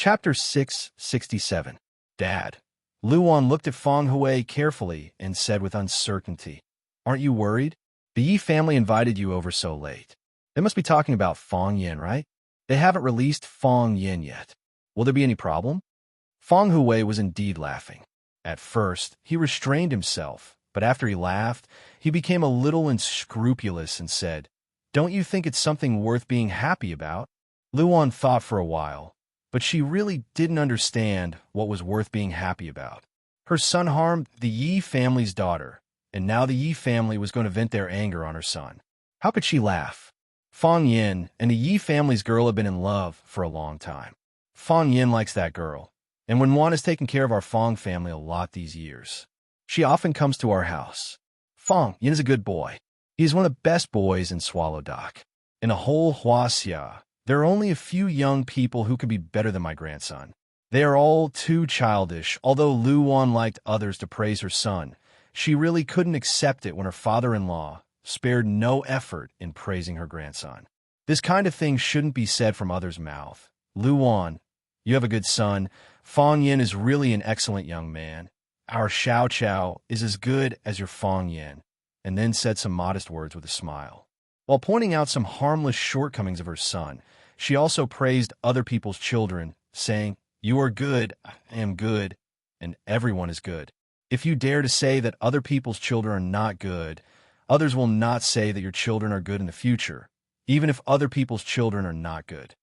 Chapter 667. Dad. Luan looked at Feng Hui carefully and said with uncertainty, "Aren't you worried? The Yi family invited you over so late. They must be talking about Feng Yin, right? They haven't released Feng Yin yet. Will there be any problem?" Feng Hui was indeed laughing. At first, he restrained himself, but after he laughed, he became a little unscrupulous and said, "Don't you think it's something worth being happy about?" Luan thought for a while, but she really didn't understand what was worth being happy about. Her son harmed the Yi family's daughter, and now the Yi family was going to vent their anger on her son. How could she laugh? Feng Yin and the Yi family's girl have been in love for a long time. Feng Yin likes that girl, and Wenwan has taken care of our Feng family a lot these years. She often comes to our house. Feng Yin is a good boy. He is one of the best boys in Swallow Dock. In a whole Huaxia, there are only a few young people who could be better than my grandson. They are all too childish. Although Luan liked others to praise her son, she really couldn't accept it when her father-in-law spared no effort in praising her grandson. This kind of thing shouldn't be said from others' mouth. "Luan, you have a good son. Feng Yin is really an excellent young man. Our Xiao Xiao is as good as your Feng Yin," and then said some modest words with a smile. While pointing out some harmless shortcomings of her son, she also praised other people's children, saying, "You are good, I am good, and everyone is good. If you dare to say that other people's children are not good, others will not say that your children are good in the future, even if other people's children are not good."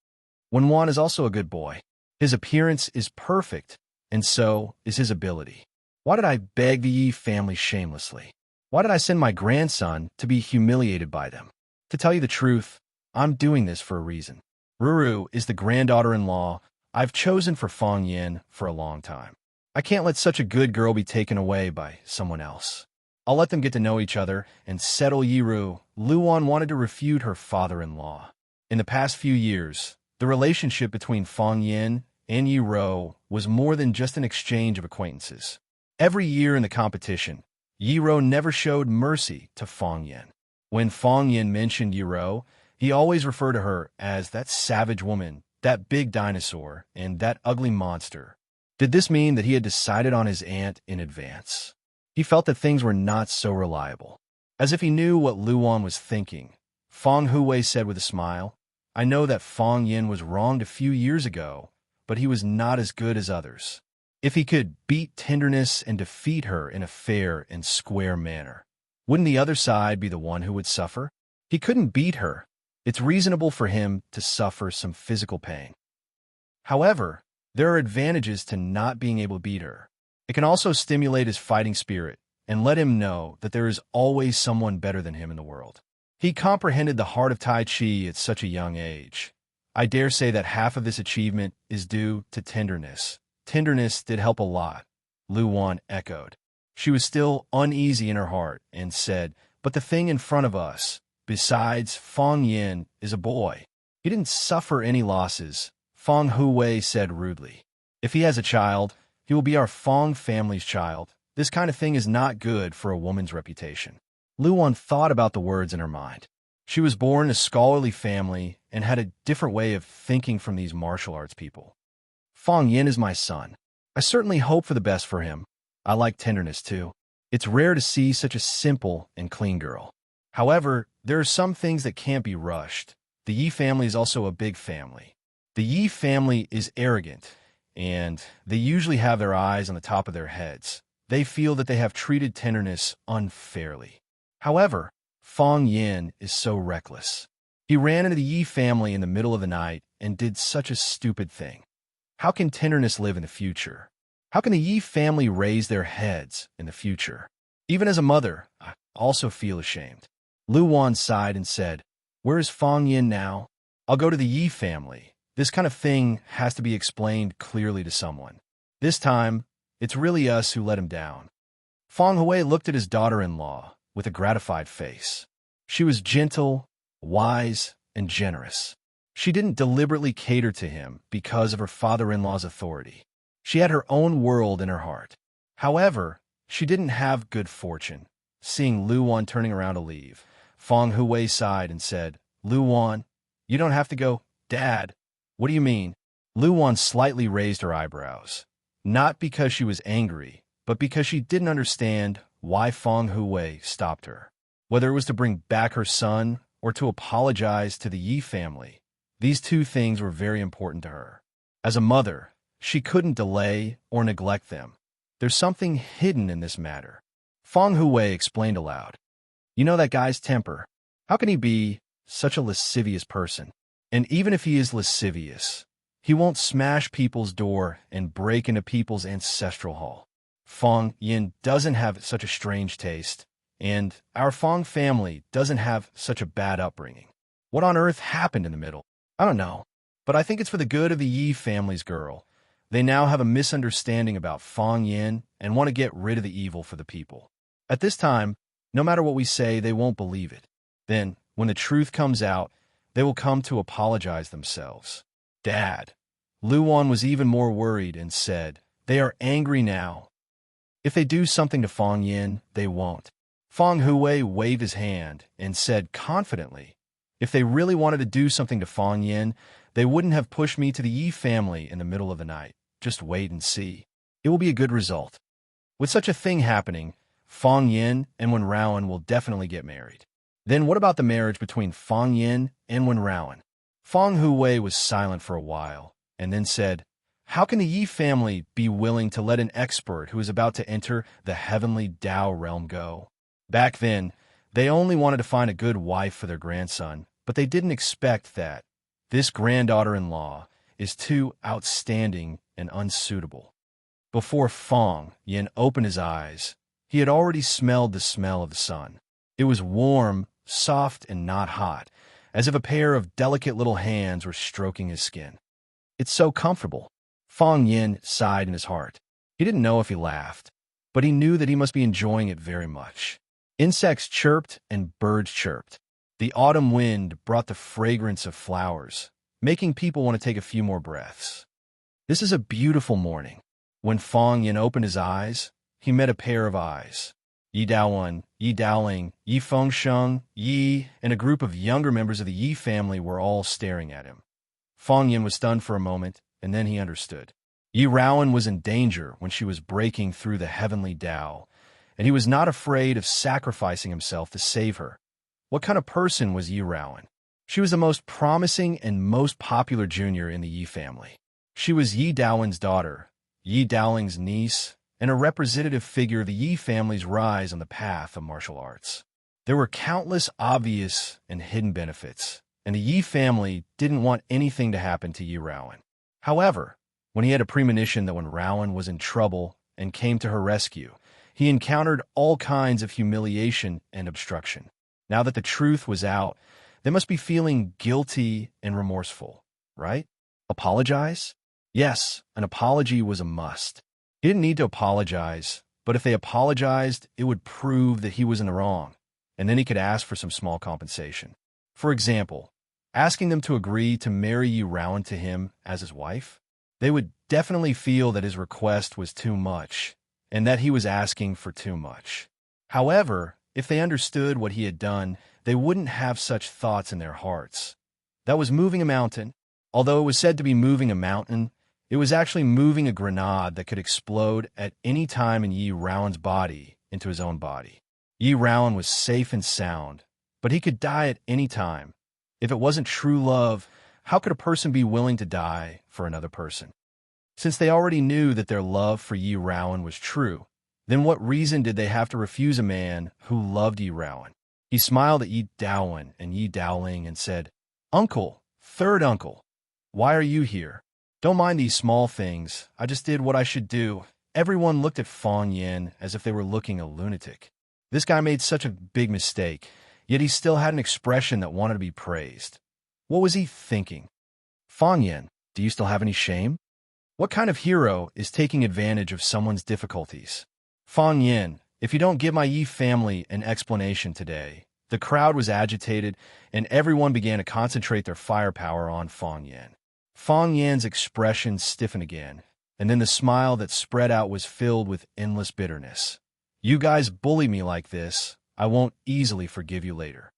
Wenwan is also a good boy. His appearance is perfect, and so is his ability. Why did I beg the Yi family shamelessly? Why did I send my grandson to be humiliated by them? To tell you the truth, I'm doing this for a reason. Ruru is the granddaughter-in-law I've chosen for Feng Yin for a long time. I can't let such a good girl be taken away by someone else. I'll let them get to know each other and settle Yiru. Luan wanted to refute her father-in-law. In the past few years, the relationship between Feng Yin and Yiru was more than just an exchange of acquaintances. Every year in the competition, Yiru never showed mercy to Feng Yin. When Feng Yin mentioned Yiru, he always referred to her as that savage woman, that big dinosaur, and that ugly monster. Did this mean that he had decided on his aunt in advance? He felt that things were not so reliable. As if he knew what Luan was thinking, Feng Hui said with a smile, "I know that Feng Yin was wronged a few years ago, but he was not as good as others. If he could beat tenderness and defeat her in a fair and square manner, wouldn't the other side be the one who would suffer? He couldn't beat her. It's reasonable for him to suffer some physical pain. However, there are advantages to not being able to beat her. It can also stimulate his fighting spirit and let him know that there is always someone better than him in the world." He comprehended the heart of Tai Chi at such a young age. I dare say that half of this achievement is due to tenderness. Tenderness did help a lot, Luan echoed. She was still uneasy in her heart and said, "But the thing in front of us, besides Feng Yin, is a boy. He didn't suffer any losses," Feng Hui said rudely. "If he has a child, he will be our Feng family's child. This kind of thing is not good for a woman's reputation." Luan thought about the words in her mind. She was born in a scholarly family and had a different way of thinking from these martial arts people. "Feng Yin is my son. I certainly hope for the best for him. I like tenderness too. It's rare to see such a simple and clean girl. However, there are some things that can't be rushed. The Yi family is also a big family. The Yi family is arrogant, and they usually have their eyes on the top of their heads. They feel that they have treated tenderness unfairly. However, Feng Yin is so reckless. He ran into the Yi family in the middle of the night and did such a stupid thing. How can tenderness live in the future? How can the Yi family raise their heads in the future? Even as a mother, I also feel ashamed." Luan sighed and said, "Where is Feng Yin now? I'll go to the Yi family. This kind of thing has to be explained clearly to someone. This time, it's really us who let him down." Feng Hui looked at his daughter-in-law with a gratified face. She was gentle, wise, and generous. She didn't deliberately cater to him because of her father-in-law's authority. She had her own world in her heart. However, she didn't have good fortune. Seeing Luan turning around to leave, Feng Hui sighed and said, "Luan, you don't have to go." "Dad, what do you mean?" Luan slightly raised her eyebrows, not because she was angry, but because she didn't understand why Feng Hui stopped her. Whether it was to bring back her son or to apologize to the Yi family, these two things were very important to her. As a mother, she couldn't delay or neglect them. There's something hidden in this matter. Feng Hui explained aloud. You know that guy's temper. How can he be such a lascivious person? And even if he is lascivious, he won't smash people's door and break into people's ancestral hall. Feng Yin doesn't have such a strange taste, and our Feng family doesn't have such a bad upbringing. What on earth happened in the middle? I don't know, but I think it's for the good of the Yi family's girl. They now have a misunderstanding about Feng Yin and want to get rid of the evil for the people. At this time, no matter what we say, they won't believe it. Then, when the truth comes out, they will come to apologize themselves. Dad. Luan was even more worried and said, they are angry now. If they do something to Feng Yin, they won't. Feng Hui waved his hand and said confidently, if they really wanted to do something to Feng Yin, they wouldn't have pushed me to the Yi family in the middle of the night. Just wait and see. It will be a good result. With such a thing happening, Feng Yin and Wen Raowen will definitely get married. Then what about the marriage between Feng Yin and Wen Raowen? Feng Hui was silent for a while, and then said, how can the Yi family be willing to let an expert who is about to enter the heavenly Tao realm go? Back then, they only wanted to find a good wife for their grandson, but they didn't expect that this granddaughter-in-law is too outstanding and unsuitable. Before Feng Yin opened his eyes, he had already smelled the smell of the sun. It was warm, soft, and not hot, as if a pair of delicate little hands were stroking his skin. It's so comfortable. Feng Yin sighed in his heart. He didn't know if he laughed, but he knew that he must be enjoying it very much. Insects chirped and birds chirped. The autumn wind brought the fragrance of flowers, making people want to take a few more breaths. This is a beautiful morning. When Feng Yin opened his eyes, he met a pair of eyes. Yi Daowen, Yi Daoling, Yi Fengsheng, Yi, and a group of younger members of the Yi family were all staring at him. Feng Yin was stunned for a moment, and then he understood. Yi Raowen was in danger when she was breaking through the heavenly Tao, and he was not afraid of sacrificing himself to save her. What kind of person was Yi Raowen? She was the most promising and most popular junior in the Yi family. She was Yi Daowen's daughter, Yi Daoling's niece, and a representative figure of the Yi family's rise on the path of martial arts. There were countless obvious and hidden benefits, and the Yi family didn't want anything to happen to Yi Raowen. However, when he had a premonition that when Raowen was in trouble and came to her rescue, he encountered all kinds of humiliation and obstruction. Now that the truth was out, they must be feeling guilty and remorseful, right? Apologize? Yes, an apology was a must. He didn't need to apologize, but if they apologized, it would prove that he was in the wrong, and then he could ask for some small compensation. For example, asking them to agree to marry Yi Raowen to him as his wife. They would definitely feel that his request was too much, and that he was asking for too much. However, if they understood what he had done, they wouldn't have such thoughts in their hearts. That was moving a mountain. Although it was said to be moving a mountain, it was actually moving a grenade that could explode at any time in Yi Raowen's body into his own body. Yi Raowen was safe and sound, but he could die at any time. If it wasn't true love, how could a person be willing to die for another person? Since they already knew that their love for Yi Raowen was true, then what reason did they have to refuse a man who loved Yi Raowen? He smiled at Yi Daowen and Yi Daoling and said, "Uncle, third uncle, why are you here? Don't mind these small things. I just did what I should do." Everyone looked at Feng Yin as if they were looking a lunatic. This guy made such a big mistake, yet he still had an expression that wanted to be praised. What was he thinking? Feng Yin, do you still have any shame? What kind of hero is taking advantage of someone's difficulties? Feng Yin, if you don't give my Yi family an explanation today. The crowd was agitated, and everyone began to concentrate their firepower on Feng Yin. Feng Yin's expression stiffened again, and then the smile that spread out was filled with endless bitterness. You guys bully me like this, I won't easily forgive you later.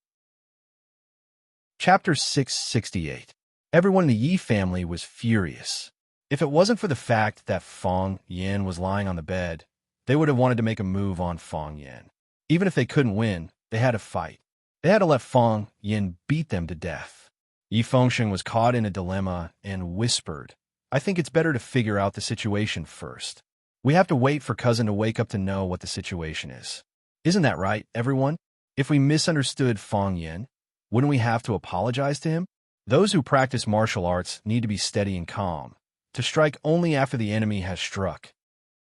Chapter 668. Everyone in the Yi family was furious. If it wasn't for the fact that Fong Yin was lying on the bed, they would have wanted to make a move on Fong Yin. Even if they couldn't win, they had to fight. They had to let Fong Yin beat them to death. Yi Fengsheng was caught in a dilemma and whispered, "I think it's better to figure out the situation first. We have to wait for cousin to wake up to know what the situation is. Isn't that right, everyone? If we misunderstood Fong Yin, wouldn't we have to apologize to him? Those who practice martial arts need to be steady and calm, to strike only after the enemy has struck."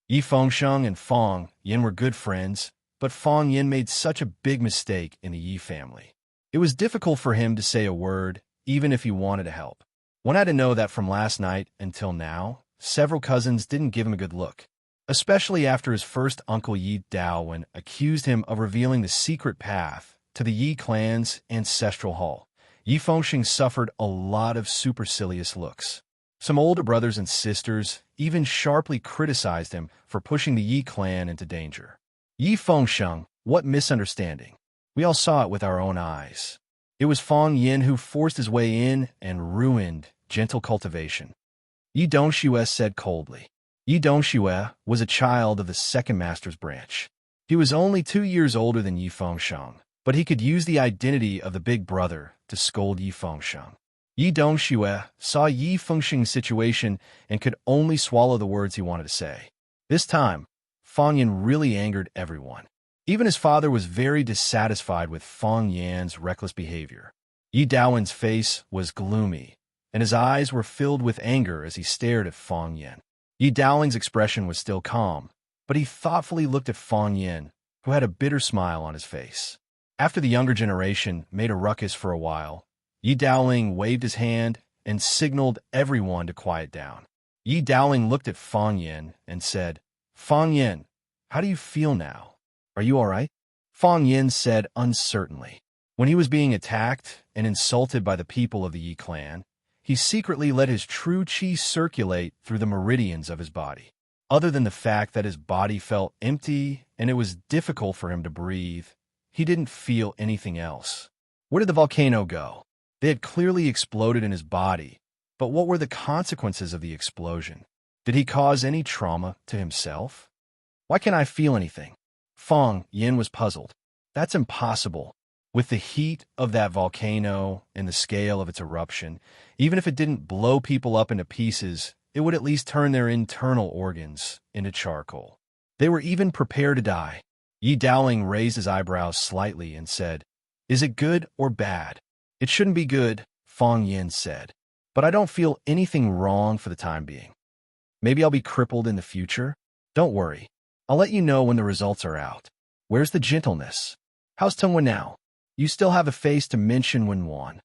Yi Fengsheng and Fong Yin were good friends, but Fong Yin made such a big mistake in the Yi family. It was difficult for him to say a word, even if he wanted to help. One had to know that from last night until now, several cousins didn't give him a good look, especially after his first uncle Yi Daowen accused him of revealing the secret path to the Yi clan's ancestral hall. Yi Fengsheng suffered a lot of supercilious looks. Some older brothers and sisters even sharply criticized him for pushing the Yi clan into danger. Yi Fengsheng, what misunderstanding. We all saw it with our own eyes. It was Fong Yin who forced his way in and ruined gentle cultivation. Yi Dongxue said coldly. Yi Dongxue was a child of the second master's branch. He was only 2 years older than Yi Fengsheng, but he could use the identity of the big brother to scold Yi Fengsheng. Yi Dongxue saw Yi Fengsheng's situation and could only swallow the words he wanted to say. This time, Fong Yin really angered everyone. Even his father was very dissatisfied with Fong Yan's reckless behavior. Yi Daowen's face was gloomy, and his eyes were filled with anger as he stared at Fong Yin. Yi Daowen's expression was still calm, but he thoughtfully looked at Fong Yin, who had a bitter smile on his face. After the younger generation made a ruckus for a while, Yi Daoling waved his hand and signaled everyone to quiet down. Yi Daoling looked at Fong Yin and said, "Fong Yin, how do you feel now? Are you all right?" Fong Yin said uncertainly. When he was being attacked and insulted by the people of the Yi clan, he secretly let his true qi circulate through the meridians of his body. Other than the fact that his body felt empty and it was difficult for him to breathe, he didn't feel anything else. Where did the volcano go? They had clearly exploded in his body, but what were the consequences of the explosion? Did he cause any trauma to himself? Why can't I feel anything? Fong Yin was puzzled. That's impossible. With the heat of that volcano and the scale of its eruption, even if it didn't blow people up into pieces, it would at least turn their internal organs into charcoal. They were even prepared to die. Yi Daoling raised his eyebrows slightly and said, "Is it good or bad?" "It shouldn't be good," Fong Yin said, "but I don't feel anything wrong for the time being. Maybe I'll be crippled in the future. Don't worry. I'll let you know when the results are out. Where's the gentleness? How's Tungwen now? You still have a face to mention Wenwan."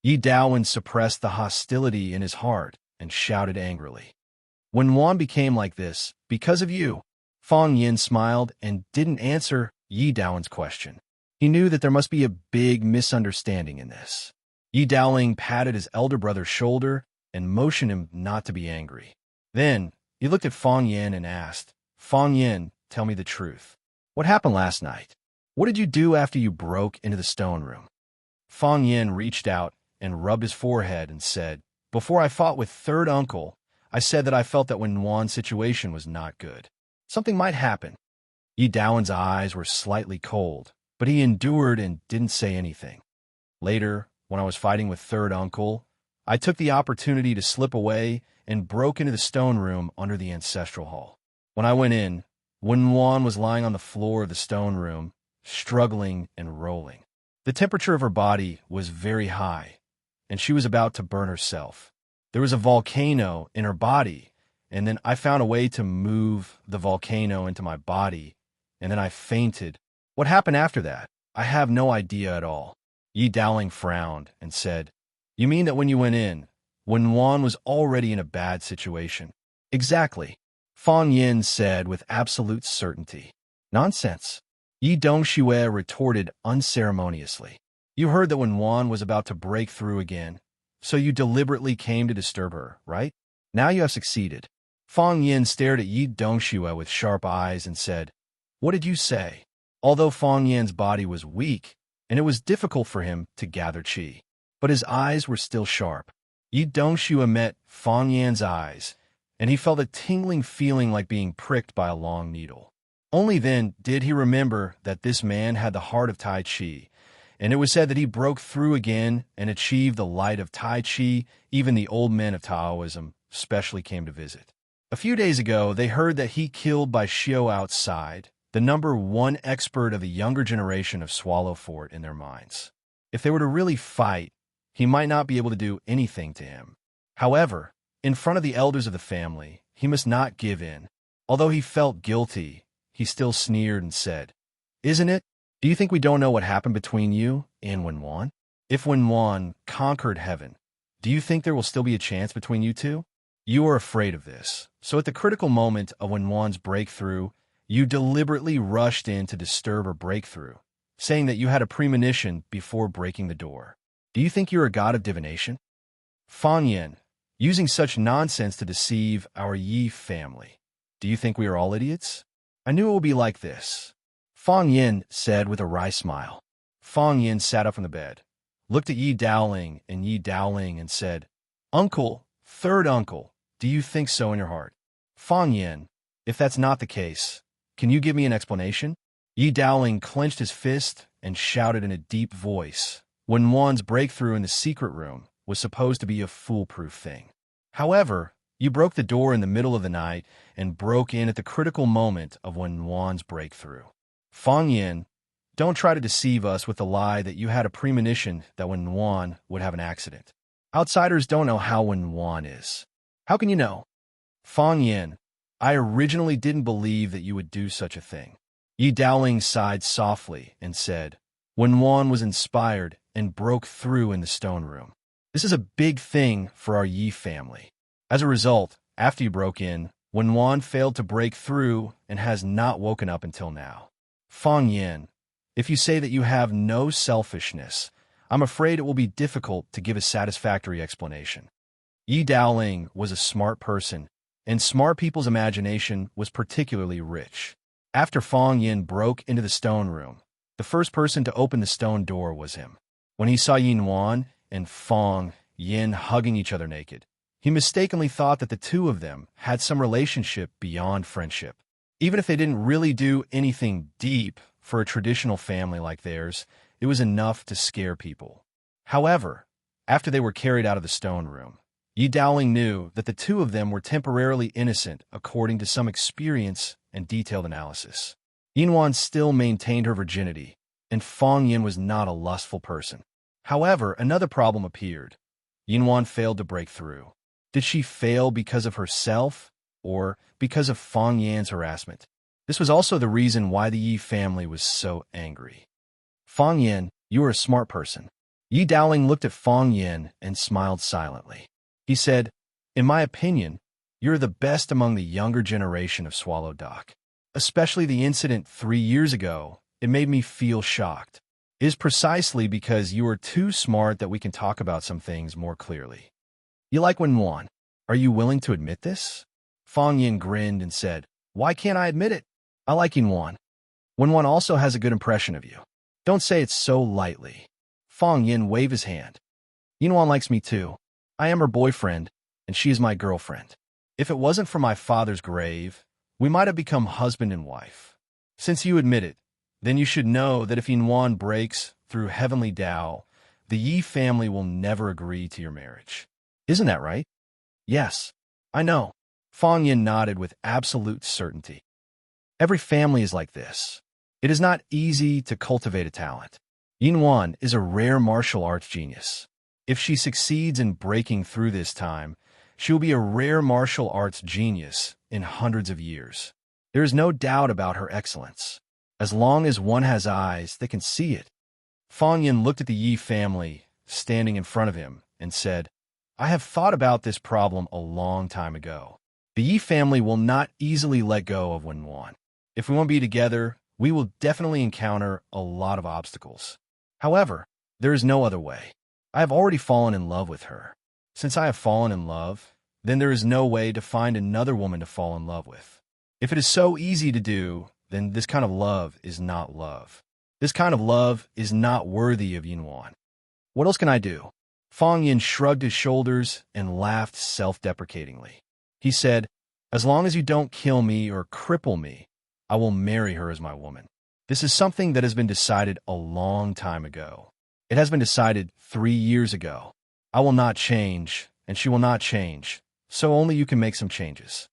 Yi Daowen suppressed the hostility in his heart and shouted angrily. "Wenwan became like this because of you." Fong Yin smiled and didn't answer Yi Daowen's question. He knew that there must be a big misunderstanding in this. Yi Daoling patted his elder brother's shoulder and motioned him not to be angry. Then, he looked at Fong Yin and asked, "Fong Yin, tell me the truth. What happened last night? What did you do after you broke into the stone room?" Fong Yin reached out and rubbed his forehead and said, "Before I fought with third uncle, I said that I felt that Wenwan's situation was not good. Something might happen." Yi Daowen's eyes were slightly cold, but he endured and didn't say anything. Later, when I was fighting with third uncle, I took the opportunity to slip away and broke into the stone room under the ancestral hall. When I went in, Wenwan was lying on the floor of the stone room, struggling and rolling. The temperature of her body was very high, and she was about to burn herself. There was a volcano in her body, and then I found a way to move the volcano into my body, and then I fainted. What happened after that? I have no idea at all." Yi Daoling frowned and said, "You mean that when you went in, Wenwan was already in a bad situation?" "Exactly," Fong Yin said with absolute certainty. "Nonsense," Yi Dongxue retorted unceremoniously. "You heard that Wenwan was about to break through again, so you deliberately came to disturb her, right? Now you have succeeded." Fong Yin stared at Yi Dongxue with sharp eyes and said, "What did you say?" Although Fong Yan's body was weak, and it was difficult for him to gather qi, but his eyes were still sharp. Yi Dongxue met Fang Yan's eyes, and he felt a tingling feeling like being pricked by a long needle. Only then did he remember that this man had the heart of Tai Chi, and it was said that he broke through again and achieved the light of Tai Chi. Even the old men of Taoism specially came to visit. A few days ago, they heard that he killed by Xiao outside, the #1 expert of the younger generation of Swallow Fort in their minds. If they were to really fight, he might not be able to do anything to him. However, in front of the elders of the family, he must not give in. Although he felt guilty, he still sneered and said, "Isn't it? Do you think we don't know what happened between you and Wenwan? If Wenwan conquered heaven, do you think there will still be a chance between you two? You are afraid of this. So at the critical moment of Wenwan's breakthrough, you deliberately rushed in to disturb her breakthrough, saying that you had a premonition before breaking the door. Do you think you're a god of divination? Fang Yan, using such nonsense to deceive our Yi family. Do you think we are all idiots? I knew it would be like this," Fang Yin said with a wry smile. Fang Yin sat up from the bed, looked at Yi Dowling and said, "Uncle, third uncle, do you think so in your heart?" Fang Yin, if that's not the case, can you give me an explanation? Yi Dowling clenched his fist and shouted in a deep voice. Wenwan's breakthrough in the secret room was supposed to be a foolproof thing. However, you broke the door in the middle of the night and broke in at the critical moment of Wenwan's breakthrough. Fang Yin, don't try to deceive us with the lie that you had a premonition that Wenwan would have an accident. Outsiders don't know how Wenwan is. How can you know? Fang Yin, I originally didn't believe that you would do such a thing. Yi Dowling sighed softly and said, Wenwan was inspired and broke through in the stone room. This is a big thing for our Yi family. As a result, after you broke in, Wenwan failed to break through and has not woken up until now. Fang Yin, if you say that you have no selfishness, I'm afraid it will be difficult to give a satisfactory explanation. Yi Dowling was a smart person, and smart people's imagination was particularly rich. After Fang Yin broke into the stone room, the first person to open the stone door was him. When he saw Yin Wan and Fang Yin hugging each other naked, he mistakenly thought that the two of them had some relationship beyond friendship. Even if they didn't really do anything deep for a traditional family like theirs, it was enough to scare people. However, after they were carried out of the stone room, Yi Dowling knew that the two of them were temporarily innocent according to some experience and detailed analysis. Yin Wan still maintained her virginity, and Fang Yin was not a lustful person. However, another problem appeared. Yin Wan failed to break through. Did she fail because of herself, or because of Fang Yan's harassment? This was also the reason why the Yi family was so angry. Fang Yin, you are a smart person. Yi Dowling looked at Fang Yin and smiled silently. He said, in my opinion, you're the best among the younger generation of Swallow Dock. Especially the incident 3 years ago, it made me feel shocked. It is precisely because you are too smart that we can talk about some things more clearly. You like Wenwan. Are you willing to admit this? Fang Yin grinned and said, why can't I admit it? I like Wenwan. Wenwan also has a good impression of you. Don't say it so lightly. Fang Yin waved his hand. Wenwan likes me too. I am her boyfriend, and she is my girlfriend. If it wasn't for my father's grave, we might have become husband and wife. Since you admit it, then you should know that if Wenwan breaks through heavenly Tao, the Yi family will never agree to your marriage. Isn't that right? Yes, I know. Fang Yin nodded with absolute certainty. Every family is like this. It is not easy to cultivate a talent. Yin Wan is a rare martial arts genius. If she succeeds in breaking through this time, she will be a rare martial arts genius in hundreds of years. There is no doubt about her excellence. As long as one has eyes, they can see it. Fang Yin looked at the Yi family standing in front of him and said, I have thought about this problem a long time ago. The Yi family will not easily let go of Wenwan. If we want to be together, we will definitely encounter a lot of obstacles. However, there is no other way. I have already fallen in love with her. Since I have fallen in love, then there is no way to find another woman to fall in love with. If it is so easy to do, then this kind of love is not love. This kind of love is not worthy of Yin Wan. What else can I do? Fong Yin shrugged his shoulders and laughed self-deprecatingly. He said, "As long as you don't kill me or cripple me, I will marry her as my woman. This is something that has been decided a long time ago. It has been decided 3 years ago. I will not change, and she will not change, so only you can make some changes."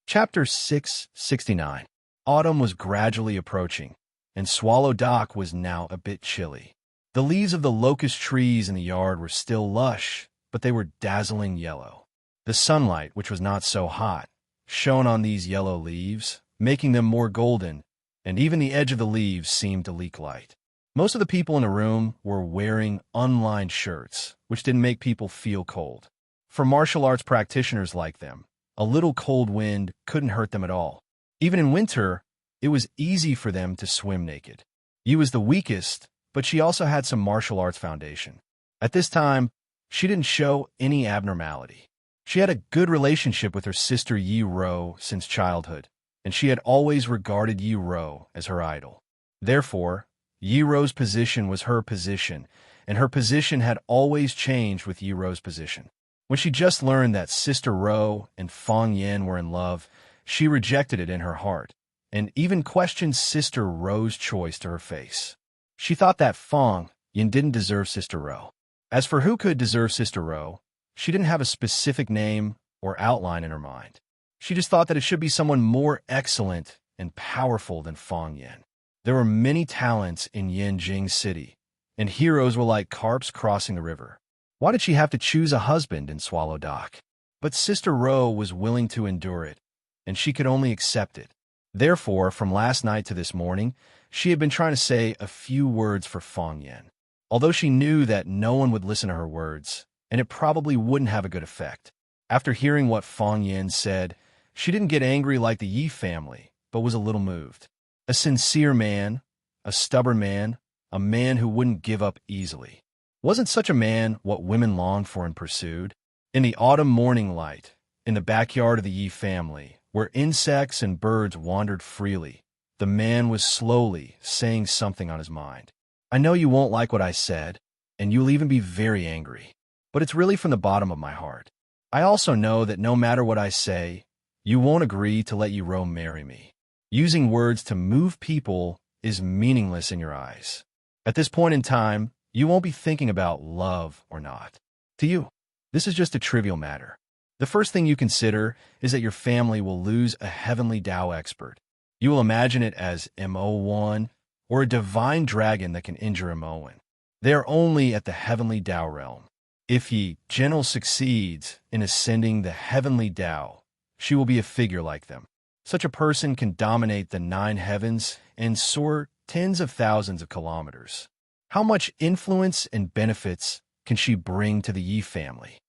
Chapter 669. Autumn was gradually approaching, and Swallow Dock was now a bit chilly. The leaves of the locust trees in the yard were still lush, but they were dazzling yellow. The sunlight, which was not so hot, shone on these yellow leaves, making them more golden, and even the edge of the leaves seemed to leak light. Most of the people in the room were wearing unlined shirts, which didn't make people feel cold. For martial arts practitioners like them, a little cold wind couldn't hurt them at all. Even in winter, it was easy for them to swim naked. Yi was the weakest, but she also had some martial arts foundation. At this time, she didn't show any abnormality. She had a good relationship with her sister Yi Ro since childhood, and she had always regarded Yi Ro as her idol. Therefore, Yi Ro's position was her position, and her position had always changed with Yi Ro's position. When she just learned that Sister Ro and Fong Yin were in love, she rejected it in her heart, and even questioned Sister Ro's choice to her face. She thought that Fong Yin didn't deserve Sister Ro. As for who could deserve Sister Ro, she didn't have a specific name or outline in her mind. She just thought that it should be someone more excellent and powerful than Fong Yin. There were many talents in Yanjing City, and heroes were like carps crossing the river. Why did she have to choose a husband in Swallow Dock? But Sister Ro was willing to endure it, and she could only accept it. Therefore, from last night to this morning, she had been trying to say a few words for Fong Yin. Although she knew that no one would listen to her words, and it probably wouldn't have a good effect. After hearing what Fong Yin said, she didn't get angry like the Yi family, but was a little moved. A sincere man, a stubborn man, a man who wouldn't give up easily. Wasn't such a man what women longed for and pursued? In the autumn morning light, in the backyard of the Yi family, where insects and birds wandered freely, the man was slowly saying something on his mind. "I know you won't like what I said, and you'll even be very angry, but it's really from the bottom of my heart. I also know that no matter what I say, you won't agree to let Yi Ro marry me. Using words to move people is meaningless in your eyes. At this point in time, you won't be thinking about love or not. To you, this is just a trivial matter. The first thing you consider is that your family will lose a heavenly Tao expert. You will imagine it as Mo1 or a divine dragon that can injure Moan. They are only at the heavenly Tao realm. If Yi Genel succeeds in ascending the heavenly Tao, she will be a figure like them. Such a person can dominate the 9 heavens and soar tens of thousands of kilometers. How much influence and benefits can she bring to the Yi family?"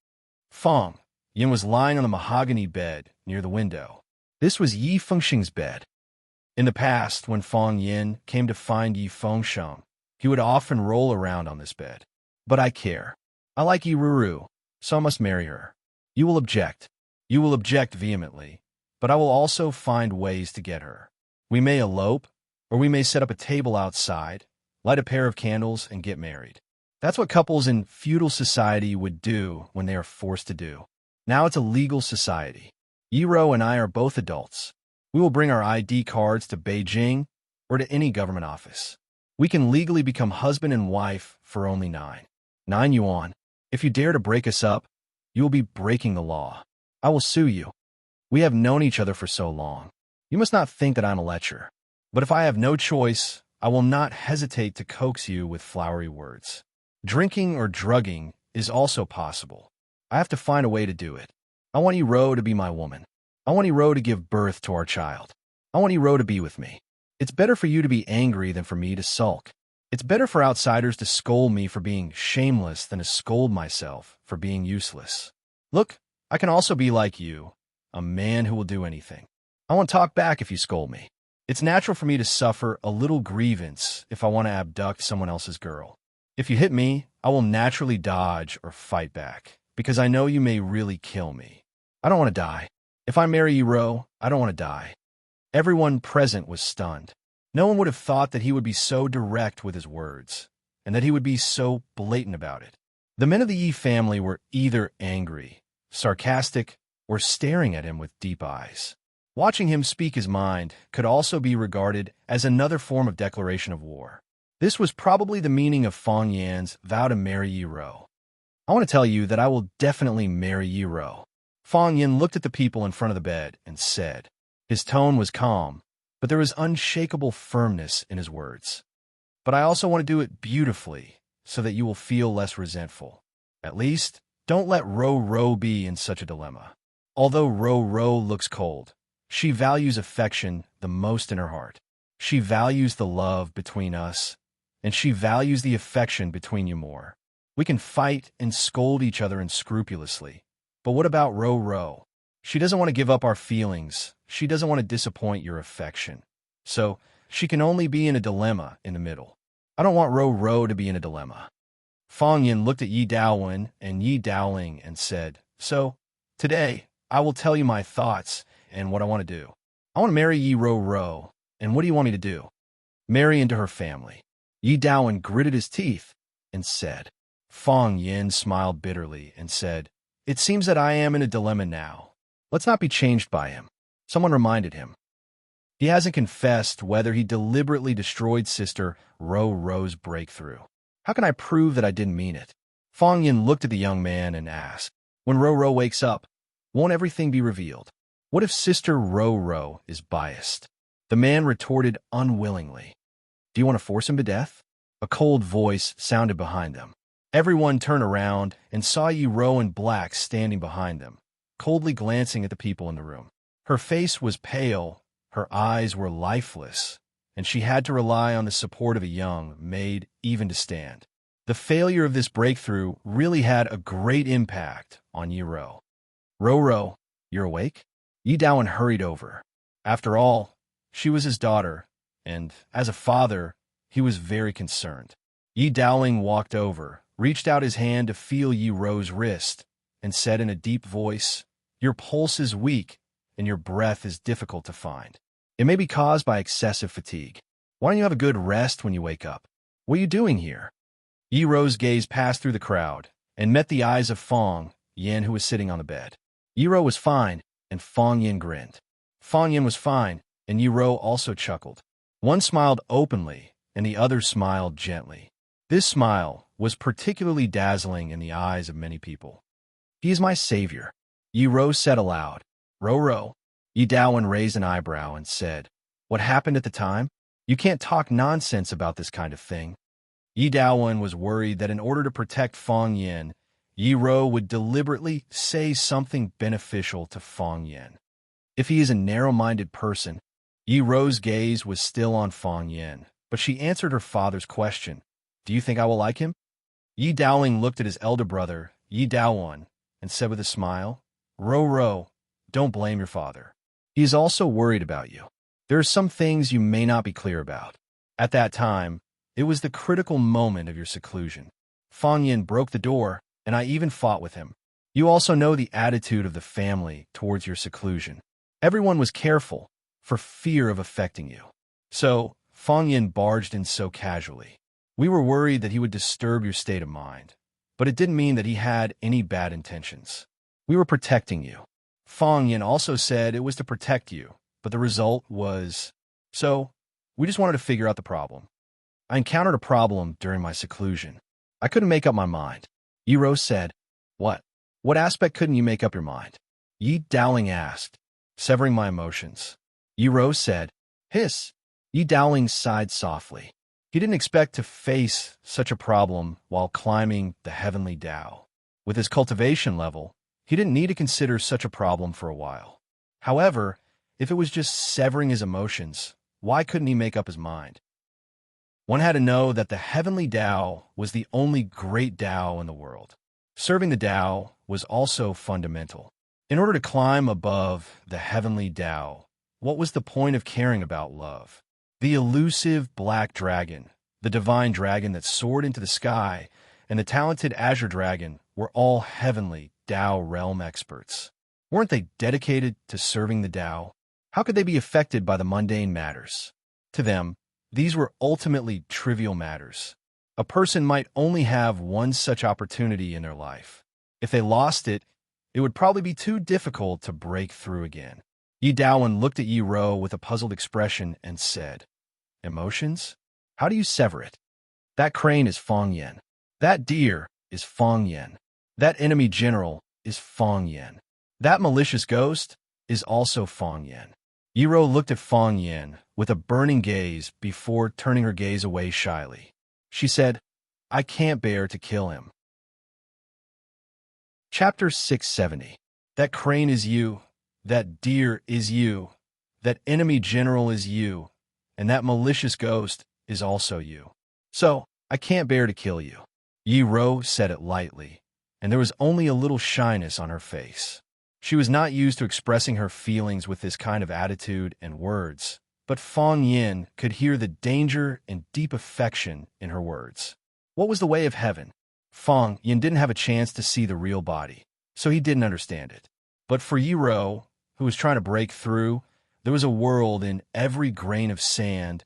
Fong Yin was lying on the mahogany bed near the window. This was Yi Fengxing's bed. In the past, when Fong Yin came to find Yi Fengxiang, he would often roll around on this bed. "But I care. I like Yi Ruru, so I must marry her. You will object. You will object vehemently, but I will also find ways to get her. We may elope, or we may set up a table outside, light a pair of candles, and get married. That's what couples in feudal society would do when they are forced to do. Now it's a legal society. Yi Ro and I are both adults. We will bring our ID cards to Beijing or to any government office. We can legally become husband and wife for only 9 yuan. If you dare to break us up, you will be breaking the law. I will sue you. We have known each other for so long. You must not think that I'm a lecher. But if I have no choice, I will not hesitate to coax you with flowery words. Drinking or drugging is also possible. I have to find a way to do it. I want Yi Ro to be my woman. I want Yi Ro to give birth to our child. I want Yi Ro to be with me. It's better for you to be angry than for me to sulk. It's better for outsiders to scold me for being shameless than to scold myself for being useless. Look, I can also be like you, a man who will do anything. I won't talk back if you scold me. It's natural for me to suffer a little grievance if I want to abduct someone else's girl. If you hit me, I will naturally dodge or fight back, because I know you may really kill me. I don't want to die. If I marry Yi Ro, I don't want to die." Everyone present was stunned. No one would have thought that he would be so direct with his words. and that he would be so blatant about it. The men of the Yi family were either angry, sarcastic, or staring at him with deep eyes. Watching him speak his mind could also be regarded as another form of declaration of war. This was probably the meaning of Fong Yan's vow to marry Yi Ro. I want to tell you that I will definitely marry Yi Ro. Fong Yan looked at the people in front of the bed and said. His tone was calm, but there was unshakable firmness in his words. But I also want to do it beautifully, so that you will feel less resentful. At least, don't let Ro be in such a dilemma. Although Ro looks cold, she values affection the most in her heart. She values the love between us, and she values the affection between you more. We can fight and scold each other unscrupulously, but what about Ro? She doesn't want to give up our feelings. She doesn't want to disappoint your affection. So, she can only be in a dilemma in the middle. I don't want Ro to be in a dilemma. Fong Yan looked at Yi Daowen and Yi Daoling and said, So, today, I will tell you my thoughts and what I want to do. I want to marry Yi Ro, and what do you want me to do? Marry into her family. Yi Daowen gritted his teeth and said. Fong Yan smiled bitterly and said, It seems that I am in a dilemma now. Let's not be changed by him. Someone reminded him. He hasn't confessed whether he deliberately destroyed Sister Ro's breakthrough. How can I prove that I didn't mean it? Fong Yan looked at the young man and asked, When Ro wakes up, won't everything be revealed? What if Sister Ro is biased? The man retorted unwillingly. Do you want to force him to death? A cold voice sounded behind them. Everyone turned around and saw Yi Ro in black standing behind them, coldly glancing at the people in the room. Her face was pale, her eyes were lifeless, and she had to rely on the support of a young maid even to stand. The failure of this breakthrough really had a great impact on Yi Ro. Ro, you're awake? Yi Daowen hurried over. After all, she was his daughter, and as a father, he was very concerned. Yi Daoling walked over, reached out his hand to feel Yi Ro's wrist, and said in a deep voice, Your pulse is weak, and your breath is difficult to find. It may be caused by excessive fatigue. Why don't you have a good rest when you wake up? What are you doing here? Yi Ro's gaze passed through the crowd, and met the eyes of Fong Yan, who was sitting on the bed. Yi Ro was fine, and Fong Yan grinned. Fong Yan was fine, and Yi Ro also chuckled. One smiled openly, and the other smiled gently. This smile was particularly dazzling in the eyes of many people. He is my savior, Yi Ro said aloud. Ro. Yi Daowen raised an eyebrow and said, What happened at the time? You can't talk nonsense about this kind of thing. Yi Daowen was worried that in order to protect Fong Yan, Yi Ro would deliberately say something beneficial to Fong Yan. If he is a narrow-minded person, Yi Ro's gaze was still on Fong Yan, but she answered her father's question. Do you think I will like him? Yi Daoling looked at his elder brother, Yi Daowen, and said with a smile, Ro, don't blame your father. He is also worried about you. There are some things you may not be clear about. At that time, it was the critical moment of your seclusion. Fong Yan broke the door, and I even fought with him. You also know the attitude of the family towards your seclusion. Everyone was careful, for fear of affecting you. So, Fong Yan barged in so casually. We were worried that he would disturb your state of mind, but it didn't mean that he had any bad intentions. We were protecting you. Fong Yan also said it was to protect you, but the result was... So, we just wanted to figure out the problem. I encountered a problem during my seclusion. I couldn't make up my mind. Yi Ro said, What? What aspect couldn't you make up your mind? Yi Daoling asked, severing my emotions. Yi Ro said, Hiss. Yi Daoling sighed softly. He didn't expect to face such a problem while climbing the heavenly Tao. With his cultivation level, he didn't need to consider such a problem for a while. However, if it was just severing his emotions, why couldn't he make up his mind? One had to know that the heavenly Tao was the only great Tao in the world. Serving the Tao was also fundamental. In order to climb above the heavenly Tao, what was the point of caring about love? The elusive black dragon, the divine dragon that soared into the sky, and the talented azure dragon were all heavenly Tao realm experts. Weren't they dedicated to serving the Tao? How could they be affected by the mundane matters? To them, these were ultimately trivial matters. A person might only have one such opportunity in their life. If they lost it, it would probably be too difficult to break through again. Yi Daowen looked at Yi Ro with a puzzled expression and said, "Emotions? How do you sever it? That crane is Fong Yen. That deer is Fong Yen. That enemy general is Fong Yen. That malicious ghost is also Fong Yen." Yi Ro looked at Fong Yen with a burning gaze before turning her gaze away shyly. She said, "I can't bear to kill him." Chapter 670. That crane is you, that deer is you, that enemy general is you, and that malicious ghost is also you. So, I can't bear to kill you. Yi Ro said it lightly, and there was only a little shyness on her face. She was not used to expressing her feelings with this kind of attitude and words, but Fong Yin could hear the danger and deep affection in her words. What was the way of heaven? Fong Yin didn't have a chance to see the real body, so he didn't understand it. But for Yi Ro, who was trying to break through, there was a world in every grain of sand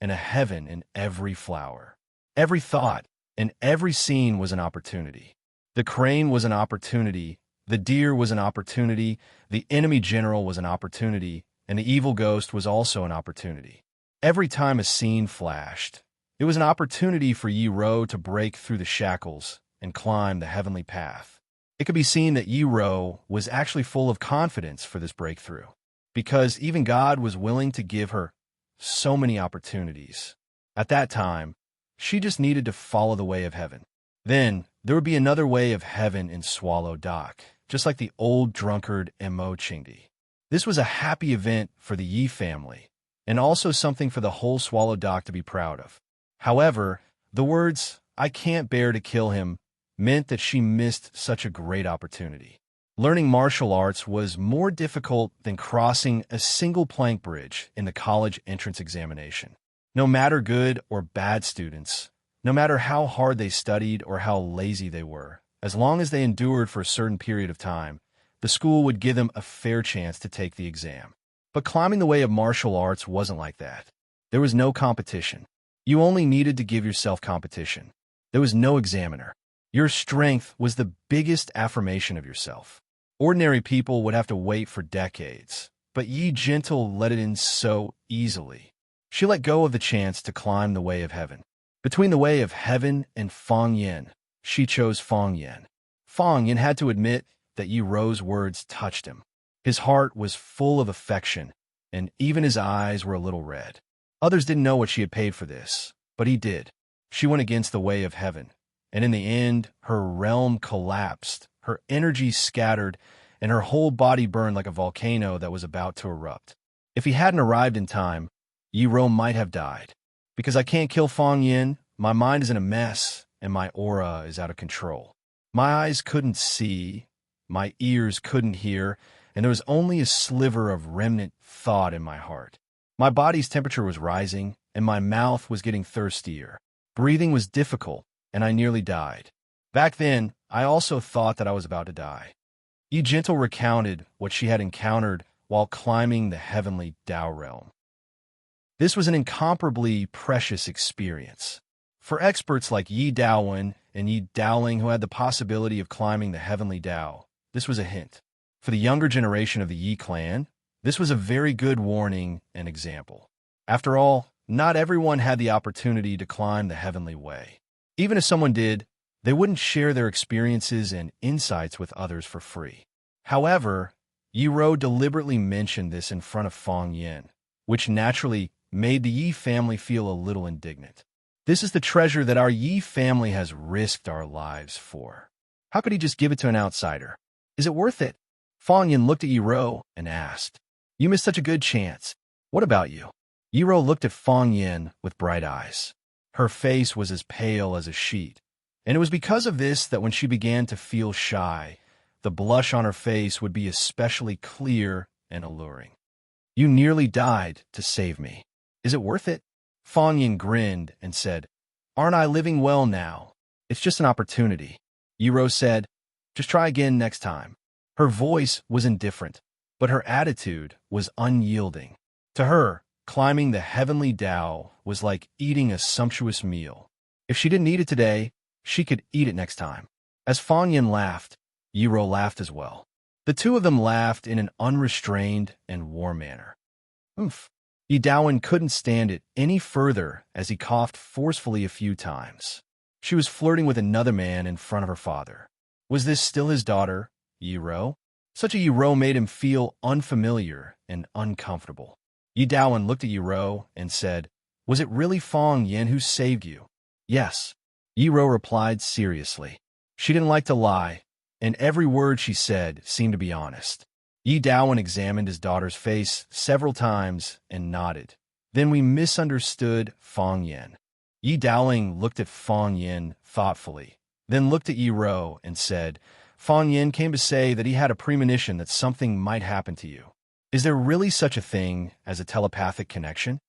and a heaven in every flower. Every thought and every scene was an opportunity. The crane was an opportunity, the deer was an opportunity, the enemy general was an opportunity, and the evil ghost was also an opportunity. Every time a scene flashed, it was an opportunity for Yi Ro to break through the shackles and climb the heavenly path. It could be seen that Yi Ro was actually full of confidence for this breakthrough, because even God was willing to give her so many opportunities. At that time, she just needed to follow the way of heaven. Then, there would be another way of heaven in Swallow Dock, just like the old drunkard Mo Chingdi. This was a happy event for the Yi family, and also something for the whole Swallow Dock to be proud of. However, the words, "I can't bear to kill him," meant that she missed such a great opportunity. Learning martial arts was more difficult than crossing a single plank bridge in the college entrance examination. No matter good or bad students, no matter how hard they studied or how lazy they were, as long as they endured for a certain period of time, the school would give them a fair chance to take the exam. But climbing the way of martial arts wasn't like that. There was no competition. You only needed to give yourself competition. There was no examiner. Your strength was the biggest affirmation of yourself. Ordinary people would have to wait for decades, but Yi Gentle let it in so easily. She let go of the chance to climb the way of heaven. Between the way of heaven and Fong Yen, she chose Fong Yen. Fong Yen had to admit that Yi Ro's words touched him. His heart was full of affection, and even his eyes were a little red. Others didn't know what she had paid for this, but he did. She went against the way of heaven, and in the end, her realm collapsed, her energy scattered, and her whole body burned like a volcano that was about to erupt. If he hadn't arrived in time, Yi Ro might have died. Because I can't kill Fong Yin, my mind is in a mess, and my aura is out of control. My eyes couldn't see, my ears couldn't hear, and there was only a sliver of remnant thought in my heart. My body's temperature was rising, and my mouth was getting thirstier. Breathing was difficult, and I nearly died. Back then, I also thought that I was about to die. Yi Gentle recounted what she had encountered while climbing the heavenly Tao realm. This was an incomparably precious experience. For experts like Yi Daowen and Yi Daoling who had the possibility of climbing the heavenly Tao, this was a hint. For the younger generation of the Yi clan, this was a very good warning and example. After all, not everyone had the opportunity to climb the heavenly way. Even if someone did, they wouldn't share their experiences and insights with others for free. However, Yi Ro deliberately mentioned this in front of Fong Yin, which naturally made the Yi family feel a little indignant. This is the treasure that our Yi family has risked our lives for. How could he just give it to an outsider? Is it worth it? Fong Yin looked at Yi Ro and asked, "You missed such a good chance. What about you?" Yi Ro looked at Fong Yin with bright eyes. Her face was as pale as a sheet, and it was because of this that when she began to feel shy, the blush on her face would be especially clear and alluring. "You nearly died to save me. Is it worth it?" Fong Yin grinned and said, "Aren't I living well now? It's just an opportunity." Yi Ro said, "Just try again next time." Her voice was indifferent, but her attitude was unyielding. To her, climbing the heavenly Tao was like eating a sumptuous meal. If she didn't eat it today, she could eat it next time. As Fang Yin laughed, Yiro laughed as well. The two of them laughed in an unrestrained and warm manner. Oomph. Yi Daowen couldn't stand it any further as he coughed forcefully a few times. She was flirting with another man in front of her father. Was this still his daughter, Yiro? Such a Yiro made him feel unfamiliar and uncomfortable. Yi Daowen looked at Yiro and said, "Was it really Fang Yin who saved you?" "Yes," Yiro replied seriously. She didn't like to lie, and every word she said seemed to be honest. Yi Daowen examined his daughter's face several times and nodded. "Then we misunderstood Fang Yin." Yi Daoling looked at Fang Yin thoughtfully, then looked at Yiro and said, "Fang Yin came to say that he had a premonition that something might happen to you. Is there really such a thing as a telepathic connection?"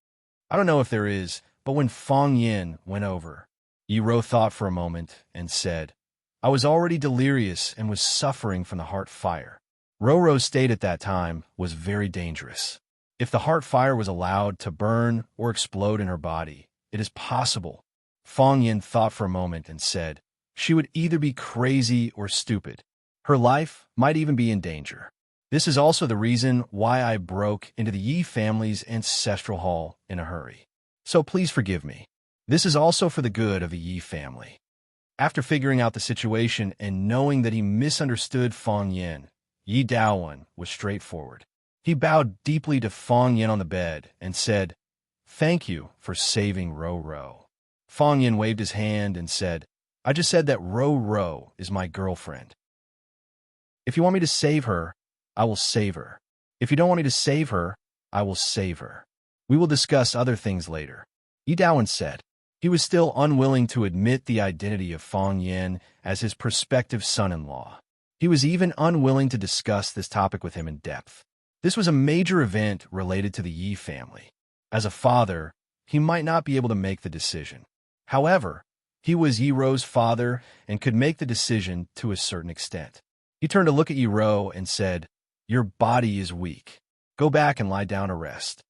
"I don't know if there is, but when Fang Yin went over," Yiro thought for a moment and said, "I was already delirious and was suffering from the heart fire. Roro's state at that time was very dangerous. If the heart fire was allowed to burn or explode in her body, it is possible." Fang Yin thought for a moment and said, "She would either be crazy or stupid. Her life might even be in danger. This is also the reason why I broke into the Yi family's ancestral hall in a hurry. So please forgive me. This is also for the good of the Yi family." After figuring out the situation and knowing that he misunderstood Fang Yin, Yi Daowen was straightforward. He bowed deeply to Fang Yin on the bed and said, "Thank you for saving Roro." Fang Yin waved his hand and said, "I just said that Roro is my girlfriend. If you want me to save her, I will save her. If you don't want me to save her, I will save her. We will discuss other things later," Yi Daowen said. He was still unwilling to admit the identity of Fang Yin as his prospective son-in-law. He was even unwilling to discuss this topic with him in depth. This was a major event related to the Yi family. As a father, he might not be able to make the decision. However, he was Yiro's father and could make the decision to a certain extent. He turned to look at Yiro and said, "Your body is weak. Go back and lie down to rest."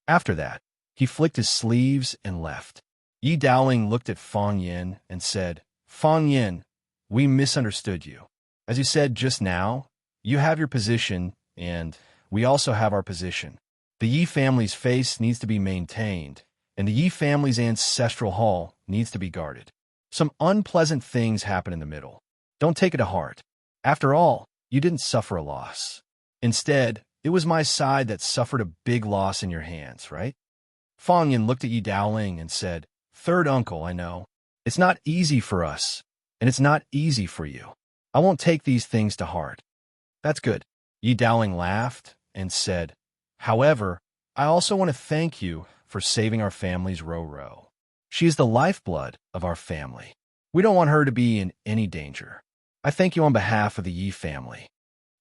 After that, he flicked his sleeves and left. Yi Daoling looked at Fang Yin and said, "Fang Yin, we misunderstood you. As you said just now, you have your position, and we also have our position. The Yi family's face needs to be maintained, and the Yi family's ancestral hall needs to be guarded. Some unpleasant things happen in the middle. Don't take it to heart. After all, you didn't suffer a loss. Instead, it was my side that suffered a big loss in your hands, right?" Fang Yin looked at Yi Daoling and said, "Third uncle, I know. It's not easy for us, and it's not easy for you. I won't take these things to heart." "That's good." Yi Daoling laughed and said, "However, I also want to thank you for saving our family's Roro. She is the lifeblood of our family. We don't want her to be in any danger. I thank you on behalf of the Yi family."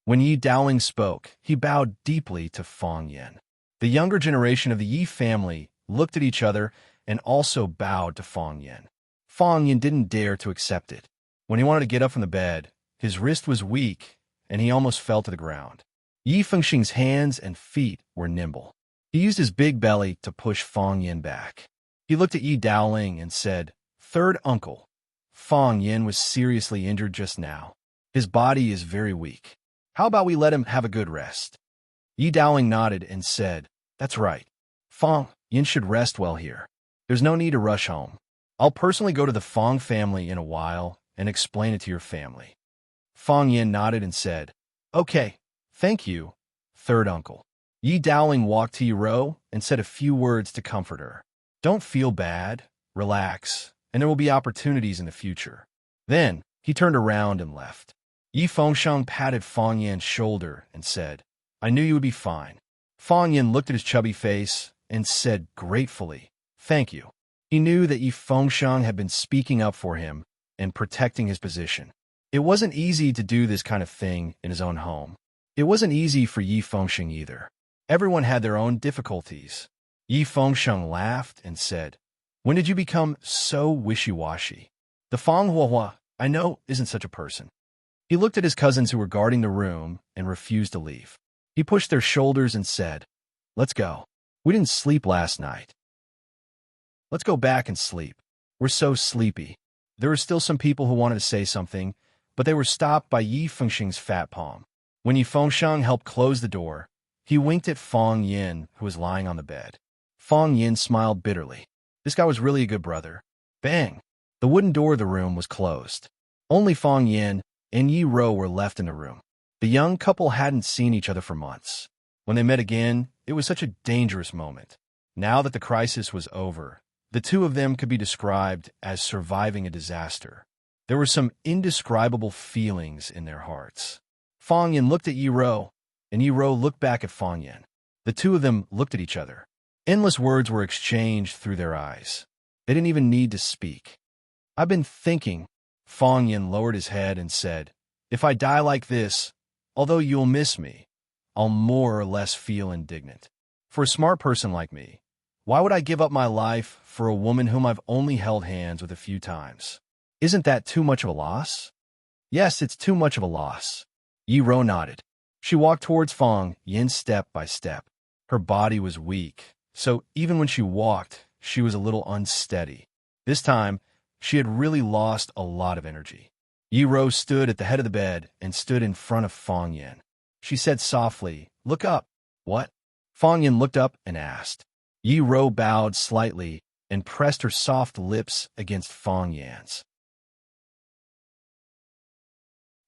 When Yi Daoling spoke, he bowed deeply to Fang Yin. The younger generation of the Yi family looked at each other and also bowed to Fang Yin. Fang Yin didn't dare to accept it. When he wanted to get up from the bed, his wrist was weak, and he almost fell to the ground. Yi Fengxing's hands and feet were nimble. He used his big belly to push Fang Yin back. He looked at Yi Daoling and said, "Third uncle, Fang Yin was seriously injured just now. His body is very weak. How about we let him have a good rest?" Yi Daoling nodded and said, "That's right. Fang Yin should rest well here. There's no need to rush home. I'll personally go to the Fang family in a while and explain it to your family." Fang Yin nodded and said, "Okay, thank you, third uncle." Yi Daoling walked to Yiro and said a few words to comfort her. "Don't feel bad, relax, and there will be opportunities in the future." Then he turned around and left. Yi Fengsheng patted Fang Yin's shoulder and said, "I knew you would be fine." Fang Yin looked at his chubby face and said gratefully, "Thank you." He knew that Yi Fengsheng had been speaking up for him and protecting his position. It wasn't easy to do this kind of thing in his own home. It wasn't easy for Yi Fengsheng either. Everyone had their own difficulties. Yi Fengsheng laughed and said, "When did you become so wishy-washy? The Fang Huahua, I know, isn't such a person." He looked at his cousins who were guarding the room and refused to leave. He pushed their shoulders and said, "Let's go. We didn't sleep last night. Let's go back and sleep." We're so sleepy." There were still some people who wanted to say something, but they were stopped by Yi Fengxiang's fat palm. When Yi Fengxiang helped close the door, he winked at Fang Yin, who was lying on the bed. Fang Yin smiled bitterly. This guy was really a good brother. Bang! The wooden door of the room was closed. Only Fang Yin and Yi Rou were left in the room. The young couple hadn't seen each other for months. When they met again, it was such a dangerous moment. Now that the crisis was over, the two of them could be described as surviving a disaster. There were some indescribable feelings in their hearts. Fang Yin looked at Yi Rou, and Yi Rou looked back at Fang Yin. The two of them looked at each other. Endless words were exchanged through their eyes. They didn't even need to speak. "I've been thinking." Fang Yin lowered his head and said, "If I die like this, although you'll miss me, I'll more or less feel indignant. For a smart person like me, why would I give up my life for a woman whom I've only held hands with a few times? Isn't that too much of a loss?" "Yes, it's too much of a loss." Yi Rou nodded. She walked towards Fang Yin step by step. Her body was weak, so even when she walked, she was a little unsteady. This time, she had really lost a lot of energy. Yi Rou stood at the head of the bed and stood in front of Fang Yin. She said softly, "Look up." "What?" Fang Yin looked up and asked. Yi Rou bowed slightly and pressed her soft lips against Fang Yin's.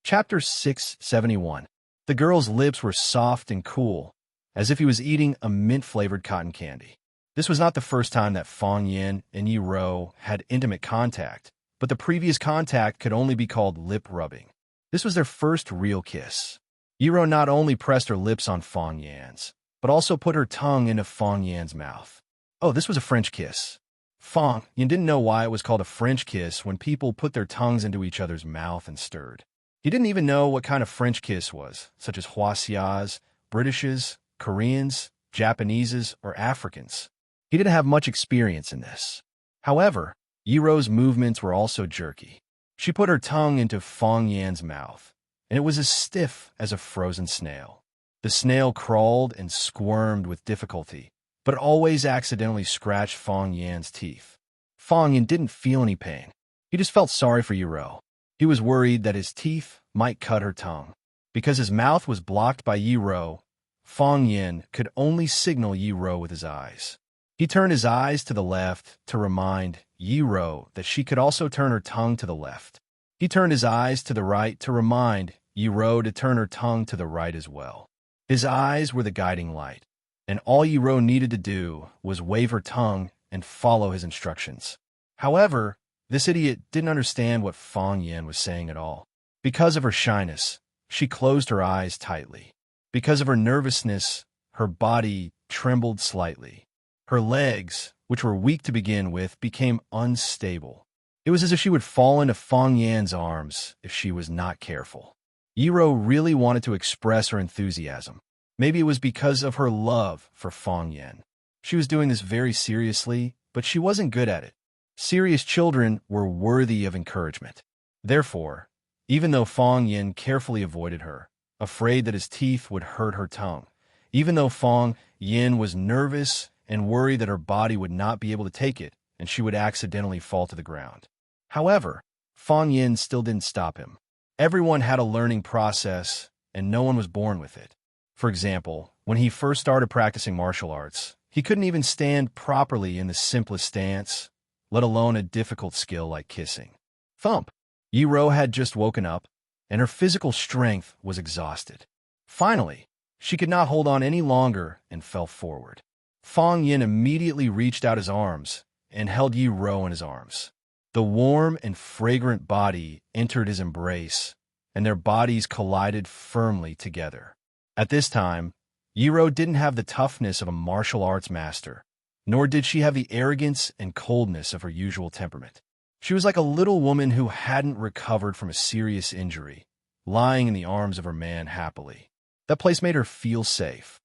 Chapter 671. The girl's lips were soft and cool, as if he was eating a mint-flavored cotton candy. This was not the first time that Fang Yin and Yi Rou had intimate contact, but the previous contact could only be called lip-rubbing. This was their first real kiss. Yi Rou not only pressed her lips on Fang Yin's, but also put her tongue into Fang Yin's mouth. Oh, this was a French kiss. Fang Yin didn't know why it was called a French kiss when people put their tongues into each other's mouth and stirred. He didn't even know what kind of French kiss was, such as Huasias, Britishes, Koreans, Japaneses, or Africans. He didn't have much experience in this. However, Yi Rou's movements were also jerky. She put her tongue into Fang Yin's mouth, and it was as stiff as a frozen snail. The snail crawled and squirmed with difficulty, but always accidentally scratched Fang Yin's teeth. Fang Yin didn't feel any pain. He just felt sorry for Yi Rou. He was worried that his teeth might cut her tongue. Because his mouth was blocked by Yi Rou, Fang Yin could only signal Yi Rou with his eyes. He turned his eyes to the left to remind Yi Rou that she could also turn her tongue to the left. He turned his eyes to the right to remind Yi Rou to turn her tongue to the right as well. His eyes were the guiding light, and all Yi Rou needed to do was wave her tongue and follow his instructions. However, this idiot didn't understand what Fang Yin was saying at all. Because of her shyness, she closed her eyes tightly. Because of her nervousness, her body trembled slightly. Her legs, which were weak to begin with, became unstable. It was as if she would fall into Fang Yin's arms if she was not careful. Yi Rou really wanted to express her enthusiasm. Maybe it was because of her love for Fang Yin. She was doing this very seriously, but she wasn't good at it. Serious children were worthy of encouragement. Therefore, even though Fang Yin carefully avoided her, afraid that his teeth would hurt her tongue, even though Fang Yin was nervous and worried that her body would not be able to take it and she would accidentally fall to the ground. However, Fang Yin still didn't stop him. Everyone had a learning process, and no one was born with it. For example, when he first started practicing martial arts, he couldn't even stand properly in the simplest stance, let alone a difficult skill like kissing. Thump! Yi Rou had just woken up, and her physical strength was exhausted. Finally, she could not hold on any longer and fell forward. Fang Yin immediately reached out his arms and held Yi Rou in his arms. The warm and fragrant body entered his embrace, and their bodies collided firmly together. At this time, Yi Rou didn't have the toughness of a martial arts master, nor did she have the arrogance and coldness of her usual temperament. She was like a little woman who hadn't recovered from a serious injury, lying in the arms of her man happily. That place made her feel safe.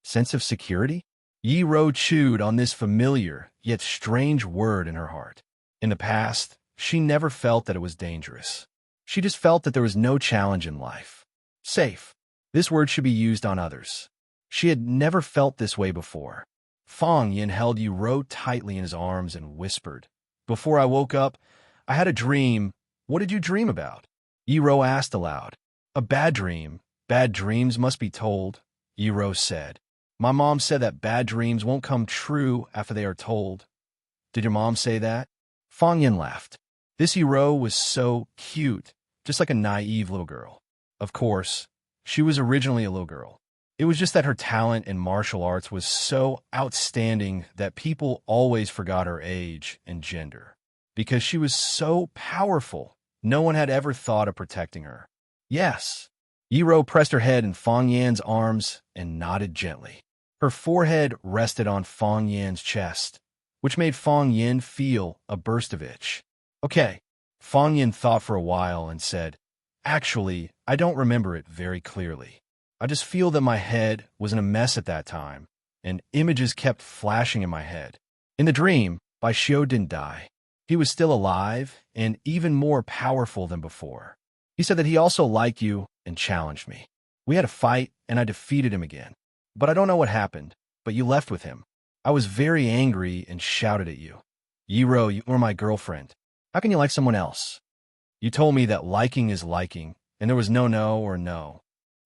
Sense of security? Yi Rou chewed on this familiar yet strange word in her heart. In the past, she never felt that it was dangerous. She just felt that there was no challenge in life. Safe. This word should be used on others. She had never felt this way before. Fang Yin held Yi Rou tightly in his arms and whispered, Before I woke up, I had a dream. What did you dream about? Yiro asked aloud. A bad dream. Bad dreams must be told, Yiro said. My mom said that bad dreams won't come true after they are told. Did your mom say that? Fang Yin laughed. This Yiro was so cute, just like a naive little girl. Of course, she was originally a little girl. It was just that her talent in martial arts was so outstanding that people always forgot her age and gender. Because she was so powerful, no one had ever thought of protecting her. Yes. Yiro pressed her head in Fang Yan's arms and nodded gently. Her forehead rested on Fang Yan's chest, which made Fang Yin feel a burst of itch. Okay. Fang Yin thought for a while and said, Actually, I don't remember it very clearly. I just feel that my head was in a mess at that time, and images kept flashing in my head. In the dream, Bai Xiu didn't die. He was still alive and even more powerful than before. He said that he also liked you and challenged me. We had a fight, and I defeated him again. But I don't know what happened, but you left with him. I was very angry and shouted at you. Yiro, you were my girlfriend. How can you like someone else? You told me that liking is liking, and there was no no or no.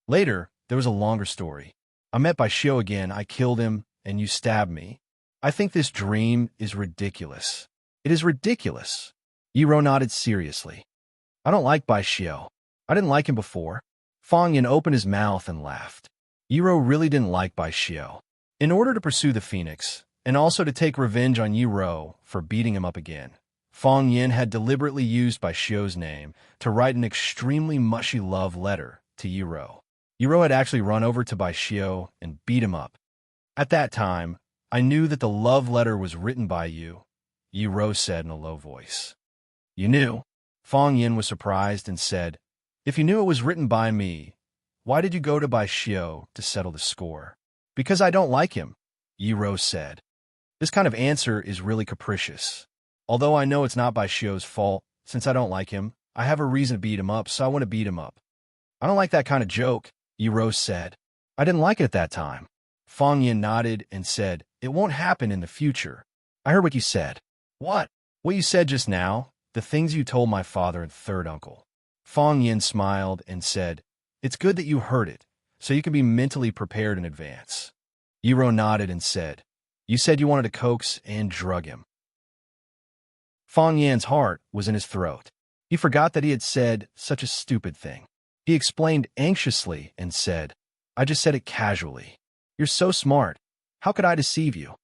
Later, there was a longer story. I met Bai Xiu again, I killed him, and you stabbed me. I think this dream is ridiculous. It is ridiculous. Yiro nodded seriously. I don't like Bai Xiu. I didn't like him before. Fang Yin opened his mouth and laughed. Yiro really didn't like Bai Xiu. In order to pursue the phoenix, and also to take revenge on Yiro for beating him up again, Fang Yin had deliberately used Bai Xiu's name to write an extremely mushy love letter to Yiro. Yiro had actually run over to Bai Xiu and beat him up. At that time, I knew that the love letter was written by you, Yiro said in a low voice. You knew? Fang Yin was surprised and said, If you knew it was written by me, why did you go to Bai Xiu to settle the score? Because I don't like him, Yiro said. This kind of answer is really capricious. Although I know it's not Bai Xiu's fault, since I don't like him, I have a reason to beat him up, so I want to beat him up. I don't like that kind of joke, Yiro said. I didn't like it at that time. Fang Yin nodded and said, It won't happen in the future. I heard what you said. What? What you said just now, the things you told my father and third uncle. Fang Yin smiled and said, It's good that you heard it, so you can be mentally prepared in advance. Yiro nodded and said, You said you wanted to coax and drug him. Fang Yan's heart was in his throat. He forgot that he had said such a stupid thing. He explained anxiously and said, I just said it casually. You're so smart. How could I deceive you?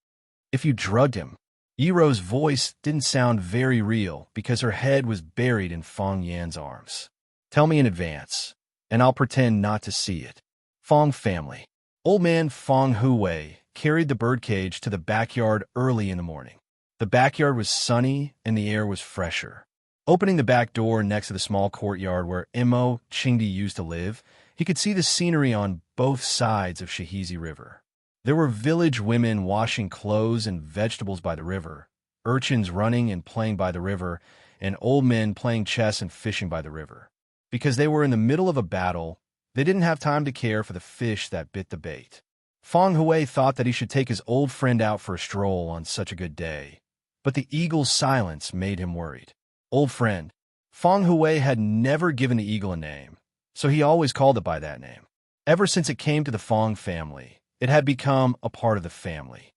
If you drugged him. Yiro's voice didn't sound very real because her head was buried in Fang Yan's arms. Tell me in advance, and I'll pretend not to see it. Fang family. Old man Fang Huwei carried the birdcage to the backyard early in the morning. The backyard was sunny and the air was fresher. Opening the back door next to the small courtyard where Imo Qingdi used to live, he could see the scenery on both sides of Shahizi River. There were village women washing clothes and vegetables by the river, urchins running and playing by the river, and old men playing chess and fishing by the river. Because they were in the middle of a battle, they didn't have time to care for the fish that bit the bait. Fang Huwei thought that he should take his old friend out for a stroll on such a good day, but the eagle's silence made him worried. Old friend. Fang Huwei had never given the eagle a name, so he always called it by that name. Ever since it came to the Fang family, it had become a part of the family.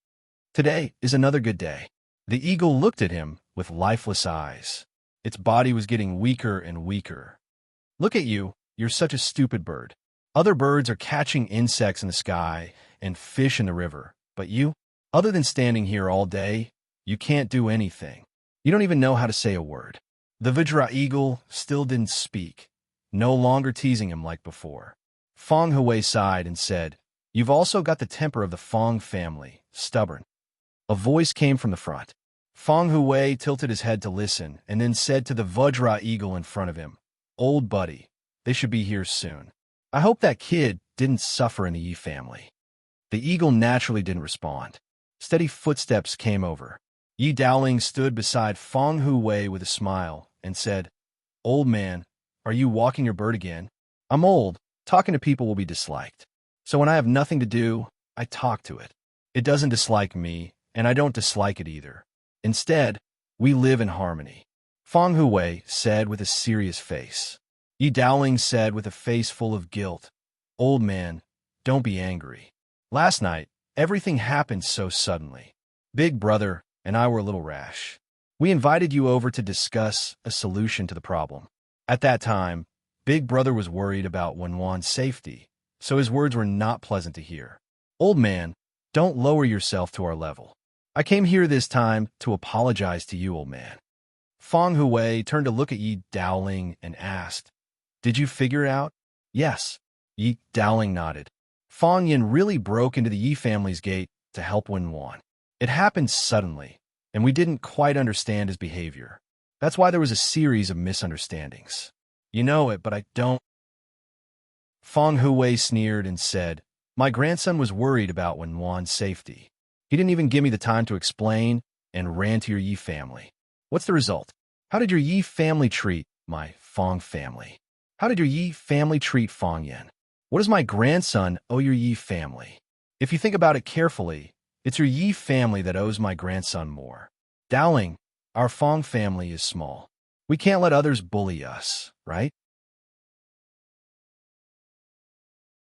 Today is another good day. The eagle looked at him with lifeless eyes. Its body was getting weaker and weaker. Look at you, you're such a stupid bird. Other birds are catching insects in the sky and fish in the river, but you, other than standing here all day, you can't do anything. You don't even know how to say a word. The Vajra eagle still didn't speak, no longer teasing him like before. Fang Huwei sighed and said, You've also got the temper of the Fang family, stubborn. A voice came from the front. Fang Huwei tilted his head to listen and then said to the Vajra eagle in front of him, Old buddy, they should be here soon. I hope that kid didn't suffer in the Yi family. The eagle naturally didn't respond. Steady footsteps came over. Yi Dowling stood beside Fang Huwei with a smile and said, Old man, are you walking your bird again? I'm old. Talking to people will be disliked. So when I have nothing to do, I talk to it. It doesn't dislike me, and I don't dislike it either. Instead, We live in harmony. Feng Hui said with a serious face. Yi Dowling said with a face full of guilt, Old man, don't be angry. Last night, everything happened so suddenly. Big brother and I were a little rash. We invited you over to discuss a solution to the problem. At that time, Big brother was worried about Wenwan's safety, so his words were not pleasant to hear. Old man, don't lower yourself to our level. I came here this time to apologize to you, old man. Feng Hui turned to look at Yi Dowling and asked, Did you figure it out? Yes. Yi Dowling nodded. Feng Yin really broke into the Yi family's gate to help Wenwan. It happened suddenly, and we didn't quite understand his behavior. That's why there was a series of misunderstandings. You know it, but I don't. Feng Hui sneered and said, My grandson was worried about Wenwan's safety. He didn't even give me the time to explain and ran to your Yi family. What's the result? How did your Yi family treat my Feng family? How did your Yi family treat Feng Yin? What does my grandson owe your Yi family? If you think about it carefully, it's your Yi family that owes my grandson more. Dowling, our Feng family is small. We can't let others bully us, right?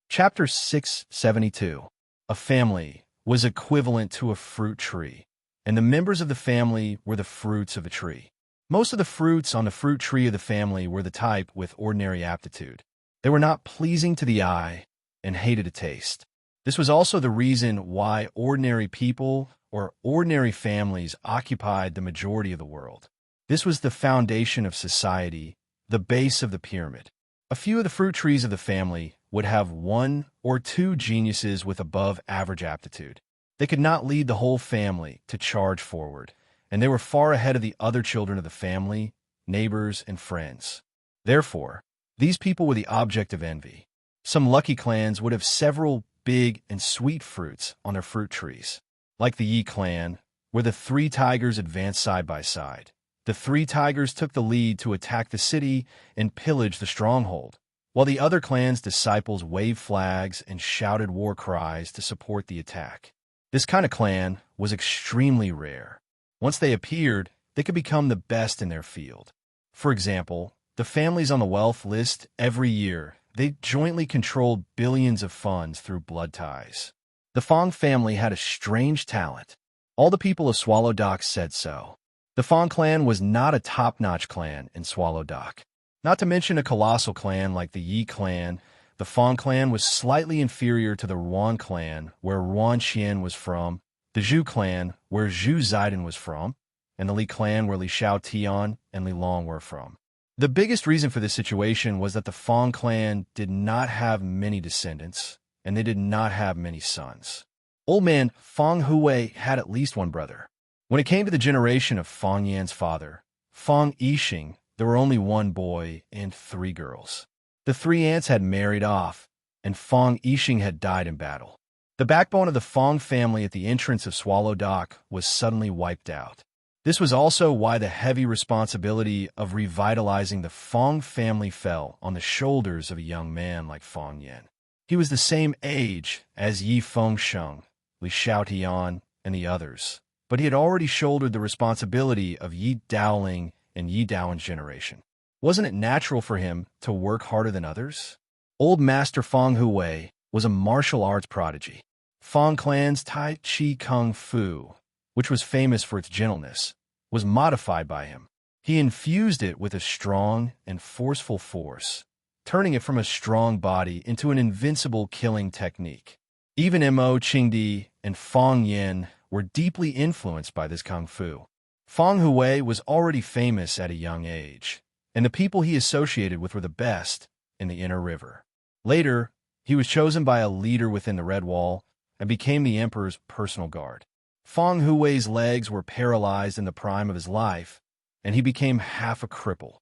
Chapter 672. A family was equivalent to a fruit tree, and the members of the family were the fruits of a tree. Most of the fruits on the fruit tree of the family were the type with ordinary aptitude. They were not pleasing to the eye and hated to taste. This was also the reason why ordinary people or ordinary families occupied the majority of the world. This was the foundation of society, the base of the pyramid. A few of the fruit trees of the family would have one or two geniuses with above-average aptitude. They could not lead the whole family to charge forward, and they were far ahead of the other children of the family, neighbors, and friends. Therefore, these people were the object of envy. Some lucky clans would have several big and sweet fruits on their fruit trees. Like the Yi clan, where the three tigers advanced side by side. The three tigers took the lead to attack the city and pillage the stronghold, while the other clan's disciples waved flags and shouted war cries to support the attack. This kind of clan was extremely rare. Once they appeared, they could become the best in their field. For example, the families on the wealth list every year, they jointly controlled billions of funds through blood ties. The Feng family had a strange talent. All the people of Swallow Dock said so. The Feng clan was not a top-notch clan in Swallow Dock. Not to mention a colossal clan like the Yi clan, the Feng clan was slightly inferior to the Ruan clan, where Ruan Xian was from, the Zhu clan, where Zhu Zaidan was from, and the Li clan, where Li Xiao Tian and Li Long were from. The biggest reason for this situation was that the Feng clan did not have many descendants, and they did not have many sons. Old man Feng Hui had at least one brother. When it came to the generation of Feng Yan's father, Feng Yixing, there were only one boy and 3 girls. The 3 aunts had married off, and Feng Yixing had died in battle. The backbone of the Feng family at the entrance of Swallow Dock was suddenly wiped out. This was also why the heavy responsibility of revitalizing the Feng family fell on the shoulders of a young man like Feng Yan. He was the same age as Yi Fengsheng, Li Xiaotian, and the others, but he had already shouldered the responsibility of Yi Dowling and Yi Daowen's generation. Wasn't it natural for him to work harder than others? Old Master Feng Hui was a martial arts prodigy. Feng clan's Tai Chi Kung Fu, which was famous for its gentleness, was modified by him. He infused it with a strong and forceful force, turning it from a strong body into an invincible killing technique. Even Mo Qingdi and Feng Yin were deeply influenced by this Kung Fu. Feng Hui was already famous at a young age, and the people he associated with were the best in the Inner River. Later, he was chosen by a leader within the Red Wall and became the emperor's personal guard. Feng Hui's legs were paralyzed in the prime of his life, and he became half a cripple.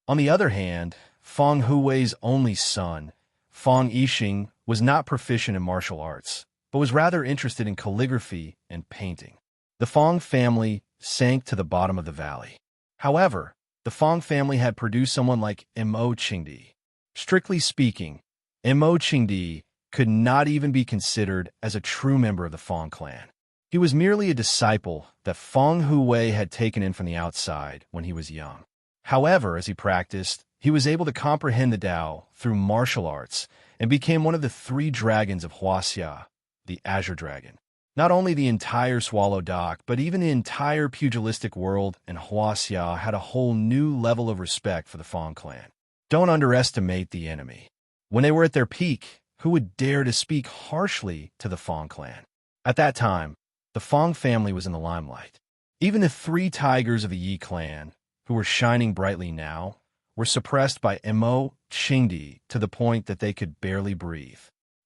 On the other hand, Feng Hui's only son, Feng Yixing, was not proficient in martial arts, but was rather interested in calligraphy and painting. The Feng family sank to the bottom of the valley. However, the Feng family had produced someone like Mo Qingdi. Strictly speaking, Mo Qingdi could not even be considered as a true member of the Feng clan. He was merely a disciple that Feng Huwei had taken in from the outside when he was young. However, as he practiced, he was able to comprehend the Tao through martial arts and became one of the 3 dragons of Huaxia, the Azure Dragon. Not only the entire Swallow Dock, but even the entire pugilistic world in Huaxia had a whole new level of respect for the Feng clan. Don't underestimate the enemy. When they were at their peak, who would dare to speak harshly to the Feng clan? At that time, the Feng family was in the limelight. Even the 3 tigers of the Yi clan, who were shining brightly now, were suppressed by Emo Qingdi to the point that they could barely breathe.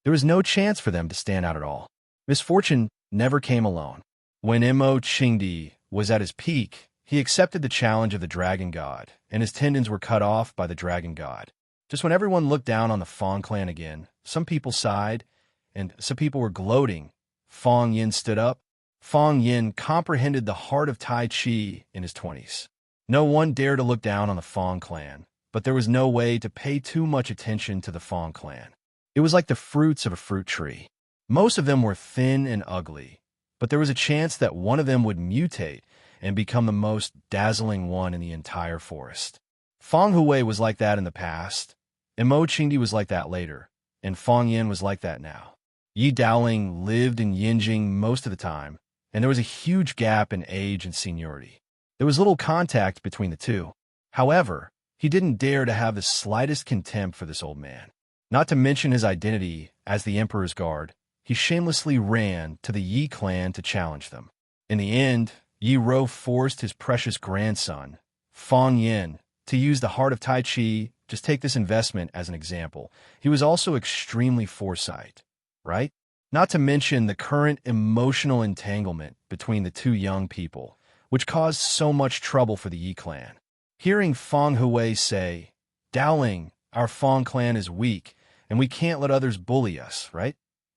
There was no chance for them to stand out at all. Misfortune never came alone. When Emo Qingdi was at his peak, he accepted the challenge of the Dragon God, and his tendons were cut off by the Dragon God. Just when everyone looked down on the Feng clan again, some people sighed, and some people were gloating. Feng Yin stood up. Feng Yin comprehended the heart of Tai Chi in his 20s. No one dared to look down on the Feng clan, but there was no way to pay too much attention to the Feng clan. It was like the fruits of a fruit tree. Most of them were thin and ugly, but there was a chance that one of them would mutate and become the most dazzling one in the entire forest. Feng Huwei was like that in the past, Emo Qingdi was like that later, and Feng Yin was like that now. Yi Daoling lived in Yinjing most of the time, and there was a huge gap in age and seniority. There was little contact between the two. However, he didn't dare to have the slightest contempt for this old man. Not to mention his identity as the Emperor's guard, he shamelessly ran to the Yi clan to challenge them. In the end, Yi Rou forced his precious grandson, Feng Yin, to use the heart of Tai Chi. Just take this investment as an example. He was also extremely foresight, right? Not to mention the current emotional entanglement between the 2 young people, which caused so much trouble for the Yi clan. Hearing Feng Huwei say, Daoling, our Feng clan is weak, and we can't let others bully us, right?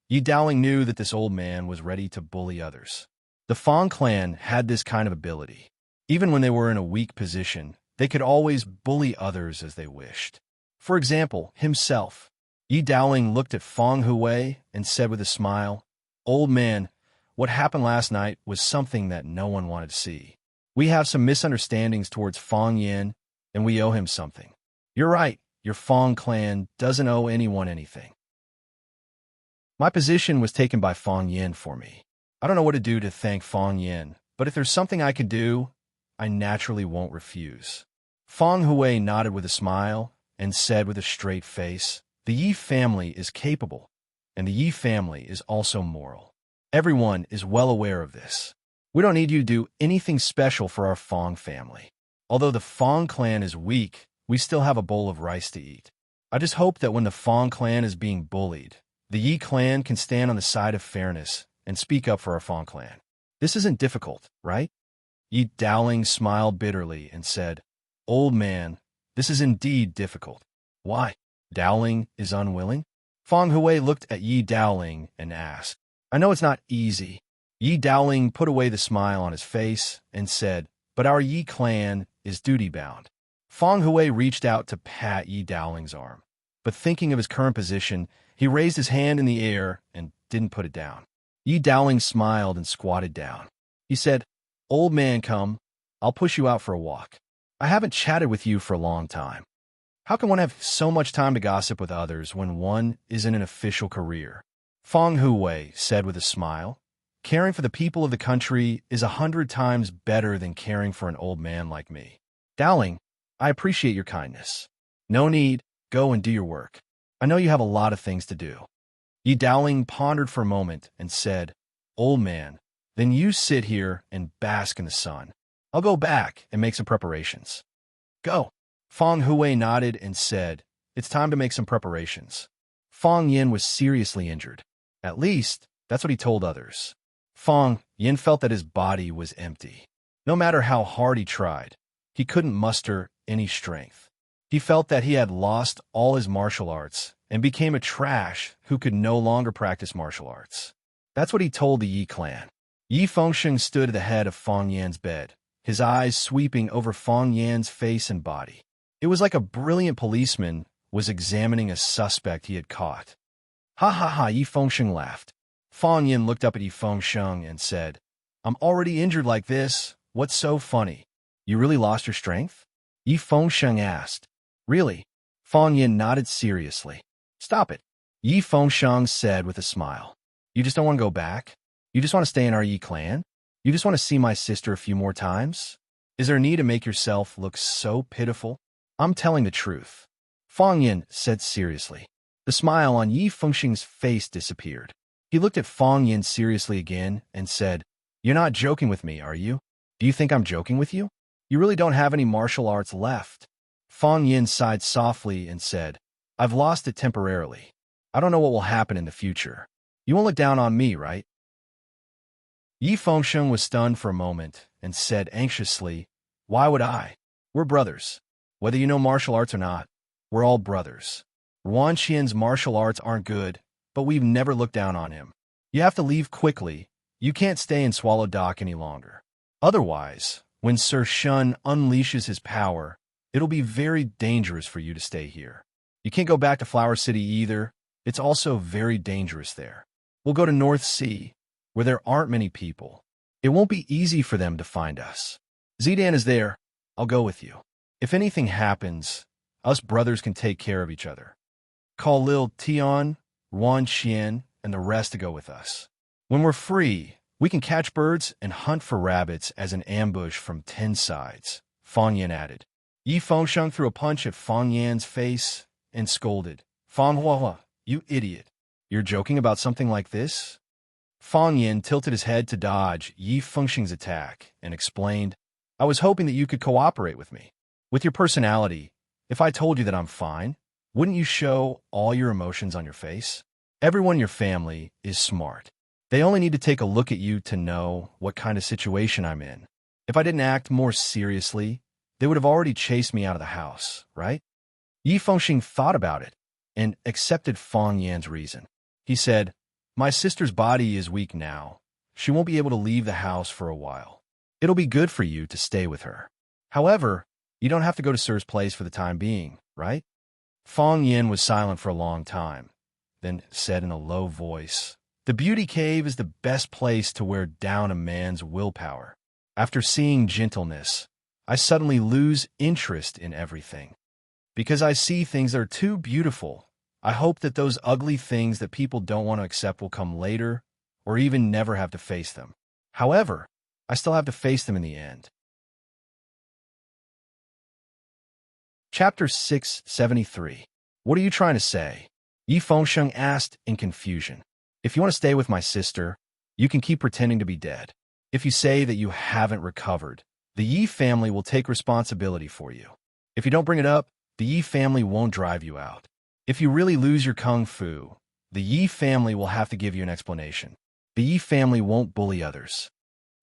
Yi Daoling knew that this old man was ready to bully others. The Feng clan had this kind of ability. Even when they were in a weak position, they could always bully others as they wished. For example, himself. Yi Daoling looked at Feng Huwei and said with a smile, Old man, what happened last night was something that no one wanted to see. We have some misunderstandings towards Feng Yin, and we owe him something. You're right, your Feng clan doesn't owe anyone anything. My position was taken by Feng Yin for me. I don't know what to do to thank Feng Yin, but if there's something I could do, I naturally won't refuse. Feng Huwei nodded with a smile and said with a straight face, The Yi family is capable, and the Yi family is also moral. Everyone is well aware of this. We don't need you to do anything special for our Feng family. Although the Feng clan is weak, we still have a bowl of rice to eat. I just hope that when the Feng clan is being bullied, the Yi clan can stand on the side of fairness and speak up for our Feng clan. This isn't difficult, right? Yi Daoling smiled bitterly and said, Old man, this is indeed difficult. Why? Daoling is unwilling? Feng Huwei looked at Yi Daoling and asked, I know it's not easy. Yi Daoling put away the smile on his face and said, But our Yi clan is duty-bound. Feng Huwei reached out to pat Yi Daoling's arm, but thinking of his current position, he raised his hand in the air and didn't put it down. Yi Daoling smiled and squatted down. He said, Old man, come. I'll push you out for a walk. I haven't chatted with you for a long time. How can one have so much time to gossip with others when one is in an official career? Feng Huwei said with a smile, Caring for the people of the country is 100 times better than caring for an old man like me. Daoling, I appreciate your kindness. No need, go and do your work. I know you have a lot of things to do. Yi Daoling pondered for a moment and said, Old man, then you sit here and bask in the sun. I'll go back and make some preparations. Go. Feng Huwei nodded and said, It's time to make some preparations. Feng Yin was seriously injured. At least, that's what he told others. Feng Yin felt that his body was empty. No matter how hard he tried, he couldn't muster any strength. He felt that he had lost all his martial arts and became a trash who could no longer practice martial arts. That's what he told the Yi clan. Yi Fengsheng stood at the head of Feng Yan's bed, his eyes sweeping over Feng Yan's face and body. It was like a brilliant policeman was examining a suspect he had caught. Ha ha ha, Yi Fengsheng laughed. Fang Yin looked up at Yi Fengsheng and said, I'm already injured like this. What's so funny? You really lost your strength? Yi Fengsheng asked. Really? Fang Yin nodded seriously. Stop it. Yi Fengsheng said with a smile. You just don't want to go back? You just want to stay in our Yi clan? You just want to see my sister a few more times? Is there a need to make yourself look so pitiful? I'm telling the truth. Fang Yin said seriously. The smile on Yi Fengsheng's face disappeared. He looked at Fang Yin seriously again and said, You're not joking with me, are you? Do you think I'm joking with you? You really don't have any martial arts left. Fang Yin sighed softly and said, I've lost it temporarily. I don't know what will happen in the future. You won't look down on me, right? Yi Fengsheng was stunned for a moment and said anxiously, Why would I? We're brothers. Whether you know martial arts or not, we're all brothers. Ruan Qian's martial arts aren't good, but we've never looked down on him. You have to leave quickly. You can't stay in Swallow Dock any longer. Otherwise, when Sir Shun unleashes his power, it'll be very dangerous for you to stay here. You can't go back to Flower City either. It's also very dangerous there. We'll go to North Sea, where there aren't many people. It won't be easy for them to find us. Zidan is there. I'll go with you. If anything happens, us brothers can take care of each other. Call Lil Tian, Ruan Qian, and the rest to go with us. When we're free, we can catch birds and hunt for rabbits as an ambush from 10 sides, Fang Yin added. Yi Fengsheng threw a punch at Fang Yan's face and scolded, Fang Huahua, you idiot. You're joking about something like this? Fang Yin tilted his head to dodge Yi Fengsheng's attack and explained, I was hoping that you could cooperate with me. With your personality, if I told you that I'm fine, wouldn't you show all your emotions on your face? Everyone in your family is smart. They only need to take a look at you to know what kind of situation I'm in. If I didn't act more seriously, they would have already chased me out of the house, right? Yi Fengsheng thought about it and accepted Fang Yan's reason. He said, My sister's body is weak now. She won't be able to leave the house for a while. It'll be good for you to stay with her. However, you don't have to go to Sir's place for the time being, right? Fang Yin was silent for a long time, then said in a low voice, The beauty cave is the best place to wear down a man's willpower. After seeing gentleness, I suddenly lose interest in everything. Because I see things that are too beautiful, I hope that those ugly things that people don't want to accept will come later, or even never have to face them. However, I still have to face them in the end. Chapter 673. What are you trying to say? Yi Fengsheng asked in confusion. If you want to stay with my sister, you can keep pretending to be dead. If you say that you haven't recovered, the Yi family will take responsibility for you. If you don't bring it up, the Yi family won't drive you out. If you really lose your kung fu, the Yi family will have to give you an explanation. The Yi family won't bully others.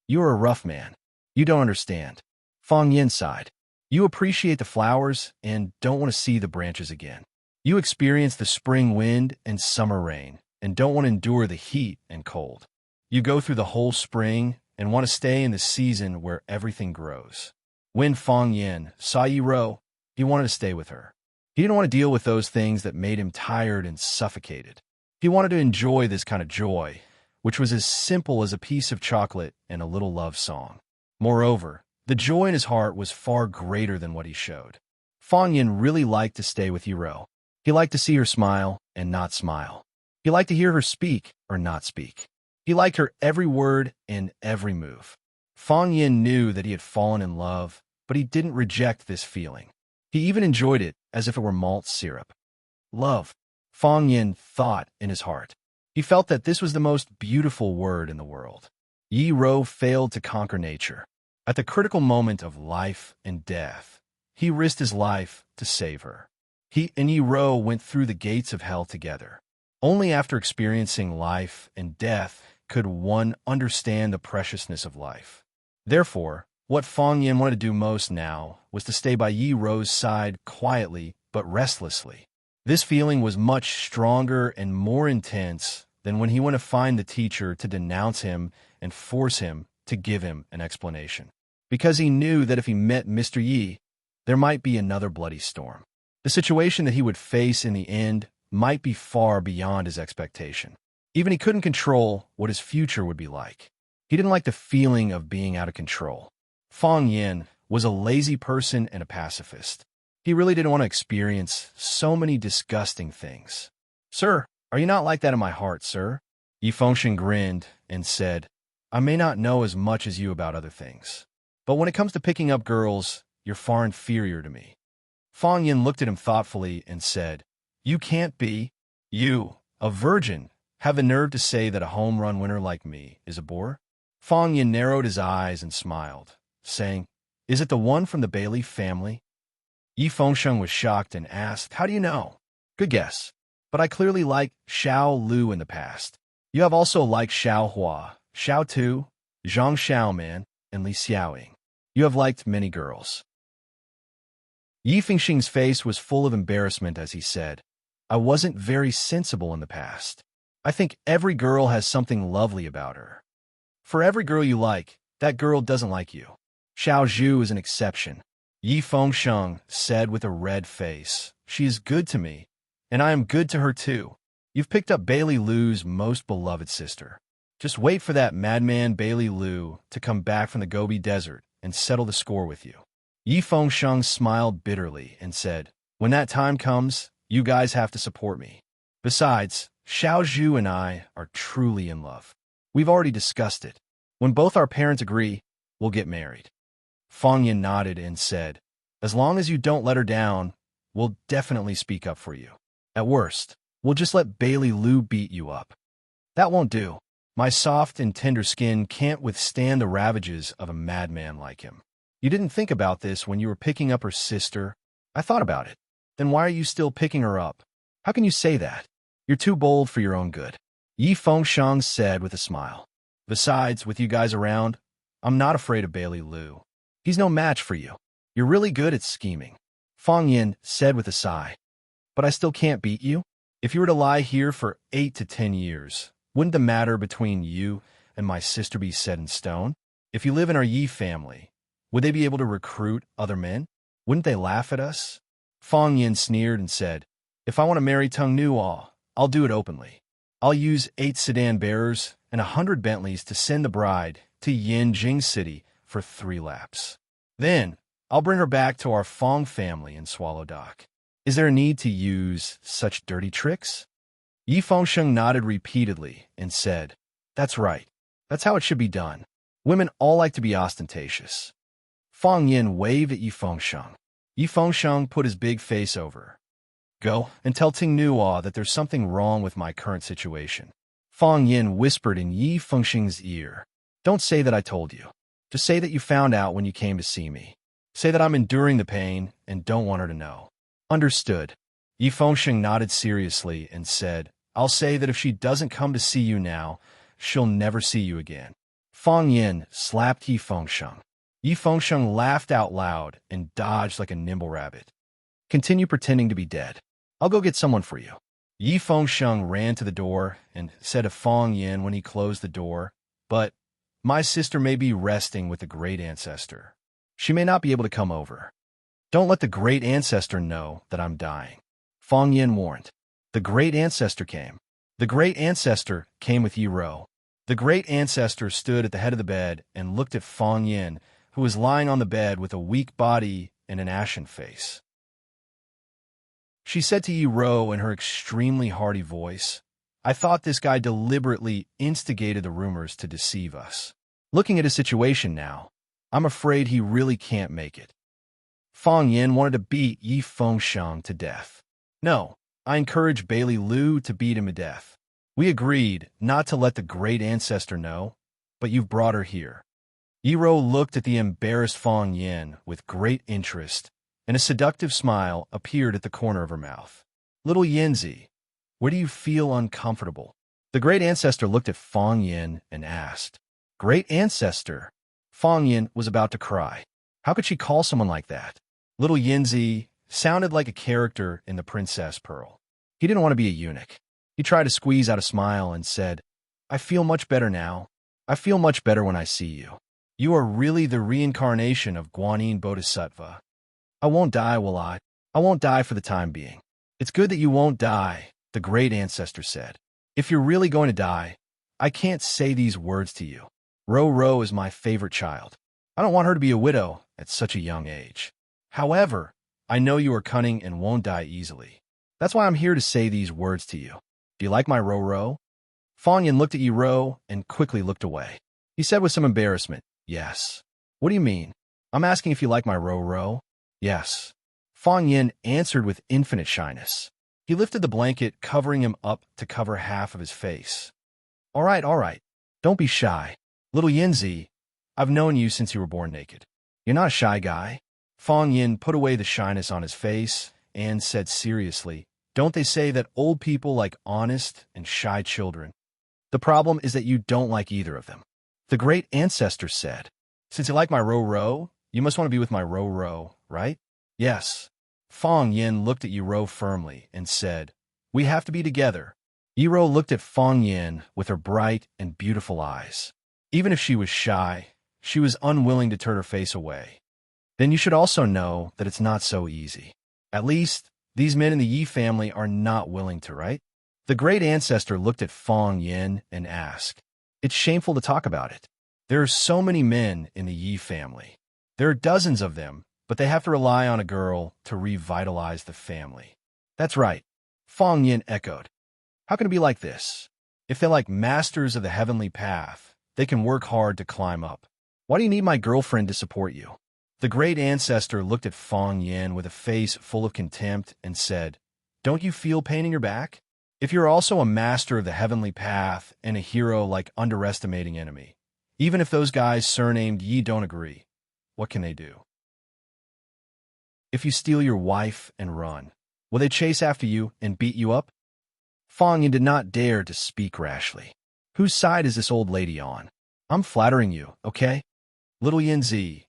You are a rough man. You don't understand. Fang Yin sighed. You appreciate the flowers and don't want to see the branches again. You experience the spring wind and summer rain and don't want to endure the heat and cold. You go through the whole spring and want to stay in the season where everything grows. When Fang Yin saw Yi Ro, he wanted to stay with her. He didn't want to deal with those things that made him tired and suffocated. He wanted to enjoy this kind of joy, which was as simple as a piece of chocolate and a little love song. Moreover, the joy in his heart was far greater than what he showed. Fang Yin really liked to stay with Yi Ro. He liked to see her smile and not smile. He liked to hear her speak or not speak. He liked her every word and every move. Fang Yin knew that he had fallen in love, but he didn't reject this feeling. He even enjoyed it as if it were malt syrup. Love, Fang Yin thought in his heart. He felt that this was the most beautiful word in the world. Yi Ro failed to conquer nature. At the critical moment of life and death, he risked his life to save her. He and Yi Ro went through the gates of hell together. Only after experiencing life and death could one understand the preciousness of life. Therefore, what Fang Yin wanted to do most now was to stay by Yi Ro's side quietly but restlessly. This feeling was much stronger and more intense than when he went to find the teacher to denounce him and force him to give him an explanation. Because he knew that if he met Mr. Yi, there might be another bloody storm. The situation that he would face in the end might be far beyond his expectation. Even he couldn't control what his future would be like. He didn't like the feeling of being out of control. Fang Yin was a lazy person and a pacifist. He really didn't want to experience so many disgusting things. "Sir, are you not like that in my heart, sir?" Yi Fengshen grinned and said, "I may not know as much as you about other things, but when it comes to picking up girls, you're far inferior to me." Fang Yin looked at him thoughtfully and said, "You can't be, you, a virgin, have the nerve to say that a home run winner like me is a bore?" Fang Yin narrowed his eyes and smiled, saying, "Is it the one from the Bailey family?" Yi Fengshen was shocked and asked, "How do you know?" "Good guess, but I clearly liked Xiao Lu in the past. You have also liked Xiao Hua, Xiao Tu, Zhang Xiaoman, and Li Xiaoying. You have liked many girls." Yi Fengshen's face was full of embarrassment as he said, "I wasn't very sensible in the past. I think every girl has something lovely about her. For every girl you like, that girl doesn't like you. Xiao Zhu is an exception." Yi Fengshen said with a red face, "She is good to me, and I am good to her too. You've picked up Bailey Lu's most beloved sister. Just wait for that madman Bailey Lu to come back from the Gobi Desert and settle the score with you." Yi Fengshen smiled bitterly and said, "When that time comes, you guys have to support me. Besides, Xiao Zhu and I are truly in love. We've already discussed it. When both our parents agree, we'll get married." Fang Yin nodded and said, "As long as you don't let her down, we'll definitely speak up for you. At worst, we'll just let Bailey Lu beat you up." "That won't do. My soft and tender skin can't withstand the ravages of a madman like him." "You didn't think about this when you were picking up her sister." "I thought about it." "Then why are you still picking her up? How can you say that? You're too bold for your own good." Yi Fengshen said with a smile. "Besides, with you guys around, I'm not afraid of Bailey Lu. He's no match for you. You're really good at scheming." Fang Yin said with a sigh, "But I still can't beat you? If you were to lie here for 8 to 10 years, wouldn't the matter between you and my sister be set in stone? If you live in our Yi family, would they be able to recruit other men? Wouldn't they laugh at us?" Fang Yin sneered and said, "If I want to marry Tung Nuo, I'll do it openly. I'll use 8 sedan bearers and 100 Bentleys to send the bride to Yinjing City for 3 laps. Then, I'll bring her back to our Fong family in Swallow Dock. Is there a need to use such dirty tricks?" Yi Fengshen nodded repeatedly and said, "That's right. That's how it should be done. Women all like to be ostentatious." Fang Yin waved at Yi Fengshen. Yi Fengshen put his big face over. "Go and tell Ting Nuo that there's something wrong with my current situation." Fang Yin whispered in Yi Fengshen's ear, "Don't say that I told you. Just say that you found out when you came to see me. Say that I'm enduring the pain and don't want her to know." "Understood." Yi Fengshen nodded seriously and said, "I'll say that if she doesn't come to see you now, she'll never see you again." Fang Yin slapped Yi Fengshen. Yi Fengshen laughed out loud and dodged like a nimble rabbit. "Continue pretending to be dead. I'll go get someone for you." Yi Fengshen ran to the door and said to Fang Yin when he closed the door, "But my sister may be resting with the great ancestor. She may not be able to come over. Don't let the great ancestor know that I'm dying." Fang Yin warned. The great ancestor came. The great ancestor came with Yi Ro. The great ancestor stood at the head of the bed and looked at Fang Yin, who was lying on the bed with a weak body and an ashen face. She said to Yi Ro in her extremely hearty voice, "I thought this guy deliberately instigated the rumors to deceive us. Looking at his situation now, I'm afraid he really can't make it." Fang Yin wanted to beat Yi Fengshen to death. "No, I encouraged Bailey Lu to beat him to death. We agreed not to let the great ancestor know, but you've brought her here." Yi Ro looked at the embarrassed Fang Yin with great interest, and a seductive smile appeared at the corner of her mouth. "Little Yinzi, where do you feel uncomfortable?" The great ancestor looked at Fang Yin and asked. "Great ancestor?" Fang Yin was about to cry. How could she call someone like that? Little Yinzi sounded like a character in The Princess Pearl. He didn't want to be a eunuch. He tried to squeeze out a smile and said, "I feel much better now. I feel much better when I see you. You are really the reincarnation of Guanyin Bodhisattva. I won't die, will I? I won't die for the time being." "It's good that you won't die," the great ancestor said. If you're really going to die, I can't say these words to you. Ro is my favorite child. I don't want her to be a widow at such a young age. However, I know you are cunning and won't die easily. That's why I'm here to say these words to you. Do you like my Ro? Fong Yin looked at Ro and quickly looked away. He said with some embarrassment, "Yes." "What do you mean?" "I'm asking if you like my Ro." "Yes." Fong Yin answered with infinite shyness. He lifted the blanket, covering him up to cover half of his face. All right. Don't be shy. Little Yinzi, I've known you since you were born naked. You're not a shy guy." Fong Yin put away the shyness on his face and said seriously, "Don't they say that old people like honest and shy children? The problem is that you don't like either of them. The great ancestor said, since you like my Ro, you must want to be with my Ro, right?" "Yes." Fong Yin looked at Ro firmly and said, "We have to be together." Ro looked at Fong Yin with her bright and beautiful eyes. Even if she was shy, she was unwilling to turn her face away. "Then you should also know that it's not so easy. At least, these men in the Yi family are not willing to, right?" The great ancestor looked at Fong Yin and asked, "It's shameful to talk about it. There are so many men in the Yi family. There are dozens of them, but they have to rely on a girl to revitalize the family." "That's right," Fong Yin echoed. "How can it be like this? If they like masters of the heavenly path, they can work hard to climb up. Why do you need my girlfriend to support you?" The great ancestor looked at Fong Yin with a face full of contempt and said, "Don't you feel pain in your back? If you're also a master of the heavenly path and a hero like underestimating enemy, even if those guys surnamed Yi don't agree, what can they do? If you steal your wife and run, will they chase after you and beat you up?" Fong Yin did not dare to speak rashly. "Whose side is this old lady on? I'm flattering you, okay? Little Yinzi,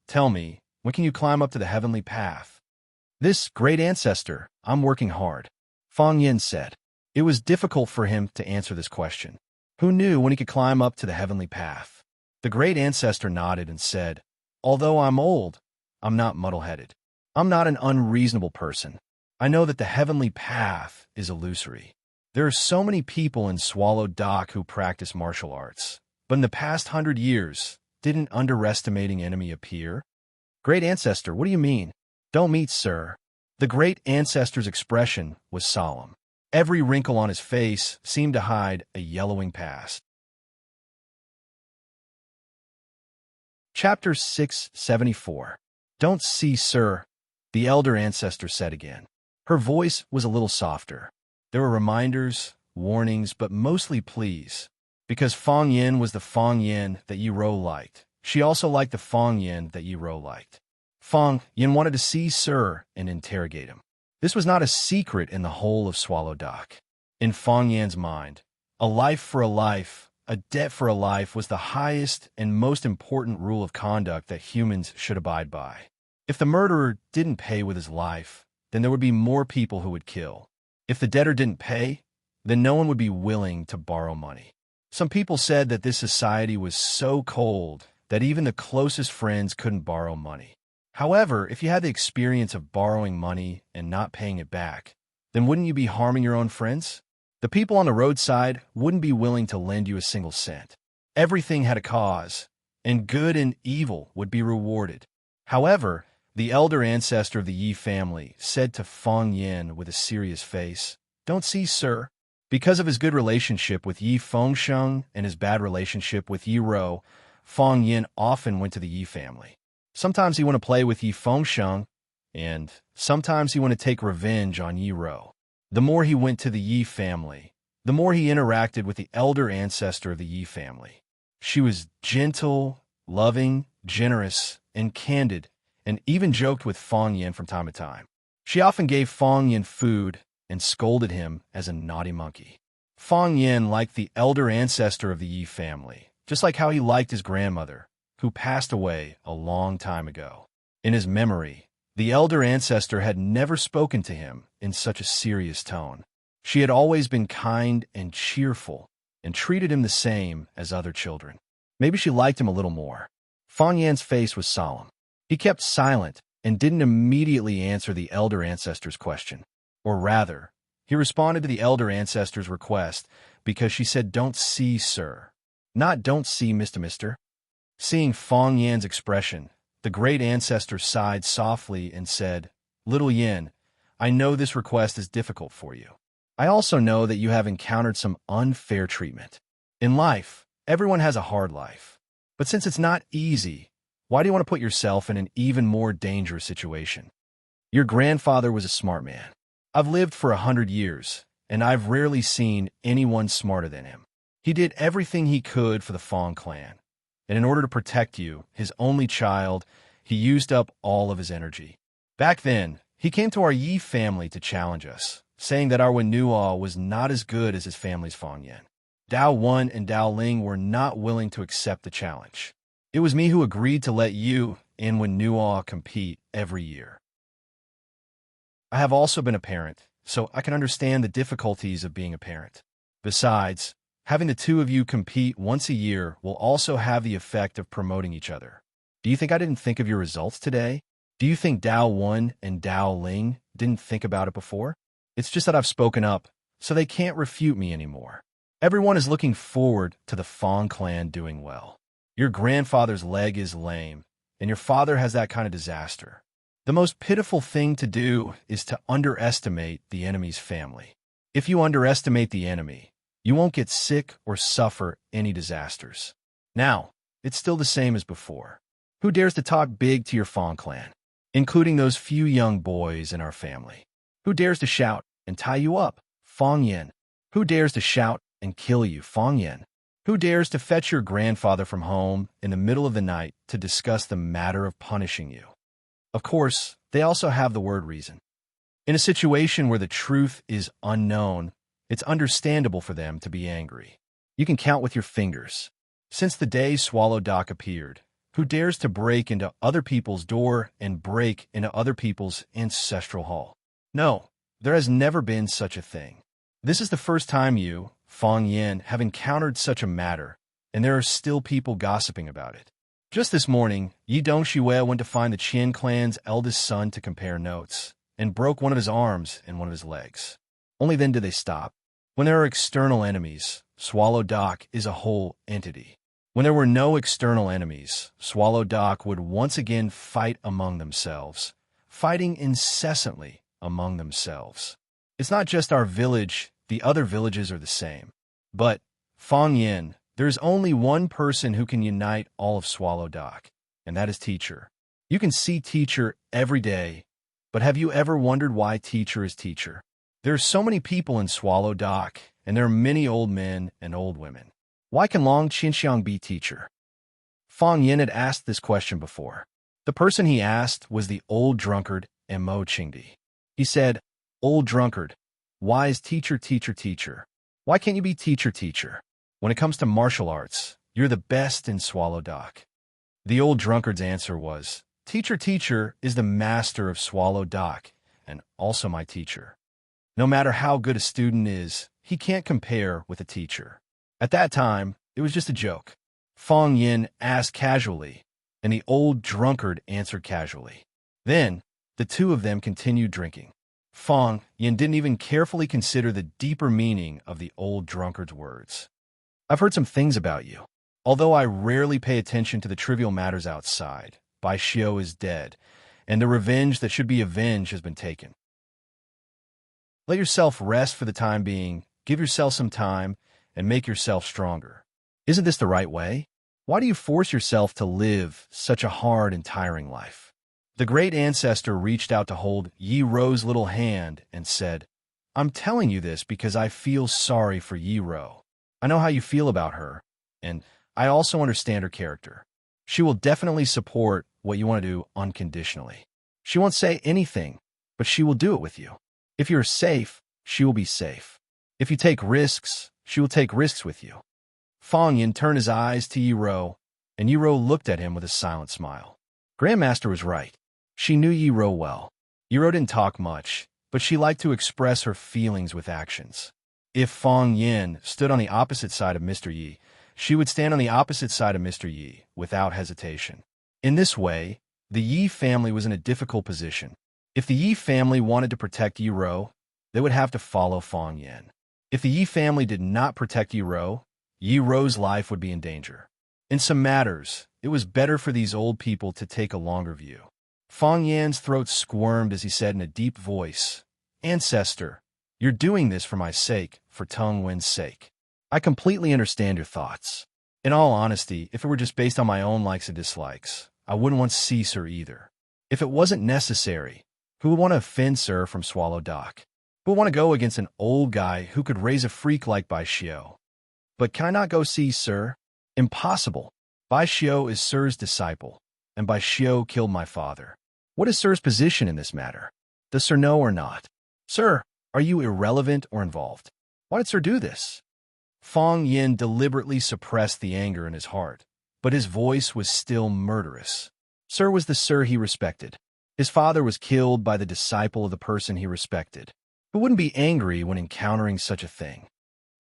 tell me, when can you climb up to the heavenly path?" "This great ancestor, I'm working hard," Fong Yin said. It was difficult for him to answer this question. Who knew when he could climb up to the heavenly path? The great ancestor nodded and said, "Although I'm old, I'm not muddle-headed. I'm not an unreasonable person. I know that the heavenly path is illusory. There are so many people in Swallow Dock who practice martial arts, but in the past 100 years, didn't underestimating enemy appear?" "Great ancestor, what do you mean?" "Don't meet, sir." The great ancestor's expression was solemn. Every wrinkle on his face seemed to hide a yellowing past. Chapter 674. "Don't see, sir," the elder ancestor said again. Her voice was a little softer. There were reminders, warnings, but mostly pleas. Because Fong Yin was the Fong Yin that Ro liked, she also liked the Fong Yin that Ro liked. Fong Yin wanted to see Sir and interrogate him. This was not a secret in the whole of Swallow Dock. In Fong Yin's mind, a life for a life, a debt for a life was the highest and most important rule of conduct that humans should abide by. If the murderer didn't pay with his life, then there would be more people who would kill. If the debtor didn't pay, then no one would be willing to borrow money. Some people said that this society was so cold that even the closest friends couldn't borrow money. However, if you had the experience of borrowing money and not paying it back, then wouldn't you be harming your own friends? The people on the roadside wouldn't be willing to lend you a single cent. Everything had a cause, and good and evil would be rewarded. However, the elder ancestor of the Yi family said to Fong Yin with a serious face, "Don't see, sir." Because of his good relationship with Yi Fengsheng and his bad relationship with Yi Ro, Fong Yin often went to the Yi family. Sometimes he wanted to play with Yi Fengsheng, and sometimes he wanted to take revenge on Yi Ro. The more he went to the Yi family, the more he interacted with the elder ancestor of the Yi family. She was gentle, loving, generous, and candid, and even joked with Fong Yin from time to time. She often gave Fong Yin food and scolded him as a naughty monkey. Fong Yin liked the elder ancestor of the Yi family, just like how he liked his grandmother, who passed away a long time ago. In his memory, the elder ancestor had never spoken to him in such a serious tone. She had always been kind and cheerful and treated him the same as other children. Maybe she liked him a little more. Fong Yin's face was solemn. He kept silent and didn't immediately answer the elder ancestor's question. Or rather, he responded to the elder ancestor's request because she said don't see, sir. Not don't see, Mr. Seeing Fong Yan's expression, the great ancestor sighed softly and said, Little Yin, I know this request is difficult for you. I also know that you have encountered some unfair treatment. In life, everyone has a hard life. But since it's not easy, why do you want to put yourself in an even more dangerous situation? Your grandfather was a smart man. I've lived for 100 years, and I've rarely seen anyone smarter than him. He did everything he could for the Fong clan, and in order to protect you, his only child, he used up all of his energy. Back then, he came to our Yi family to challenge us, saying that our Wenua was not as good as his family's Fong Yan. Dao Wen and Dao Ling were not willing to accept the challenge. It was me who agreed to let you and Wenua compete every year. I have also been a parent, so I can understand the difficulties of being a parent. Besides, having the two of you compete once a year will also have the effect of promoting each other. Do you think I didn't think of your results today? Do you think Dao Wen and Dao Ling didn't think about it before? It's just that I've spoken up, so they can't refute me anymore. Everyone is looking forward to the Fong clan doing well. Your grandfather's leg is lame, and your father has that kind of disaster. The most pitiful thing to do is to underestimate the enemy's family. If you underestimate the enemy, you won't get sick or suffer any disasters. Now, it's still the same as before. Who dares to talk big to your Fong clan, including those few young boys in our family? Who dares to shout and tie you up, Fong Yan? Who dares to shout and kill you, Fong Yan? Who dares to fetch your grandfather from home in the middle of the night to discuss the matter of punishing you? Of course, they also have the word reason. In a situation where the truth is unknown, it's understandable for them to be angry. You can count with your fingers. Since the day Swallow Dock appeared, who dares to break into other people's door and break into other people's ancestral hall? No, there has never been such a thing. This is the first time you, Fong Yan, have encountered such a matter, and there are still people gossiping about it. Just this morning, Yi Dongxue went to find the Qian clan's eldest son to compare notes, and broke one of his arms and one of his legs. Only then did they stop. When there are external enemies, Swallow Dock is a whole entity. When there were no external enemies, Swallow Dock would once again fight among themselves, fighting incessantly among themselves. It's not just our village, the other villages are the same. But, Fong Yan, there's only one person who can unite all of Swallow Dock, and that is Teacher. You can see Teacher every day, but have you ever wondered why Teacher is Teacher? There are so many people in Swallow Dock, and there are many old men and old women. Why can Long Qinxiang be Teacher? Fong Yan had asked this question before. The person he asked was the old drunkard Mo Qingdi. He said, Old drunkard, why is Teacher, Teacher, Teacher? Why can't you be Teacher, Teacher? When it comes to martial arts, you're the best in Swallow Dock. The old drunkard's answer was, Teacher, Teacher is the master of Swallow Dock, and also my teacher. No matter how good a student is, he can't compare with a teacher. At that time, it was just a joke. Fong Yan asked casually, and the old drunkard answered casually. Then, the two of them continued drinking. Fong Yan didn't even carefully consider the deeper meaning of the old drunkard's words. I've heard some things about you. Although I rarely pay attention to the trivial matters outside, Bai Xiao is dead, and the revenge that should be avenged has been taken. Let yourself rest for the time being, give yourself some time, and make yourself stronger. Isn't this the right way? Why do you force yourself to live such a hard and tiring life? The great ancestor reached out to hold Yi Ro's little hand and said, I'm telling you this because I feel sorry for Yi Ro. I know how you feel about her, and I also understand her character. She will definitely support what you want to do unconditionally. She won't say anything, but she will do it with you. If you're safe, she will be safe. If you take risks, she will take risks with you. Fong Yan turned his eyes to Yi Ro, and Yi Ro looked at him with a silent smile. Grandmaster was right. She knew Yi Ro well. Yi Ro didn't talk much, but she liked to express her feelings with actions. If Fong Yan stood on the opposite side of Mr. Yi, she would stand on the opposite side of Mr. Yi without hesitation. In this way, the Yi family was in a difficult position. If the Yi family wanted to protect Yi Ro, they would have to follow Fong Yan. If the Yi family did not protect Yi Ro's life would be in danger. In some matters, it was better for these old people to take a longer view. Feng Yan's throat squirmed as he said in a deep voice, "Ancestor, you're doing this for my sake, for Teng Wen's sake. I completely understand your thoughts. In all honesty, if it were just based on my own likes and dislikes, I wouldn't want to see Sir either. If it wasn't necessary, who would want to offend Sir from Swallow Dock? Who would want to go against an old guy who could raise a freak like Bai Xiao? But can I not go see Sir? Impossible. Bai Xiao is Sir's disciple, and Bai Xiao killed my father. What is Sir's position in this matter? Does Sir know or not? Sir, are you irrelevant or involved? Why did Sir do this?" Feng Yin deliberately suppressed the anger in his heart, but his voice was still murderous. Sir was the Sir he respected. His father was killed by the disciple of the person he respected. Who wouldn't be angry when encountering such a thing?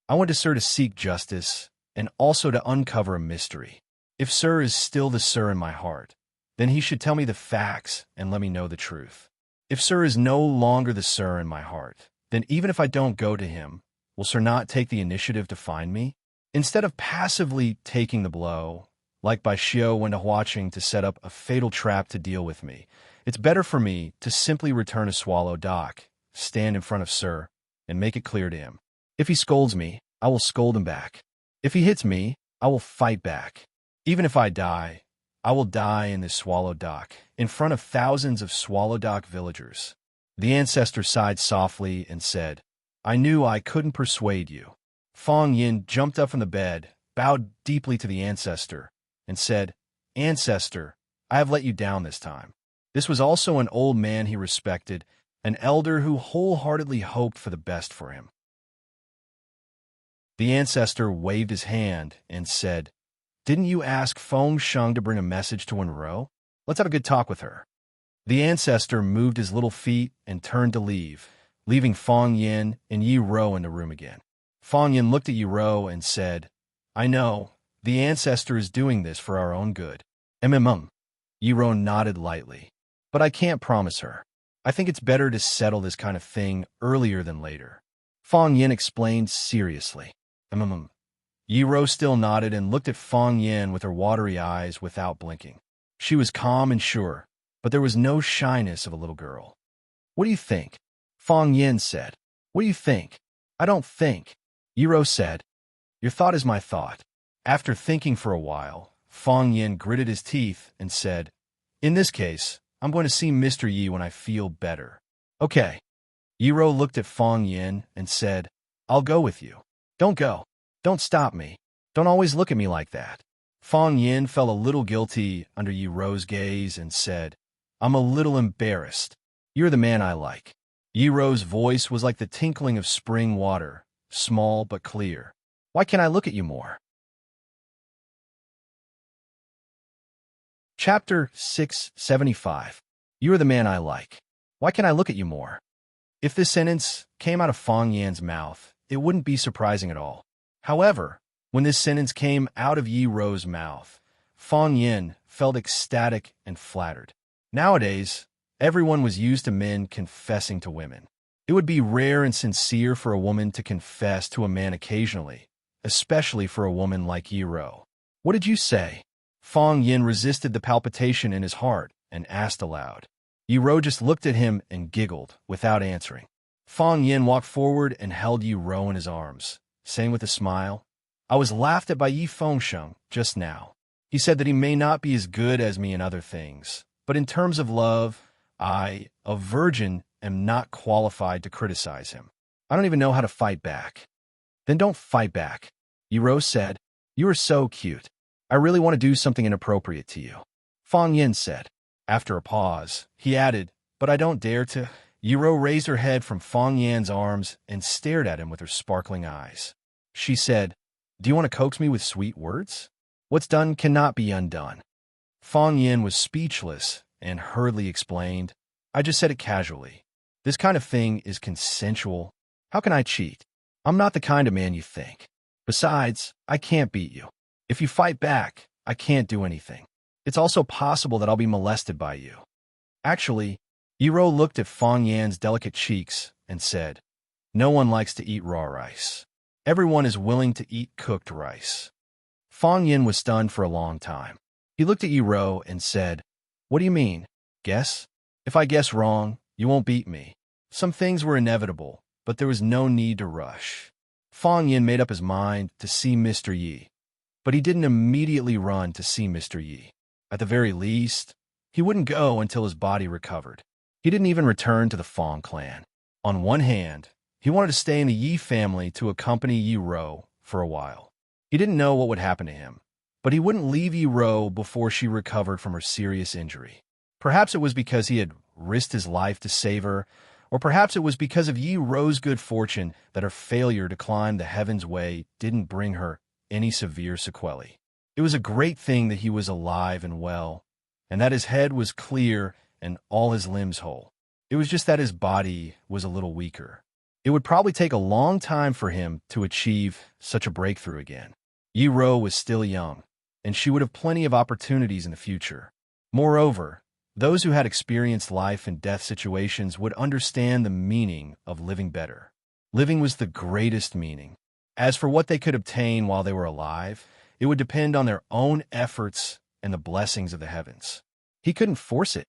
I went to Sir to seek justice, and also to uncover a mystery. If Sir is still the Sir in my heart, then he should tell me the facts and let me know the truth. If Sir is no longer the Sir in my heart, then even if I don't go to him, will Sir not take the initiative to find me? Instead of passively taking the blow, like Bai Xiao went to watching to set up a fatal trap to deal with me, it's better for me to simply return to Swallow Dock, stand in front of Sir, and make it clear to him. If he scolds me, I will scold him back. If he hits me, I will fight back. Even if I die, I will die in this Swallow Dock, in front of thousands of Swallow Dock villagers." The ancestor sighed softly and said, "I knew I couldn't persuade you." Feng Yin jumped up from the bed, bowed deeply to the ancestor, and said, "Ancestor, I have let you down this time." This was also an old man he respected, an elder who wholeheartedly hoped for the best for him. The ancestor waved his hand and said, "Didn't you ask Feng Sheng to bring a message to Wenro? Let's have a good talk with her." The ancestor moved his little feet and turned to leave, leaving Feng Yin and Yi Ro in the room again. Feng Yin looked at Yi Ro and said, "I know, the ancestor is doing this for our own good." Yi Ro nodded lightly. "But I can't promise her. I think it's better to settle this kind of thing earlier than later." Feng Yin explained seriously. Yi Ro still nodded and looked at Feng Yin with her watery eyes without blinking. She was calm and sure, but there was no shyness of a little girl. "What do you think?" Feng Yin said. "What do you think?" "I don't think." Yi Ro said. "Your thought is my thought." After thinking for a while, Feng Yin gritted his teeth and said, "In this case, I'm going to see Mr. Yi when I feel better." "Okay." Yi Ro looked at Feng Yin and said, "I'll go with you." "Don't go. Don't stop me. Don't always look at me like that." Feng Yin felt a little guilty under Yi Ro's gaze and said, "I'm a little embarrassed. You're the man I like." Yi Ro's voice was like the tinkling of spring water, small but clear. "Why can't I look at you more?" Chapter 675. You're the man I like. Why can't I look at you more? If this sentence came out of Feng Yan's mouth, it wouldn't be surprising at all. However, when this sentence came out of Yi Ro's mouth, Feng Yin felt ecstatic and flattered. Nowadays, everyone was used to men confessing to women. It would be rare and sincere for a woman to confess to a man occasionally, especially for a woman like Yi Ro. "What did you say?" Feng Yin resisted the palpitation in his heart and asked aloud. Yi Ro just looked at him and giggled without answering. Feng Yin walked forward and held Yi Ro in his arms, saying with a smile, "I was laughed at by Yi Fengsheng just now. He said that he may not be as good as me in other things, but in terms of love, I, a virgin, am not qualified to criticize him. I don't even know how to fight back." "Then don't fight back," Yi Ro said. "You are so cute. I really want to do something inappropriate to you." Feng Yin said. After a pause, he added, "But I don't dare to." Yi Ro raised her head from Feng Yan's arms and stared at him with her sparkling eyes. She said, "Do you want to coax me with sweet words? What's done cannot be undone." Feng Yin was speechless and hurriedly explained, "I just said it casually. This kind of thing is consensual. How can I cheat? I'm not the kind of man you think. Besides, I can't beat you. If you fight back, I can't do anything. It's also possible that I'll be molested by you." Actually, Yi Ro looked at Feng Yan's delicate cheeks and said, No one likes to eat raw rice. Everyone is willing to eat cooked rice. Fang Yin was stunned for a long time. He looked at Yi Ro and said, "What do you mean? Guess? If I guess wrong, you won't beat me." Some things were inevitable, but there was no need to rush. Fang Yin made up his mind to see Mr. Yi, but he didn't immediately run to see Mr. Yi. At the very least, he wouldn't go until his body recovered. He didn't even return to the Fang clan. On one hand, he wanted to stay in the Yi family to accompany Yi Ro for a while. He didn't know what would happen to him, but he wouldn't leave Yi Ro before she recovered from her serious injury. Perhaps it was because he had risked his life to save her, or perhaps it was because of Yi Ro's good fortune that her failure to climb the Heaven's Way didn't bring her any severe sequelae. It was a great thing that he was alive and well, and that his head was clear and all his limbs whole. It was just that his body was a little weaker. It would probably take a long time for him to achieve such a breakthrough again. Yi Ro was still young, and she would have plenty of opportunities in the future. Moreover, those who had experienced life and death situations would understand the meaning of living better. Living was the greatest meaning. As for what they could obtain while they were alive, it would depend on their own efforts and the blessings of the heavens. He couldn't force it.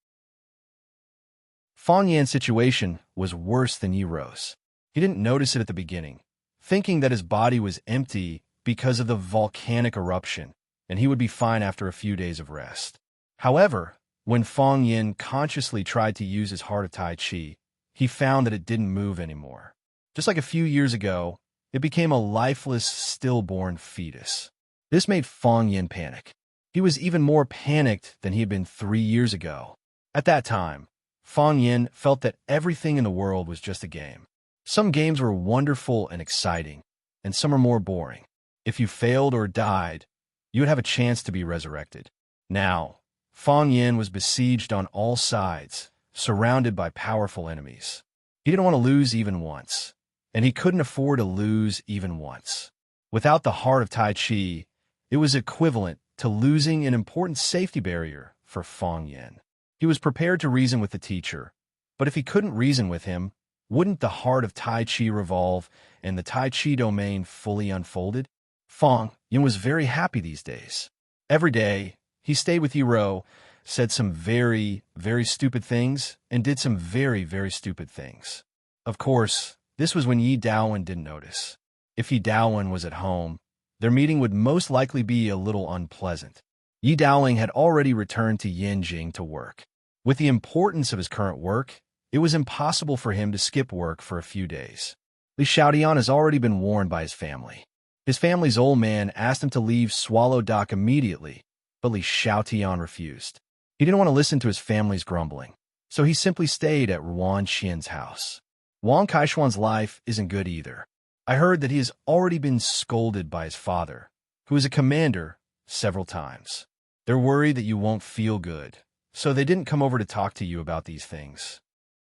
Fang Yan's situation was worse than Yi Ro's. He didn't notice it at the beginning, thinking that his body was empty because of the volcanic eruption, and he would be fine after a few days of rest. However, when Fang Yin consciously tried to use his heart of Tai Chi, he found that it didn't move anymore. Just like a few years ago, it became a lifeless, stillborn fetus. This made Fang Yin panic. He was even more panicked than he had been 3 years ago. At that time, Fang Yin felt that everything in the world was just a game. Some games were wonderful and exciting, and some are more boring. If you failed or died, you would have a chance to be resurrected. Now, Fang Yin was besieged on all sides, surrounded by powerful enemies. He didn't want to lose even once, and he couldn't afford to lose even once. Without the heart of Tai Chi, it was equivalent to losing an important safety barrier for Fang Yin. He was prepared to reason with the teacher, but if he couldn't reason with him, wouldn't the heart of Tai Chi revolve and the Tai Chi domain fully unfolded? Fang Yin was very happy these days. Every day, he stayed with Yi Ro, said some very, very stupid things, and did some very, very stupid things. Of course, this was when Yi Daowen didn't notice. If Yi Daowen was at home, their meeting would most likely be a little unpleasant. Yi Daoling had already returned to Yanjing to work. With the importance of his current work, it was impossible for him to skip work for a few days. Li Xiaotian has already been warned by his family. His family's old man asked him to leave Swallow Dock immediately, but Li Xiaotian refused. He didn't want to listen to his family's grumbling, so he simply stayed at Ruan Xian's house. Wang Kaishuan's life isn't good either. I heard that he has already been scolded by his father, who is a commander, several times. They're worried that you won't feel good, so they didn't come over to talk to you about these things.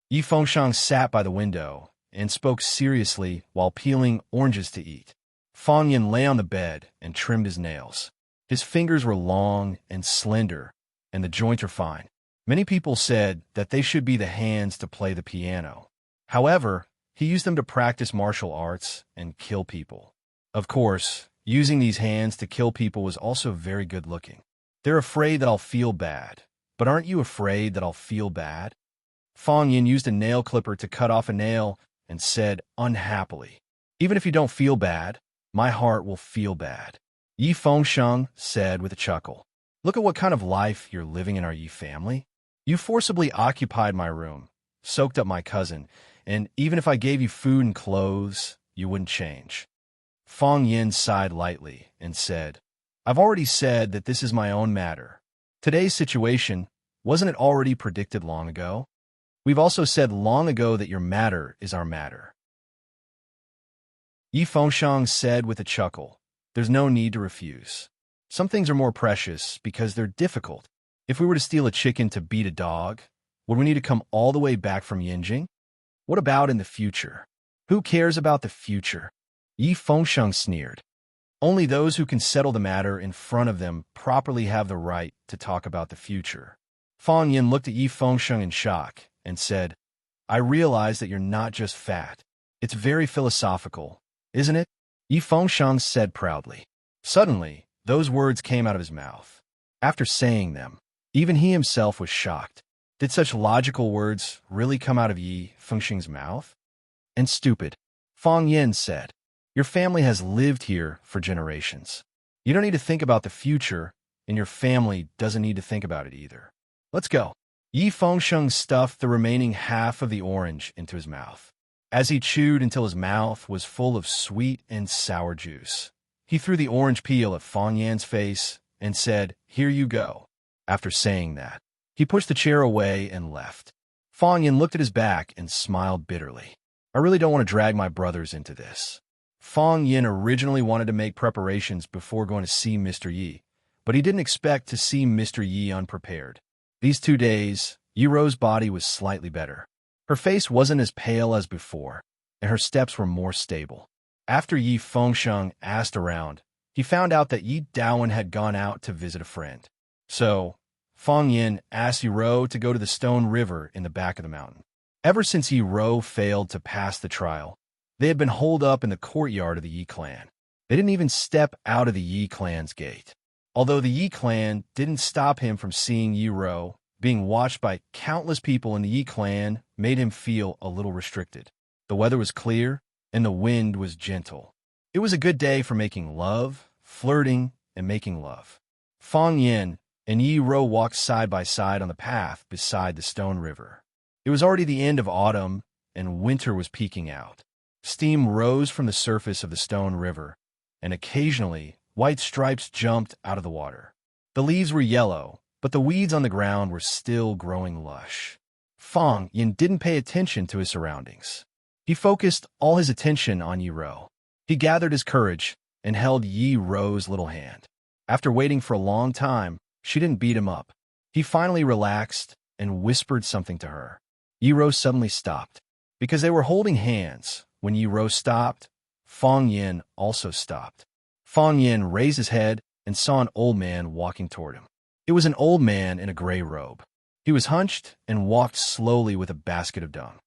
Yi Fengshang sat by the window and spoke seriously while peeling oranges to eat. Fang Yin lay on the bed and trimmed his nails. His fingers were long and slender, and the joints are fine. Many people said that they should be the hands to play the piano. However, he used them to practice martial arts and kill people. Of course, using these hands to kill people was also very good looking. They're afraid that I'll feel bad, but aren't you afraid that I'll feel bad? Fang Yin used a nail clipper to cut off a nail and said unhappily, "Even if you don't feel bad, my heart will feel bad." Yi Fengsheng said with a chuckle, "Look at what kind of life you're living in our Yi family. You forcibly occupied my room, soaked up my cousin, and even if I gave you food and clothes, you wouldn't change." Fang Yin sighed lightly and said, "I've already said that this is my own matter. Today's situation, wasn't it already predicted long ago? We've also said long ago that your matter is our matter." Yi Fengsheng said with a chuckle, "There's no need to refuse. Some things are more precious because they're difficult. If we were to steal a chicken to beat a dog, would we need to come all the way back from Yanjing? What about in the future? Who cares about the future?" Yi Fengsheng sneered. "Only those who can settle the matter in front of them properly have the right to talk about the future." Fang Yin looked at Yi Fengsheng in shock and said, "I realize that you're not just fat. It's very philosophical, isn't it? Yi Fengsheng said proudly. Suddenly, those words came out of his mouth. After saying them, even he himself was shocked. Did such logical words really come out of Yi Fengsheng's mouth? And stupid, Fang Yin said. Your family has lived here for generations. You don't need to think about the future, and your family doesn't need to think about it either. Let's go. Yi Fengsheng stuffed the remaining half of the orange into his mouth. As he chewed until his mouth was full of sweet and sour juice, he threw the orange peel at Fang Yan's face and said, "Here you go." After saying that, he pushed the chair away and left. Fang Yan looked at his back and smiled bitterly. I really don't want to drag my brothers into this. Fang Yin originally wanted to make preparations before going to see Mr. Yi, but he didn't expect to see Mr. Yi unprepared. These 2 days, Yi Ro's body was slightly better. Her face wasn't as pale as before, and her steps were more stable. After Yi Fengsheng asked around, he found out that Yi Daowen had gone out to visit a friend. So, Fang Yin asked Yi Ro to go to the stone river in the back of the mountain. Ever since Yi Ro failed to pass the trial, they had been holed up in the courtyard of the Yi clan. They didn't even step out of the Yi clan's gate. Although the Yi clan didn't stop him from seeing Yi Ro, being watched by countless people in the Yi clan made him feel a little restricted. The weather was clear, and the wind was gentle. It was a good day for making love, flirting, and making love. Fang Yin and Yi Ro walked side by side on the path beside the stone river. It was already the end of autumn, and winter was peeking out. Steam rose from the surface of the stone river, and occasionally white stripes jumped out of the water. The leaves were yellow, but the weeds on the ground were still growing lush. Fang Yin didn't pay attention to his surroundings. He focused all his attention on Yi Ro. He gathered his courage and held Yi Ro's little hand. After waiting for a long time, she didn't beat him up. He finally relaxed and whispered something to her. Yi Ro suddenly stopped. Because they were holding hands, when Yi Ro stopped, Fang Yin also stopped. Fang Yin raised his head and saw an old man walking toward him. It was an old man in a gray robe. He was hunched and walked slowly with a basket of dung.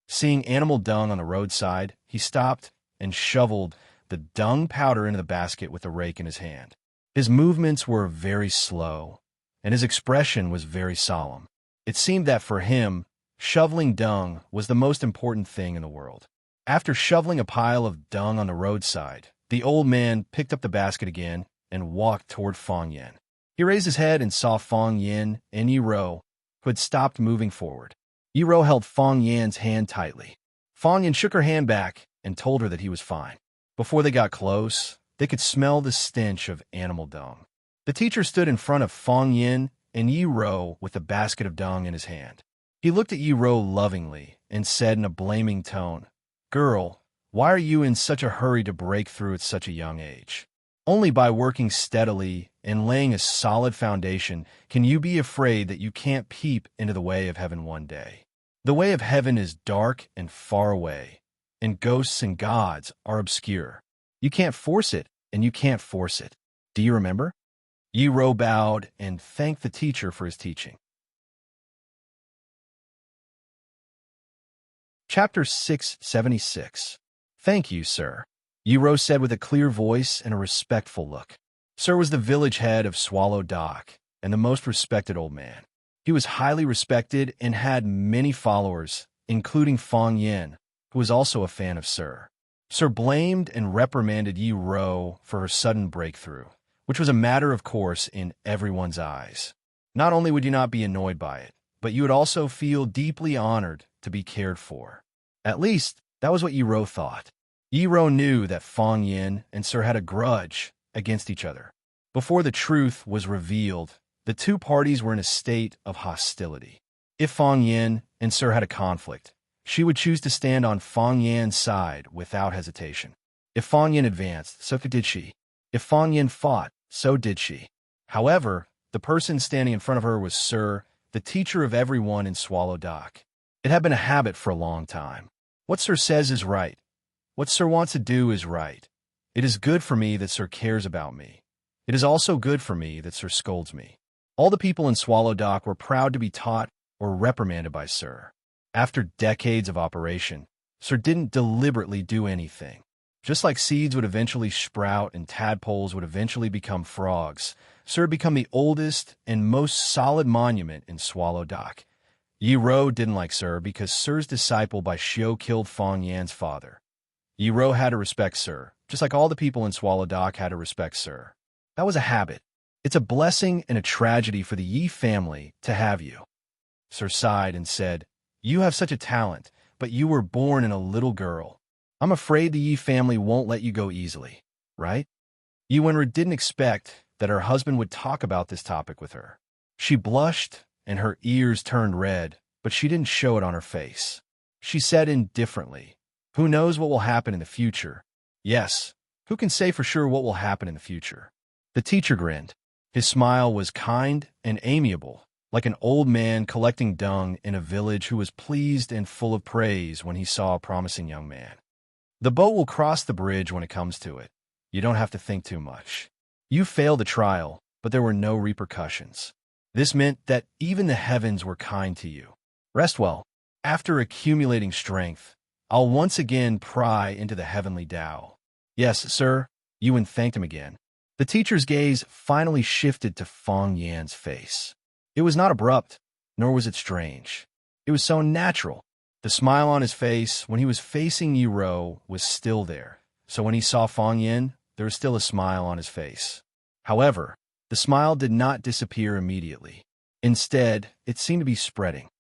Seeing animal dung on the roadside, he stopped and shoveled the dung powder into the basket with a rake in his hand. His movements were very slow, and his expression was very solemn. It seemed that for him, shoveling dung was the most important thing in the world. After shoveling a pile of dung on the roadside, the old man picked up the basket again and walked toward Fang Yin. He raised his head and saw Fang Yin and Yi Ro, who had stopped moving forward. Yi Ro held Fang Yin's hand tightly. Fang Yin shook her hand back and told her that he was fine. Before they got close, they could smell the stench of animal dung. The teacher stood in front of Fang Yin and Yi Ro with a basket of dung in his hand. He looked at Yi Ro lovingly and said in a blaming tone, "Girl, why are you in such a hurry to break through at such a young age? Only by working steadily and laying a solid foundation can you be afraid that you can't peep into the way of heaven one day. The way of heaven is dark and far away, and ghosts and gods are obscure. You can't force it, and you can't force it. Do you remember?" Yi Ro bowed and thanked the teacher for his teaching. Chapter 676. Thank you, sir, Yi Ro said with a clear voice and a respectful look. Sir was the village head of Swallow Dock and the most respected old man. He was highly respected and had many followers, including Fang Yin, who was also a fan of Sir. Sir blamed and reprimanded Yi Ro for her sudden breakthrough, which was a matter of course in everyone's eyes. Not only would you not be annoyed by it, but you would also feel deeply honored to be cared for. At least, that was what Yi Ro thought. Yi Ro knew that Fang Yin and Sir had a grudge against each other. Before the truth was revealed, the two parties were in a state of hostility. If Fang Yin and Sir had a conflict, she would choose to stand on Fang Yan's side without hesitation. If Fang Yin advanced, so did she. If Fang Yin fought, so did she. However, the person standing in front of her was Sir, the teacher of everyone in Swallow Dock. It had been a habit for a long time. What Sir says is right. What Sir wants to do is right. It is good for me that Sir cares about me. It is also good for me that Sir scolds me. All the people in Swallow Dock were proud to be taught or reprimanded by Sir. After decades of operation, Sir didn't deliberately do anything. Just like seeds would eventually sprout and tadpoles would eventually become frogs, Sir had become the oldest and most solid monument in Swallow Dock. Yi Ro didn't like Sir because Sir's disciple by Xiao killed Fong Yan's father. Yi Ro had to respect Sir, just like all the people in Swallow Dock had to respect Sir. That was a habit. It's a blessing and a tragedy for the Yi family to have you. Sir sighed and said, "You have such a talent, but you were born in a little girl. I'm afraid the Yi family won't let you go easily, right?" Yi Wenru didn't expect that her husband would talk about this topic with her. She blushed and her ears turned red, but she didn't show it on her face. She said indifferently, "Who knows what will happen in the future?" Yes, who can say for sure what will happen in the future? The teacher grinned. His smile was kind and amiable, like an old man collecting dung in a village who was pleased and full of praise when he saw a promising young man. "The boat will cross the bridge when it comes to it. You don't have to think too much. You failed the trial, but there were no repercussions. This meant that even the heavens were kind to you. Rest well. After accumulating strength, I'll once again pry into the heavenly Tao." "Yes, sir." Yuan thanked him again. The teacher's gaze finally shifted to Fong Yan's face. It was not abrupt, nor was it strange. It was so natural. The smile on his face when he was facing Yi Ro was still there, so when he saw Fong Yan, there was still a smile on his face. However, the smile did not disappear immediately. Instead, it seemed to be spreading.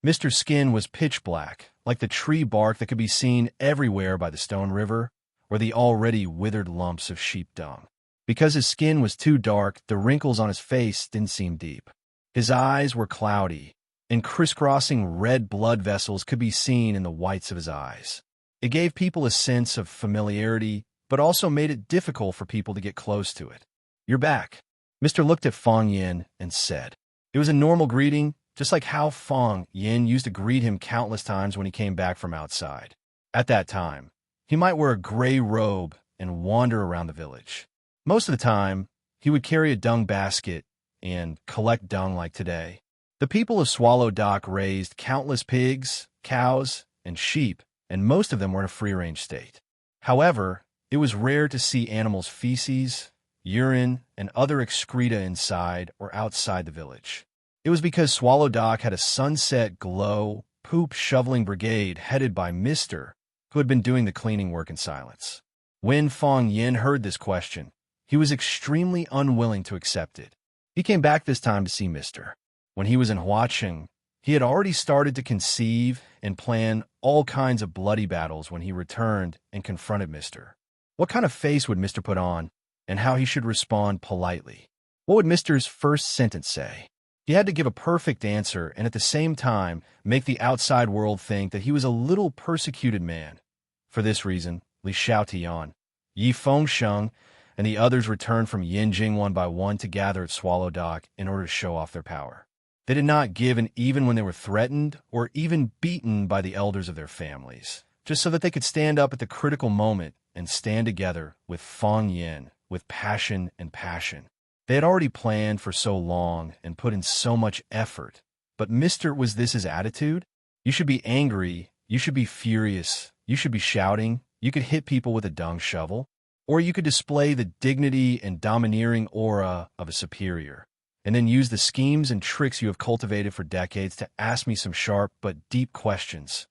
Mr. Skin was pitch black, like the tree bark that could be seen everywhere by the Stone River, or the already withered lumps of sheep dung. Because his skin was too dark, the wrinkles on his face didn't seem deep. His eyes were cloudy, and crisscrossing red blood vessels could be seen in the whites of his eyes. It gave people a sense of familiarity, but also made it difficult for people to get close to it. "You're back." Mr. looked at Fong Yin and said. It was a normal greeting, just like how Fong Yin used to greet him countless times when he came back from outside. At that time, he might wear a gray robe and wander around the village. Most of the time, he would carry a dung basket and collect dung like today. The people of Swallow Dock raised countless pigs, cows, and sheep, and most of them were in a free-range state. However, it was rare to see animals' feces, urine, and other excreta inside or outside the village. It was because Swallow Dock had a sunset glow poop shoveling brigade headed by Mr., who had been doing the cleaning work in silence. When Fong Yin heard this question, he was extremely unwilling to accept it. He came back this time to see Mr. When he was in Huacheng, he had already started to conceive and plan all kinds of bloody battles when he returned and confronted Mr. What kind of face would Mr. put on, and how he should respond politely? What would Mr.'s first sentence say? He had to give a perfect answer and at the same time make the outside world think that he was a little persecuted man. For this reason, Li Xiaotian, Yi Fengsheng, and the others returned from Yinjing one by one to gather at Swallow Dock in order to show off their power. They did not give in even when they were threatened or even beaten by the elders of their families, just so that they could stand up at the critical moment and stand together with Fong Yin, with passion and passion. They had already planned for so long and put in so much effort. But Mr. Was this his attitude? You should be angry, you should be furious, you should be shouting, you could hit people with a dung shovel, or you could display the dignity and domineering aura of a superior, and then use the schemes and tricks you have cultivated for decades to ask me some sharp but deep questions.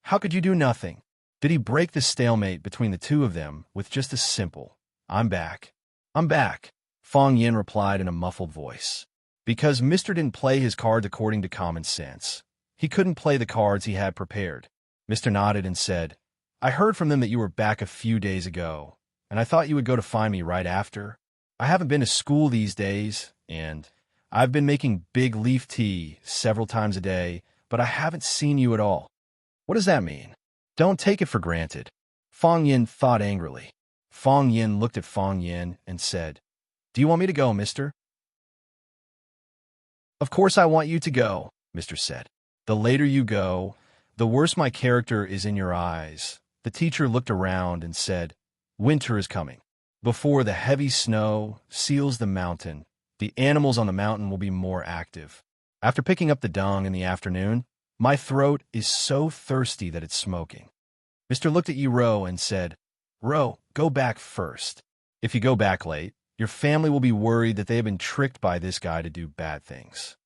How could you do nothing? Did he break the stalemate between the two of them with just a simple, "I'm back. I'm back," Fong Yin replied in a muffled voice. Because Mr. didn't play his cards according to common sense. He couldn't play the cards he had prepared. Mr. nodded and said, "I heard from them that you were back a few days ago, and I thought you would go to find me right after. I haven't been to school these days, and I've been making big leaf tea several times a day, but I haven't seen you at all." What does that mean? Don't take it for granted. Fong Yin thought angrily. Fong Yin looked at Fong Yin and said, "Do you want me to go, mister?" "Of course I want you to go," Mr. said. "The later you go, the worse my character is in your eyes." The teacher looked around and said, "Winter is coming. Before the heavy snow seals the mountain, the animals on the mountain will be more active. After picking up the dung in the afternoon, my throat is so thirsty that it's smoking. Mr. looked at Yi Ro and said, Ro, go back first. If you go back late, your family will be worried that they have been tricked by this guy to do bad things.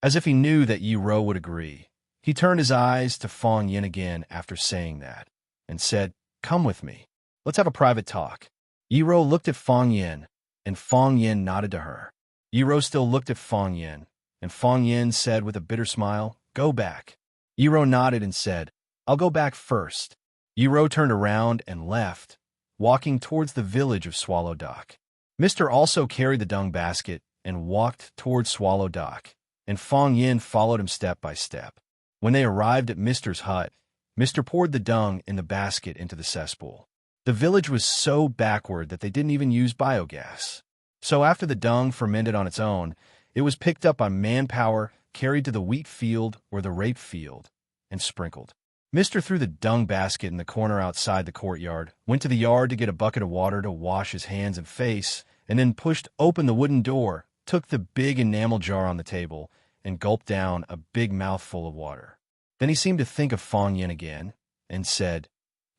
As if he knew that Yi Ro would agree, he turned his eyes to Fong Yin again after saying that, and said, Come with me. Let's have a private talk. Yi Ro looked at Fong Yin, and Fong Yin nodded to her. Yi Ro still looked at Fong Yin, and Fong Yin said with a bitter smile, Go back. Yi Ro nodded and said, I'll go back first. Yi Ro turned around and left, walking towards the village of Swallow Dock. Mr. also carried the dung basket and walked towards Swallow Dock, and Fong Yin followed him step by step. When they arrived at Mr.'s hut, Mr. poured the dung in the basket into the cesspool. The village was so backward that they didn't even use biogas. So after the dung fermented on its own, it was picked up by manpower, carried to the wheat field or the rape field, and sprinkled. Mr. threw the dung basket in the corner outside the courtyard, went to the yard to get a bucket of water to wash his hands and face, and then pushed open the wooden door, took the big enamel jar on the table, and gulped down a big mouthful of water. Then he seemed to think of Fong Yin again, and said,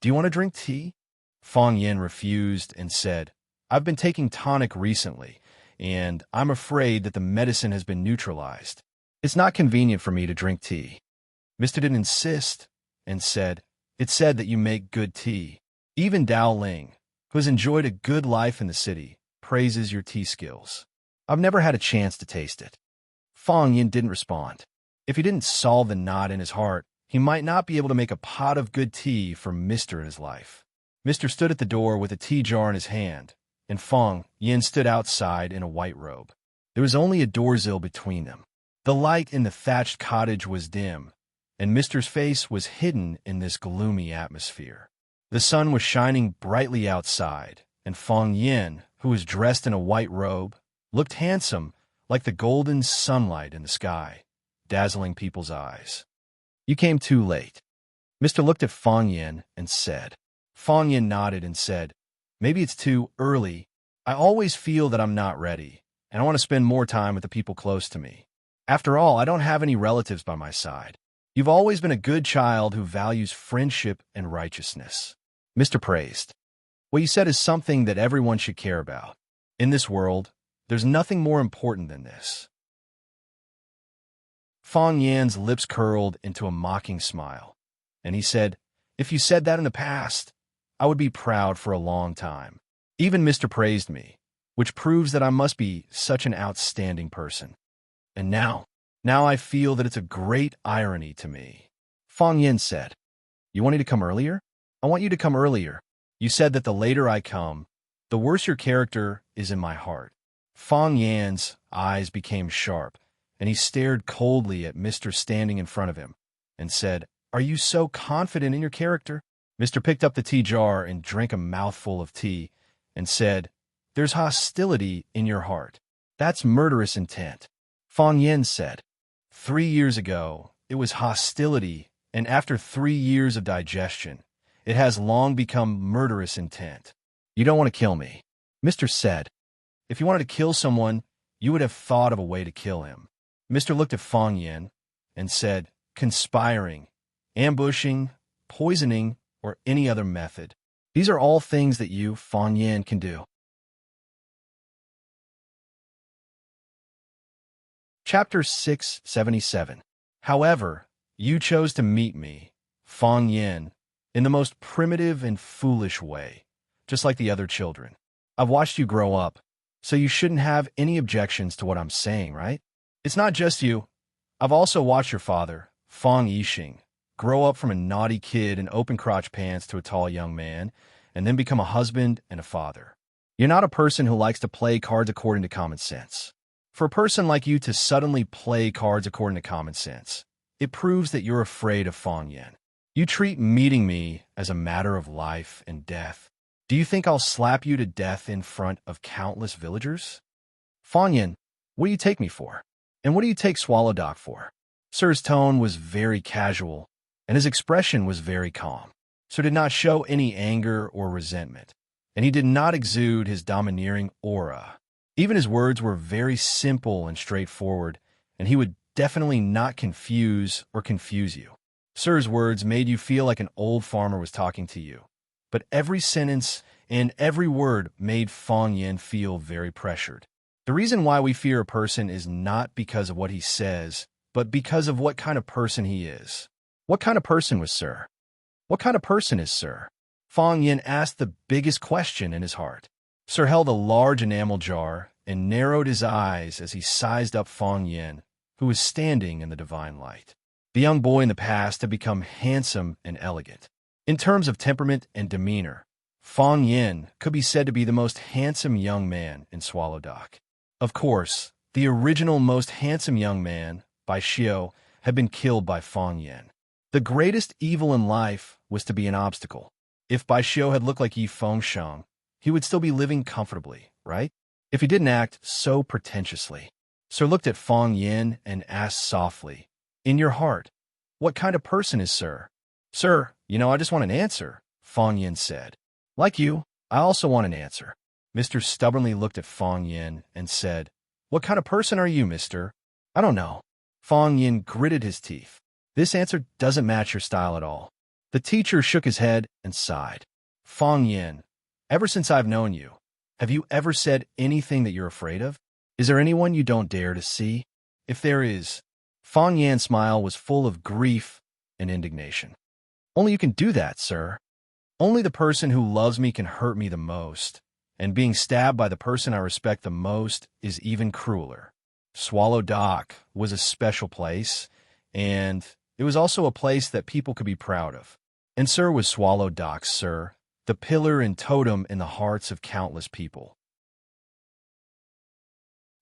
Do you want to drink tea? Fong Yin refused and said, I've been taking tonic recently, and I'm afraid that the medicine has been neutralized. It's not convenient for me to drink tea. Mr. didn't insist, and said, It's said that you make good tea. Even Dao Ling, who has enjoyed a good life in the city, praises your tea skills. I've never had a chance to taste it. Fong Yin didn't respond. If he didn't solve the knot in his heart, he might not be able to make a pot of good tea for Mr. in his life. Mr. stood at the door with a tea jar in his hand, and Fong Yin stood outside in a white robe. There was only a doorsill between them. The light in the thatched cottage was dim, and Mr.'s face was hidden in this gloomy atmosphere. The sun was shining brightly outside, and Fong Yin, who was dressed in a white robe, looked handsome like the golden sunlight in the sky, dazzling people's eyes. You came too late. Mr. looked at Fong Yin and said. Fong Yin nodded and said, Maybe it's too early. I always feel that I'm not ready, and I want to spend more time with the people close to me. After all, I don't have any relatives by my side. You've always been a good child who values friendship and righteousness. Mr. praised. What you said is something that everyone should care about. In this world, there's nothing more important than this. Fong Yan's lips curled into a mocking smile, and he said, If you said that in the past, I would be proud for a long time. Even Mr. praised me, which proves that I must be such an outstanding person. And now I feel that it's a great irony to me. Fong Yin said, You want me to come earlier? I want you to come earlier. You said that the later I come, the worse your character is in my heart. Fong Yan's eyes became sharp, and he stared coldly at Mr. standing in front of him, and said, Are you so confident in your character? Mr. picked up the tea jar and drank a mouthful of tea, and said, There's hostility in your heart. That's murderous intent. Fong Yin said, 3 years ago, it was hostility, and after 3 years of digestion, it has long become murderous intent. You don't want to kill me. Mr. said, If you wanted to kill someone, you would have thought of a way to kill him. Mr. looked at Fong Yin and said, Conspiring, ambushing, poisoning, or any other method. These are all things that you, Fong Yin, can do. Chapter 677. However, you chose to meet me, Fong Yin, in the most primitive and foolish way, just like the other children. I've watched you grow up, so you shouldn't have any objections to what I'm saying, right? It's not just you. I've also watched your father, Fong Yixing, grow up from a naughty kid in open crotch pants to a tall young man, and then become a husband and a father. You're not a person who likes to play cards according to common sense. For a person like you to suddenly play cards according to common sense, it proves that you're afraid of Fong Yin. You treat meeting me as a matter of life and death. Do you think I'll slap you to death in front of countless villagers? Fong Yin, what do you take me for? And what do you take Swallow Dock for? Sir's tone was very casual, and his expression was very calm. Sir did not show any anger or resentment, and he did not exude his domineering aura. Even his words were very simple and straightforward, and he would definitely not confuse or confuse you. Sir's words made you feel like an old farmer was talking to you. But every sentence and every word made Fong Yin feel very pressured. The reason why we fear a person is not because of what he says, but because of what kind of person he is. What kind of person was Sir? What kind of person is Sir? Fong Yin asked the biggest question in his heart. Sir held a large enamel jar and narrowed his eyes as he sized up Fong Yin, who was standing in the divine light. The young boy in the past had become handsome and elegant. In terms of temperament and demeanor, Fong Yin could be said to be the most handsome young man in Swallow Dock. Of course, the original most handsome young man, Bai Xiu, had been killed by Fong Yin. The greatest evil in life was to be an obstacle. If Bai Xiu had looked like Yi Fengsheng, he would still be living comfortably, right? If he didn't act so pretentiously. Sir looked at Fong Yin and asked softly, "In your heart, what kind of person is Sir?" "Sir, I just want an answer," Fong Yin said. "Like you, I also want an answer." Mr. stubbornly looked at Fong Yin and said, "What kind of person are you, mister?" "I don't know." Fong Yin gritted his teeth. "This answer doesn't match your style at all." The teacher shook his head and sighed. "Fong Yin, ever since I've known you, have you ever said anything that you're afraid of? Is there anyone you don't dare to see? If there is..." Fong Yin's smile was full of grief and indignation. "Only you can do that, sir. Only the person who loves me can hurt me the most, and being stabbed by the person I respect the most is even crueler." Swallow Dock was a special place, and it was also a place that people could be proud of. And Sir was Swallow Dock, Sir, the pillar and totem in the hearts of countless people.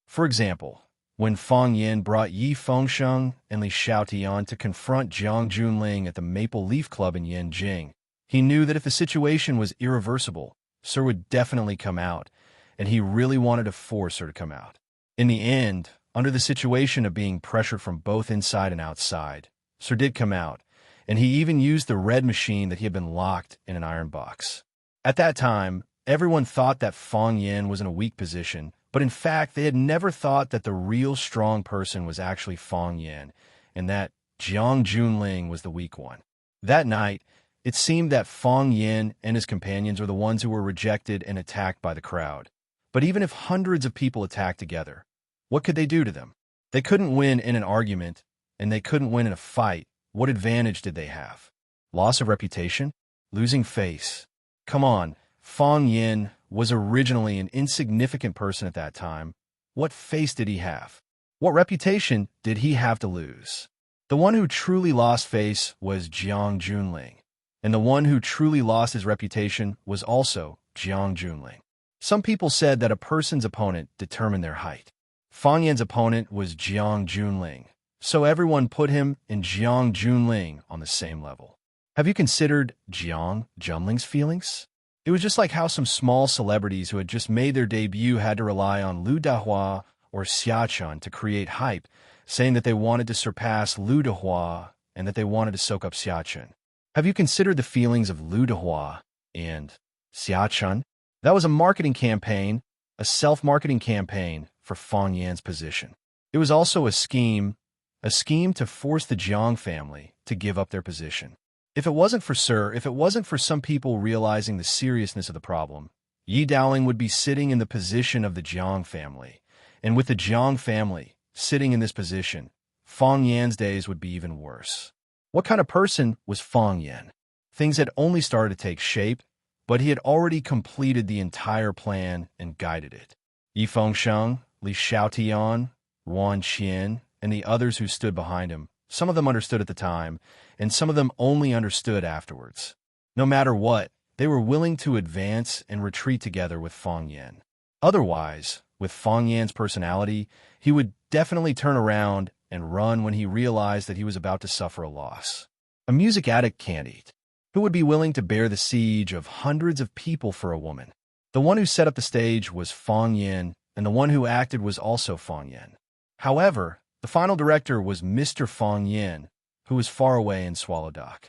For example, when Fong Yin brought Yi Fengsheng and Li Xiaotian to confront Jiang Junling at the Maple Leaf Club in Yanjing, he knew that if the situation was irreversible, Sir would definitely come out, and he really wanted to force her to come out. In the end, under the situation of being pressured from both inside and outside, Sir did come out, and he even used the red machine that he had been locked in an iron box. At that time, everyone thought that Fong Yin was in a weak position, but in fact, they had never thought that the real strong person was actually Fong Yin, and that Jiang Junling was the weak one. That night, it seemed that Fong Yin and his companions were the ones who were rejected and attacked by the crowd. But even if hundreds of people attacked together, what could they do to them? They couldn't win in an argument, and they couldn't win in a fight. What advantage did they have? Loss of reputation? Losing face? Come on, Fong Yin was originally an insignificant person at that time. What face did he have? What reputation did he have to lose? The one who truly lost face was Jiang Junling, and the one who truly lost his reputation was also Jiang Junling. Some people said that a person's opponent determined their height. Fong Yin's opponent was Jiang Junling, so everyone put him and Jiang Junling on the same level. Have you considered Jiang Junling's feelings? It was just like how some small celebrities who had just made their debut had to rely on Lu Dahua or Xiachun to create hype, saying that they wanted to surpass Lu Dahua and that they wanted to soak up Xiachun. Have you considered the feelings of Lu Dahua and Xiachun? That was a marketing campaign, a self-marketing campaign for Fong Yin's position. It was also a scheme to force the Jiang family to give up their position. If it wasn't for some people realizing the seriousness of the problem, Yi Dowling would be sitting in the position of the Jiang family. And with the Jiang family sitting in this position, Fong Yin's days would be even worse. What kind of person was Fong Yin? Things had only started to take shape, but he had already completed the entire plan and guided it. Yi Fengsheng, Li Xiaotian, Wan Qian, and the others who stood behind him, some of them understood at the time, and some of them only understood afterwards. No matter what, they were willing to advance and retreat together with Fong Yin. Otherwise, with Fong Yin's personality, he would definitely turn around and run when he realized that he was about to suffer a loss. A music addict can't eat. Who would be willing to bear the siege of hundreds of people for a woman? The one who set up the stage was Fong Yin, and the one who acted was also Fong Yin. However, the final director was Mr. Fong Yin, who was far away in Swallow Dock.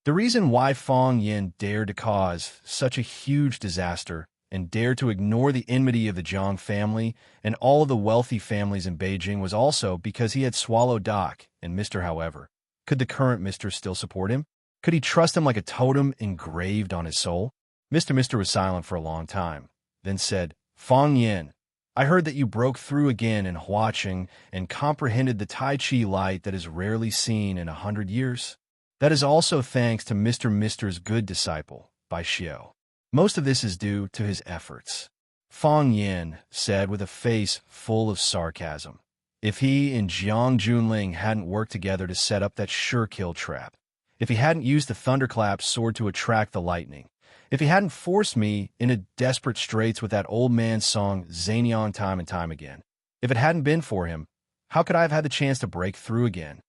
The reason why Fong Yin dared to cause such a huge disaster and dared to ignore the enmity of the Jiang family and all of the wealthy families in Beijing was also because he had swallowed Doc and Mr. However. Could the current Mr. still support him? Could he trust him like a totem engraved on his soul? Mr. was silent for a long time, then said, Fang Yin, I heard that you broke through again in Huaqing and comprehended the Tai Chi light that is rarely seen in 100 years. That is also thanks to Mr.'s good disciple, Bai Xiao. Most of this is due to his efforts. Fang Yin said with a face full of sarcasm. If he and Jiang Junling hadn't worked together to set up that sure-kill trap, if he hadn't used the thunderclap sword to attract the lightning, if he hadn't forced me into desperate straits with that old man's song Zanion time and time again, if it hadn't been for him, how could I have had the chance to break through again?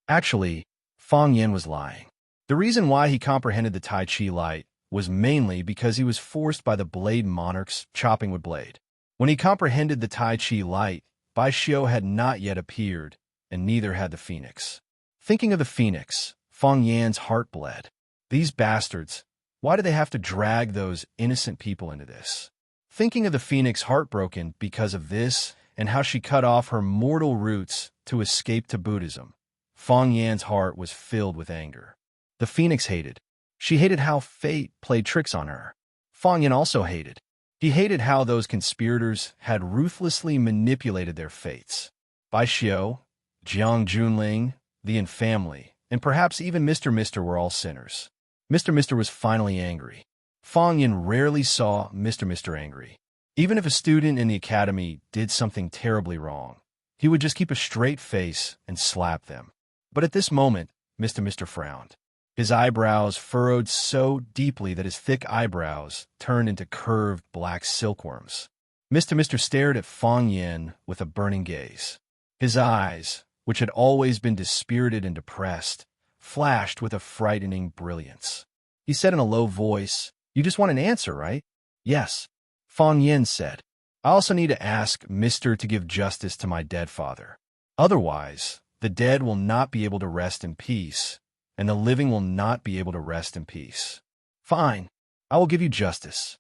Actually, Fang Yin was lying. The reason why he comprehended the Tai Chi light was mainly because he was forced by the Blade Monarch's chopping wood blade. When he comprehended the Tai Chi light, Bai Xiao had not yet appeared, and neither had the Phoenix. Thinking of the Phoenix, Fang Yan's heart bled. These bastards, why do they have to drag those innocent people into this? Thinking of the Phoenix heartbroken because of this and how she cut off her mortal roots to escape to Buddhism, Fang Yan's heart was filled with anger. The Phoenix hated. She hated how fate played tricks on her. Fang Yan also hated. He hated how those conspirators had ruthlessly manipulated their fates. Bai Xiao, Jiang Junling, the Yin family, and perhaps even Mr. were all sinners. Mr. was finally angry. Fang Yin rarely saw Mr. angry. Even if a student in the academy did something terribly wrong, he would just keep a straight face and slap them. But at this moment, Mr. frowned. His eyebrows furrowed so deeply that his thick eyebrows turned into curved black silkworms. Mr. stared at Fang Yin with a burning gaze. His eyes, which had always been dispirited and depressed, flashed with a frightening brilliance. He said in a low voice, You just want an answer, right? Yes. Fang Yin said, I also need to ask Mr. to give justice to my dead father. Otherwise, the dead will not be able to rest in peace, and the living will not be able to rest in peace. Fine, I will give you justice.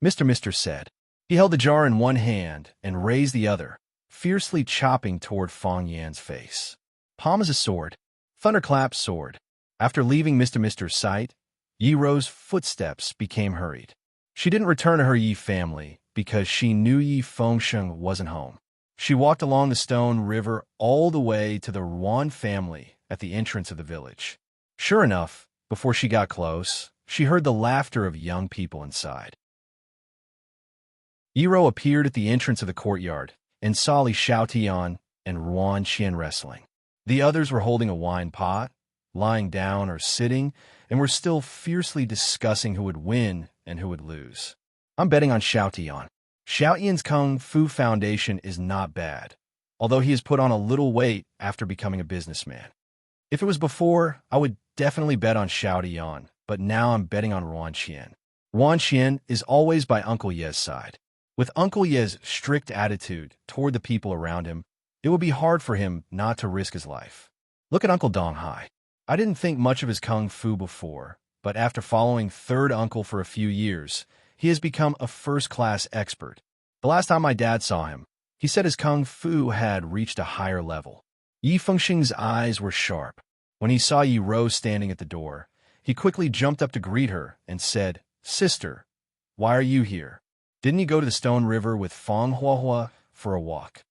Mr. said. He held the jar in one hand and raised the other, fiercely chopping toward Fang Yan's face. Palm as a sword. Thunderclap sword. After leaving Mr.'s sight, Yi Ro's footsteps became hurried. She didn't return to her Yi family because she knew Yi Fengsheng wasn't home. She walked along the stone river all the way to the Ruan family at the entrance of the village. Sure enough, before she got close, she heard the laughter of young people inside. Yi Ro appeared at the entrance of the courtyard and saw Li Xiaotian and Ruan Qian wrestling. The others were holding a wine pot, lying down or sitting, and were still fiercely discussing who would win and who would lose. I'm betting on Xiaotian. Xiaotian's Kung Fu foundation is not bad, although he has put on a little weight after becoming a businessman. If it was before, I would definitely bet on Xiaotian, but now I'm betting on Ruan Qian. Ruan Qian is always by Uncle Ye's side. With Uncle Ye's strict attitude toward the people around him, it would be hard for him not to risk his life. Look at Uncle Dong Hai. I didn't think much of his Kung Fu before, but after following third uncle for a few years, he has become a first-class expert. The last time my dad saw him, he said his Kung Fu had reached a higher level. Yi Fengxing's eyes were sharp. When he saw Yi Ro standing at the door, he quickly jumped up to greet her and said, Sister, why are you here? Didn't you go to the Stone River with Fang Huahua for a walk?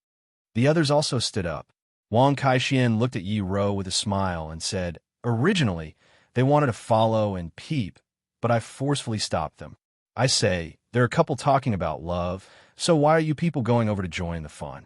The others also stood up. Wang Kaixian looked at Yi Ro with a smile and said, Originally, they wanted to follow and peep, but I forcefully stopped them. I say, they're a couple talking about love, so why are you people going over to join the fun?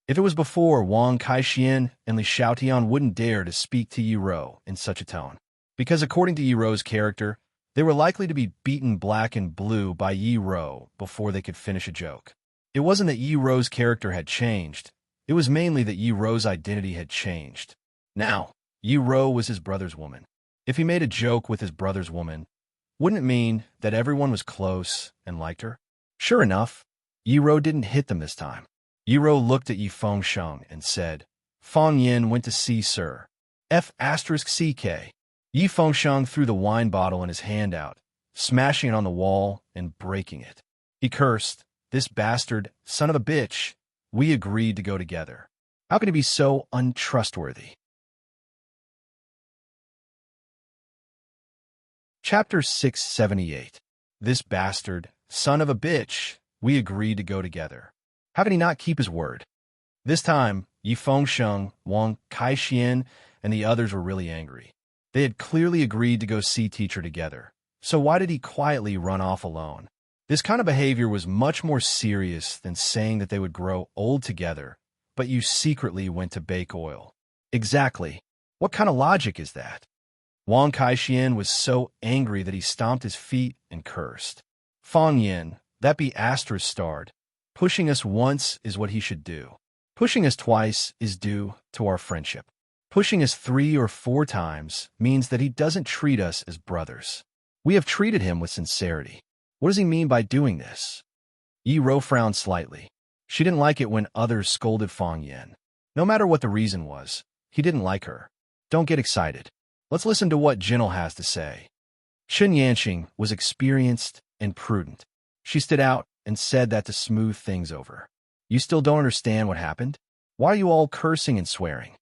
If it was before, Wang Kaixian and Li Xiaotian wouldn't dare to speak to Yi Ro in such a tone, because according to Yi Ro's character, they were likely to be beaten black and blue by Yi Ro before they could finish a joke. It wasn't that Yi Ro's character had changed. It was mainly that Yi Ro's identity had changed. Now, Yi Ro was his brother's woman. If he made a joke with his brother's woman, wouldn't it mean that everyone was close and liked her? Sure enough, Yi Ro didn't hit them this time. Yi Ro looked at Yi Fengsheng and said, Fang Yin went to see Sir. F***CK. Yi Fengsheng threw the wine bottle in his hand out, smashing it on the wall and breaking it. He He cursed, "This bastard, son of a bitch, we agreed to go together. How can he be so untrustworthy?" Chapter 678. This bastard, son of a bitch, we agreed to go together. How can he not keep his word? This time, Yi Fengsheng, Wang Kaixian, and the others were really angry. They had clearly agreed to go see teacher together, so why did he quietly run off alone? This kind of behavior was much more serious than saying that they would grow old together, but you secretly went to bake oil. Exactly. What kind of logic is that? Wang Kaixian was so angry that he stomped his feet and cursed. Fang Yin, that be ****. Pushing us once is what he should do. Pushing us twice is due to our friendship. Pushing us 3 or 4 times means that he doesn't treat us as brothers. We have treated him with sincerity. What does he mean by doing this? Yi Ro frowned slightly. She didn't like it when others scolded Fang Yin. No matter what the reason was, he didn't like her. Don't get excited. Let's listen to what Jin'el has to say. Chen Yanqing was experienced and prudent. She stood out and said that to smooth things over. You still don't understand what happened? Why are you all cursing and swearing?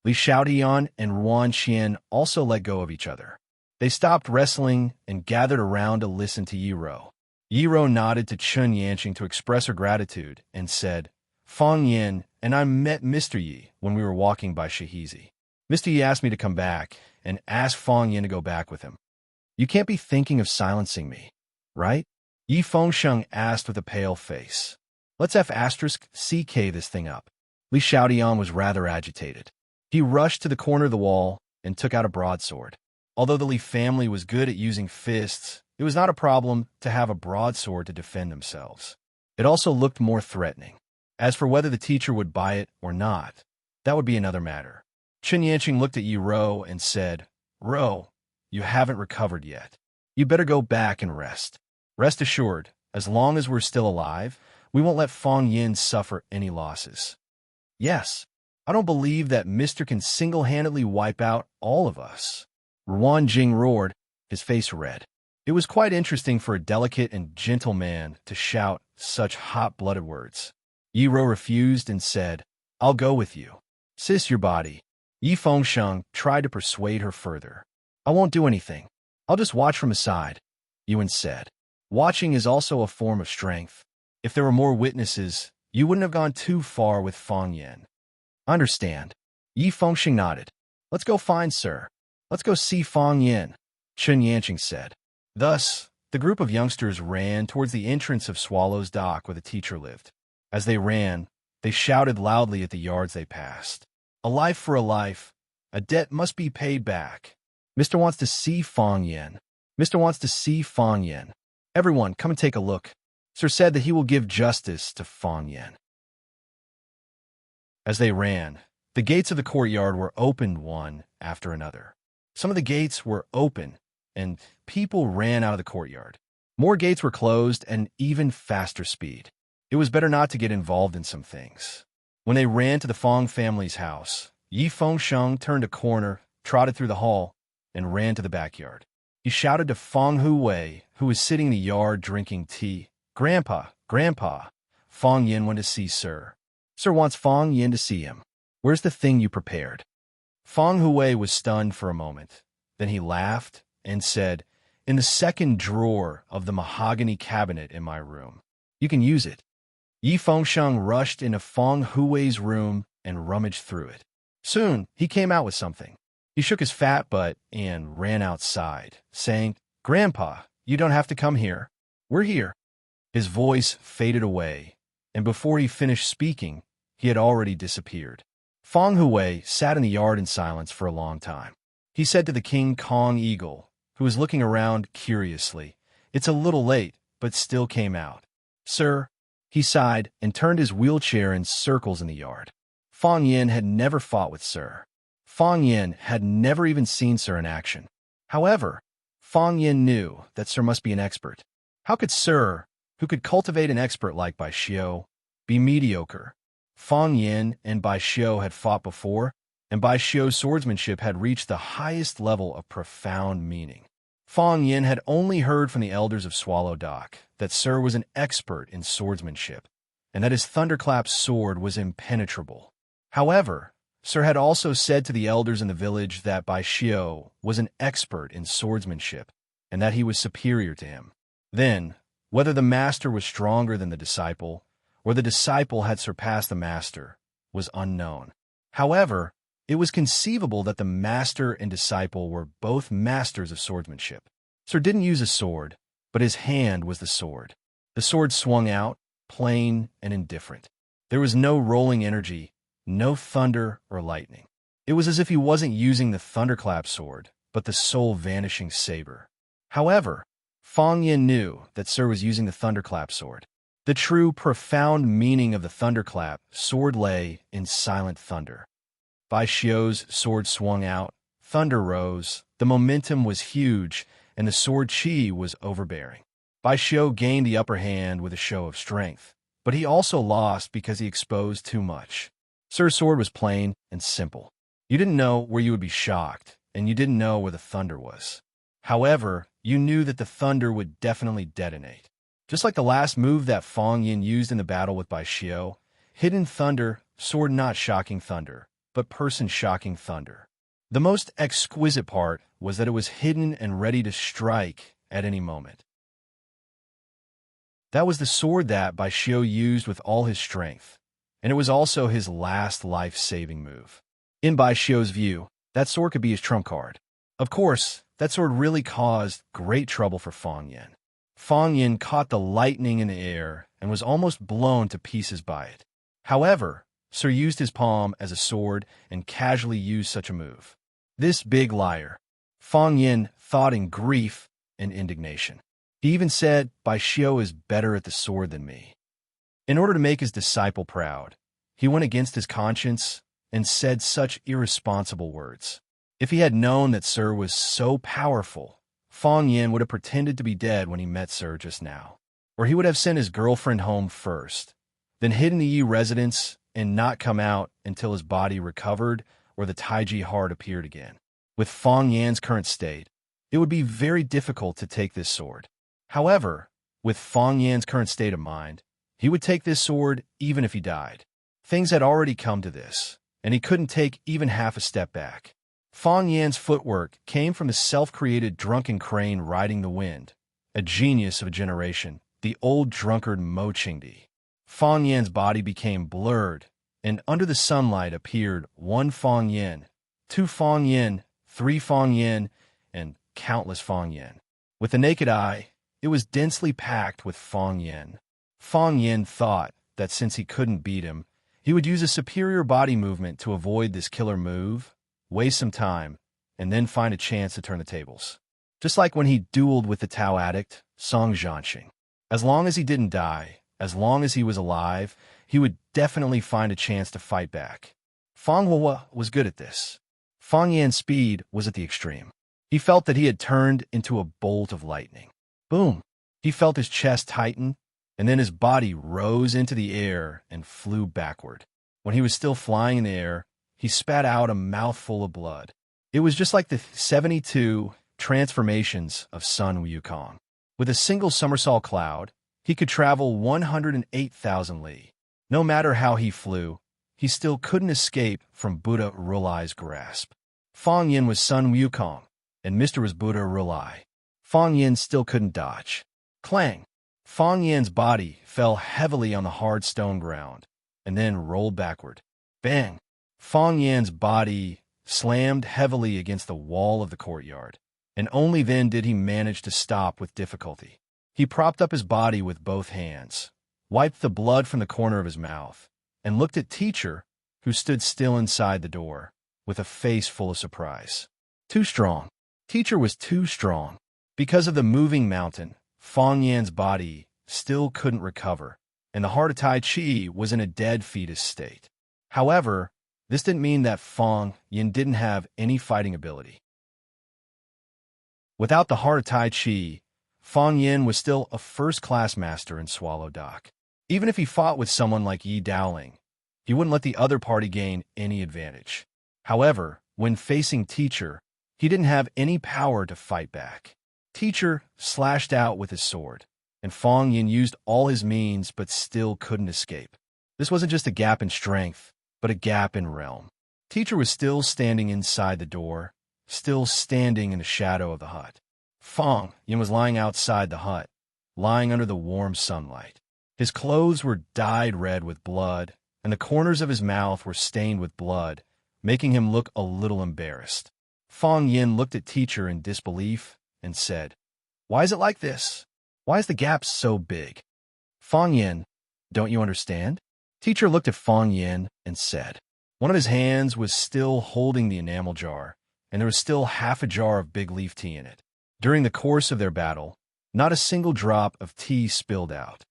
Li Xiaodian and Ruan Qian also let go of each other. They stopped wrestling and gathered around to listen to Yi Ro. Yi Ro nodded to Chen Yanqing to express her gratitude and said, Fang Yin and I met Mr. Yi when we were walking by Shihizi. Mr. Yi asked me to come back and asked Fang Yin to go back with him. You can't be thinking of silencing me, right? Yi Fengsheng asked with a pale face. Let's ****CK this thing up. Li Xiaodian was rather agitated. He rushed to the corner of the wall and took out a broadsword. Although the Li family was good at using fists, it was not a problem to have a broadsword to defend themselves. It also looked more threatening. As for whether the teacher would buy it or not, that would be another matter. Chen Yanqing looked at Yi Ro and said, Ro, you haven't recovered yet. You better go back and rest. Rest assured, as long as we're still alive, we won't let Fang Yin suffer any losses. Yes, I don't believe that Mr. can single-handedly wipe out all of us. Ruan Jing roared, his face red. It was quite interesting for a delicate and gentle man to shout such hot-blooded words. Yi Ro refused and said, I'll go with you. Sis your body. Yi Fengsheng tried to persuade her further. I won't do anything. I'll just watch from aside, Yuan said. Watching is also a form of strength. If there were more witnesses, you wouldn't have gone too far with Fang Yin. I understand. Yi Fengsheng nodded. Let's go find Sir. Let's go see Fang Yin, Chen Yanqing said. Thus, the group of youngsters ran towards the entrance of Swallow's Dock where the teacher lived. As they ran, they shouted loudly at the yards they passed. A life for a life. A debt must be paid back. Mr. wants to see Fang Yin. Mr. wants to see Fang Yin. Everyone, come and take a look. Sir said that he will give justice to Fang Yin. As they ran, the gates of the courtyard were opened one after another. Some of the gates were open, and people ran out of the courtyard. More gates were closed at an even faster speed. It was better not to get involved in some things. When they ran to the Fang family's house, Yi Fengsheng turned a corner, trotted through the hall, and ran to the backyard. He shouted to Fang Huwei, who was sitting in the yard drinking tea. Grandpa, Grandpa, Fang Yin went to see Sir. Sir wants Fang Yin to see him. Where's the thing you prepared? Fang Huwei was stunned for a moment. Then he laughed and said, In the second drawer of the mahogany cabinet in my room. You can use it. Yi Fengsheng rushed into Fang Huwei's room and rummaged through it. Soon, he came out with something. He shook his fat butt and ran outside, saying, Grandpa, you don't have to come here. We're here. His voice faded away, and before he finished speaking, he had already disappeared. Fang Huwei sat in the yard in silence for a long time. He said to the King Kong Eagle, who was looking around curiously, It's a little late, but still came out. Sir, he sighed and turned his wheelchair in circles in the yard. Fang Yin had never fought with Sir. Fang Yin had never even seen Sir in action. However, Fang Yin knew that Sir must be an expert. How could Sir, who could cultivate an expert like Bai Xiu, be mediocre? Fang Yin and Bai Xiu had fought before, and Bai Xiu's swordsmanship had reached the highest level of profound meaning. Fong Yin had only heard from the elders of Swallow Dock that Sir was an expert in swordsmanship, and that his thunderclap sword was impenetrable. However, Sir had also said to the elders in the village that Bai Xiao was an expert in swordsmanship, and that he was superior to him. Then, whether the master was stronger than the disciple, or the disciple had surpassed the master, was unknown. However, it was conceivable that the master and disciple were both masters of swordsmanship. Sir didn't use a sword, but his hand was the sword. The sword swung out, plain and indifferent. There was no rolling energy, no thunder or lightning. It was as if he wasn't using the thunderclap sword, but the soul-vanishing saber. However, Fong Yin knew that Sir was using the thunderclap sword. The true, profound meaning of the thunderclap sword lay in silent thunder. Bai Xiao's sword swung out, thunder rose, the momentum was huge, and the sword chi was overbearing. Bai Xiao gained the upper hand with a show of strength, but he also lost because he exposed too much. Sir's sword was plain and simple. You didn't know where you would be shocked, and you didn't know where the thunder was. However, you knew that the thunder would definitely detonate. Just like the last move that Fong Yin used in the battle with Bai Xiao, hidden thunder, sword not shocking thunder, but person shocking thunder. The most exquisite part was that it was hidden and ready to strike at any moment. That was the sword that Bai Xiao used with all his strength, and it was also his last life-saving move. In Bai Xiao's view, that sword could be his trump card. Of course, that sword really caused great trouble for Fong Yin. Fong Yin caught the lightning in the air and was almost blown to pieces by it. However, Sir used his palm as a sword and casually used such a move. This big liar. Fong Yin thought in grief and indignation. He even said, Bai Xiao is better at the sword than me. In order to make his disciple proud, he went against his conscience and said such irresponsible words. If he had known that Sir was so powerful, Fong Yin would have pretended to be dead when he met Sir just now. Or he would have sent his girlfriend home first, then hidden the Yi residence and not come out until his body recovered or the Taiji heart appeared again. With Fong Yan's current state, it would be very difficult to take this sword. However, with Fong Yan's current state of mind, he would take this sword even if he died. Things had already come to this, and he couldn't take even half a step back. Fong Yan's footwork came from the self-created drunken crane riding the wind, a genius of a generation, the old drunkard Mo Qingdi. Fong Yan's body became blurred, and under the sunlight appeared 1 Fong Yin, 2 Fong Yin, 3 Fong Yin, and countless Fong Yin. With the naked eye, it was densely packed with Fong Yin. Fong Yin thought that since he couldn't beat him, he would use a superior body movement to avoid this killer move, waste some time, and then find a chance to turn the tables. Just like when he dueled with the Tao addict, Song Zhanxing. As long as he didn't die, as long as he was alive, he would definitely find a chance to fight back. Fong Hua was good at this. Fong Yan's speed was at the extreme. He felt that he had turned into a bolt of lightning. Boom! He felt his chest tighten, and then his body rose into the air and flew backward. When he was still flying in the air, he spat out a mouthful of blood. It was just like the 72 transformations of Sun Wukong. With a single somersault cloud, he could travel 108,000 li. No matter how he flew, he still couldn't escape from Buddha Rulai's grasp. Fong Yin was Sun Wukong, and Mr. was Buddha Rulai. Fong Yin still couldn't dodge. Clang! Fong Yan's body fell heavily on the hard stone ground, and then rolled backward. Bang! Fong Yan's body slammed heavily against the wall of the courtyard, and only then did he manage to stop with difficulty. He propped up his body with both hands, wiped the blood from the corner of his mouth, and looked at Teacher, who stood still inside the door, with a face full of surprise. Too strong. Teacher was too strong. Because of the moving mountain, Fong Yan's body still couldn't recover, and the heart of Tai Chi was in a dead fetus state. However, this didn't mean that Fong Yin didn't have any fighting ability. Without the heart of Tai Chi, Fong Yin was still a first-class master in Swallow Dock. Even if he fought with someone like Yi Dowling, he wouldn't let the other party gain any advantage. However, when facing Teacher, he didn't have any power to fight back. Teacher slashed out with his sword, and Fong Yin used all his means but still couldn't escape. This wasn't just a gap in strength, but a gap in realm. Teacher was still standing inside the door, still standing in the shadow of the hut. Fong Yin was lying outside the hut, lying under the warm sunlight. His clothes were dyed red with blood, and the corners of his mouth were stained with blood, making him look a little embarrassed. Fong Yin looked at Teacher in disbelief and said, "Why is it like this? Why is the gap so big?" "Fong Yin, don't you understand?" Teacher looked at Fong Yin and said. One of his hands was still holding the enamel jar, and there was still half a jar of big leaf tea in it. During the course of their battle, not a single drop of tea spilled out.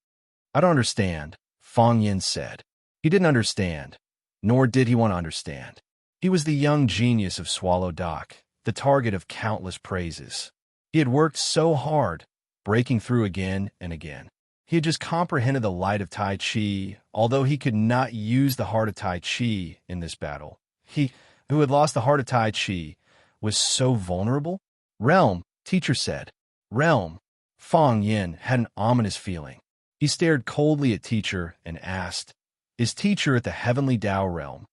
"I don't understand," Fong Yin said. He didn't understand, nor did he want to understand. He was the young genius of Swallow Dock, the target of countless praises. He had worked so hard, breaking through again and again. He had just comprehended the light of Tai Chi, although he could not use the heart of Tai Chi in this battle. He, who had lost the heart of Tai Chi, was so vulnerable. "Realm," Teacher said. "Realm." Fong Yin had an ominous feeling. He stared coldly at Teacher and asked, "Is Teacher at the Heavenly Tao Realm?"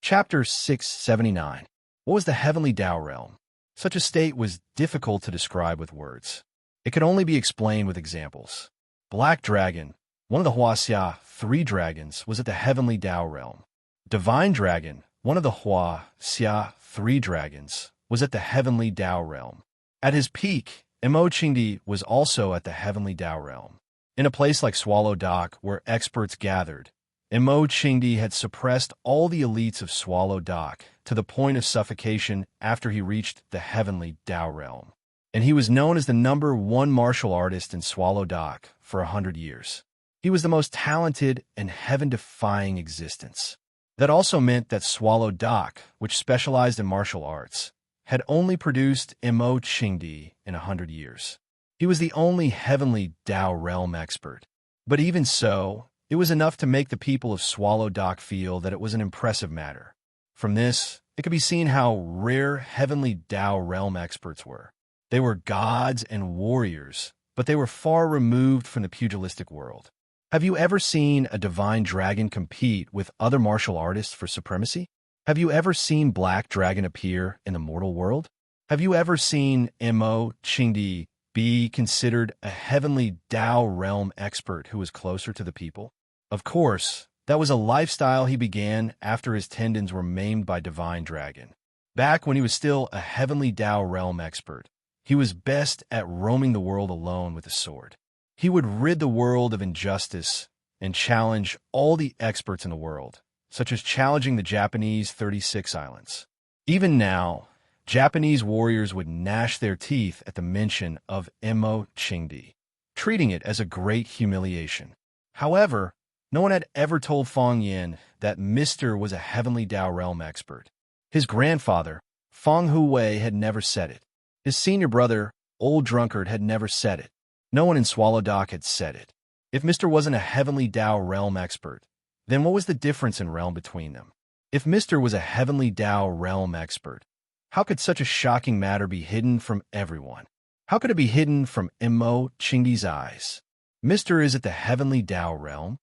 Chapter 679. What was the Heavenly Tao Realm? Such a state was difficult to describe with words. It could only be explained with examples. Black Dragon, one of the Huaxia 3 dragons, was at the Heavenly Tao Realm. Divine Dragon, one of the Huaxia 3 dragons, was at the Heavenly Tao Realm. At his peak, Emochingdi was also at the Heavenly Tao Realm. In a place like Swallow Dock, where experts gathered, Emochingdi had suppressed all the elites of Swallow Dock to the point of suffocation after he reached the Heavenly Tao Realm. And he was known as the #1 martial artist in Swallow Dock for 100 years. He was the most talented and heaven-defying existence. That also meant that Swallow Dock, which specialized in martial arts, had only produced Emochingdi in 100 years. He was the only Heavenly Tao Realm expert. But even so, it was enough to make the people of Swallow Dock feel that it was an impressive matter. From this, it could be seen how rare Heavenly Tao Realm experts were. They were gods and warriors, but they were far removed from the pugilistic world. Have you ever seen a divine dragon compete with other martial artists for supremacy? Have you ever seen Black Dragon appear in the mortal world? Have you ever seen Emochingdi be considered a Heavenly Tao Realm expert who was closer to the people? Of course, that was a lifestyle he began after his tendons were maimed by Divine Dragon. Back when he was still a Heavenly Tao Realm expert, he was best at roaming the world alone with a sword. He would rid the world of injustice and challenge all the experts in the world, such as challenging the Japanese 36 islands. Even now, Japanese warriors would gnash their teeth at the mention of Emochingdi, treating it as a great humiliation. However, no one had ever told Fong Yin that Mr. was a Heavenly Tao Realm expert. His grandfather, Fong Huwei, had never said it. His senior brother, Old Drunkard, had never said it. No one in Swallow Dock had said it. If Mr. wasn't a Heavenly Tao Realm expert, then what was the difference in realm between them? If Mr. was a Heavenly Tao Realm expert, how could such a shocking matter be hidden from everyone? How could it be hidden from Emochingdi's eyes? Mr. is at the Heavenly Tao Realm.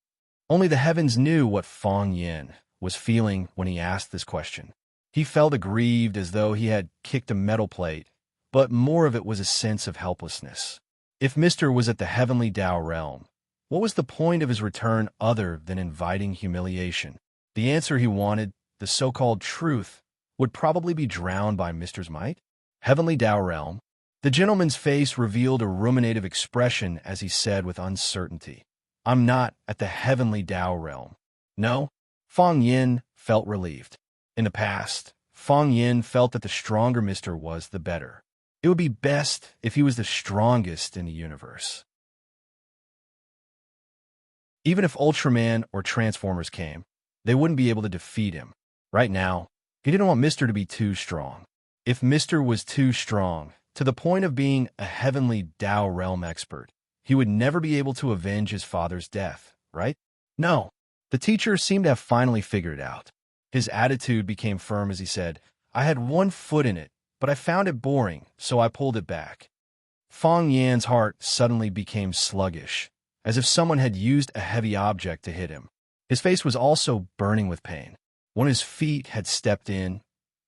Only the heavens knew what Fong Yin was feeling when he asked this question. He felt aggrieved as though he had kicked a metal plate, but more of it was a sense of helplessness. If Mr. was at the Heavenly Tao Realm, what was the point of his return other than inviting humiliation? The answer he wanted, the so-called truth, would probably be drowned by Mr.'s might. Heavenly Tao Realm. The gentleman's face revealed a ruminative expression as he said with uncertainty, "I'm not at the Heavenly Tao Realm." No, Fong Yin felt relieved. In the past, Fong Yin felt that the stronger Mr. was, the better. It would be best if he was the strongest in the universe. Even if Ultraman or Transformers came, they wouldn't be able to defeat him. Right now, he didn't want Mr. to be too strong. If Mr. was too strong, to the point of being a Heavenly Tao Realm expert, he would never be able to avenge his father's death, right? No. The teacher seemed to have finally figured it out. His attitude became firm as he said, I had one foot in it, but I found it boring, so I pulled it back. Fong Yan's heart suddenly became sluggish, as if someone had used a heavy object to hit him. His face was also burning with pain. One of his feet had stepped in,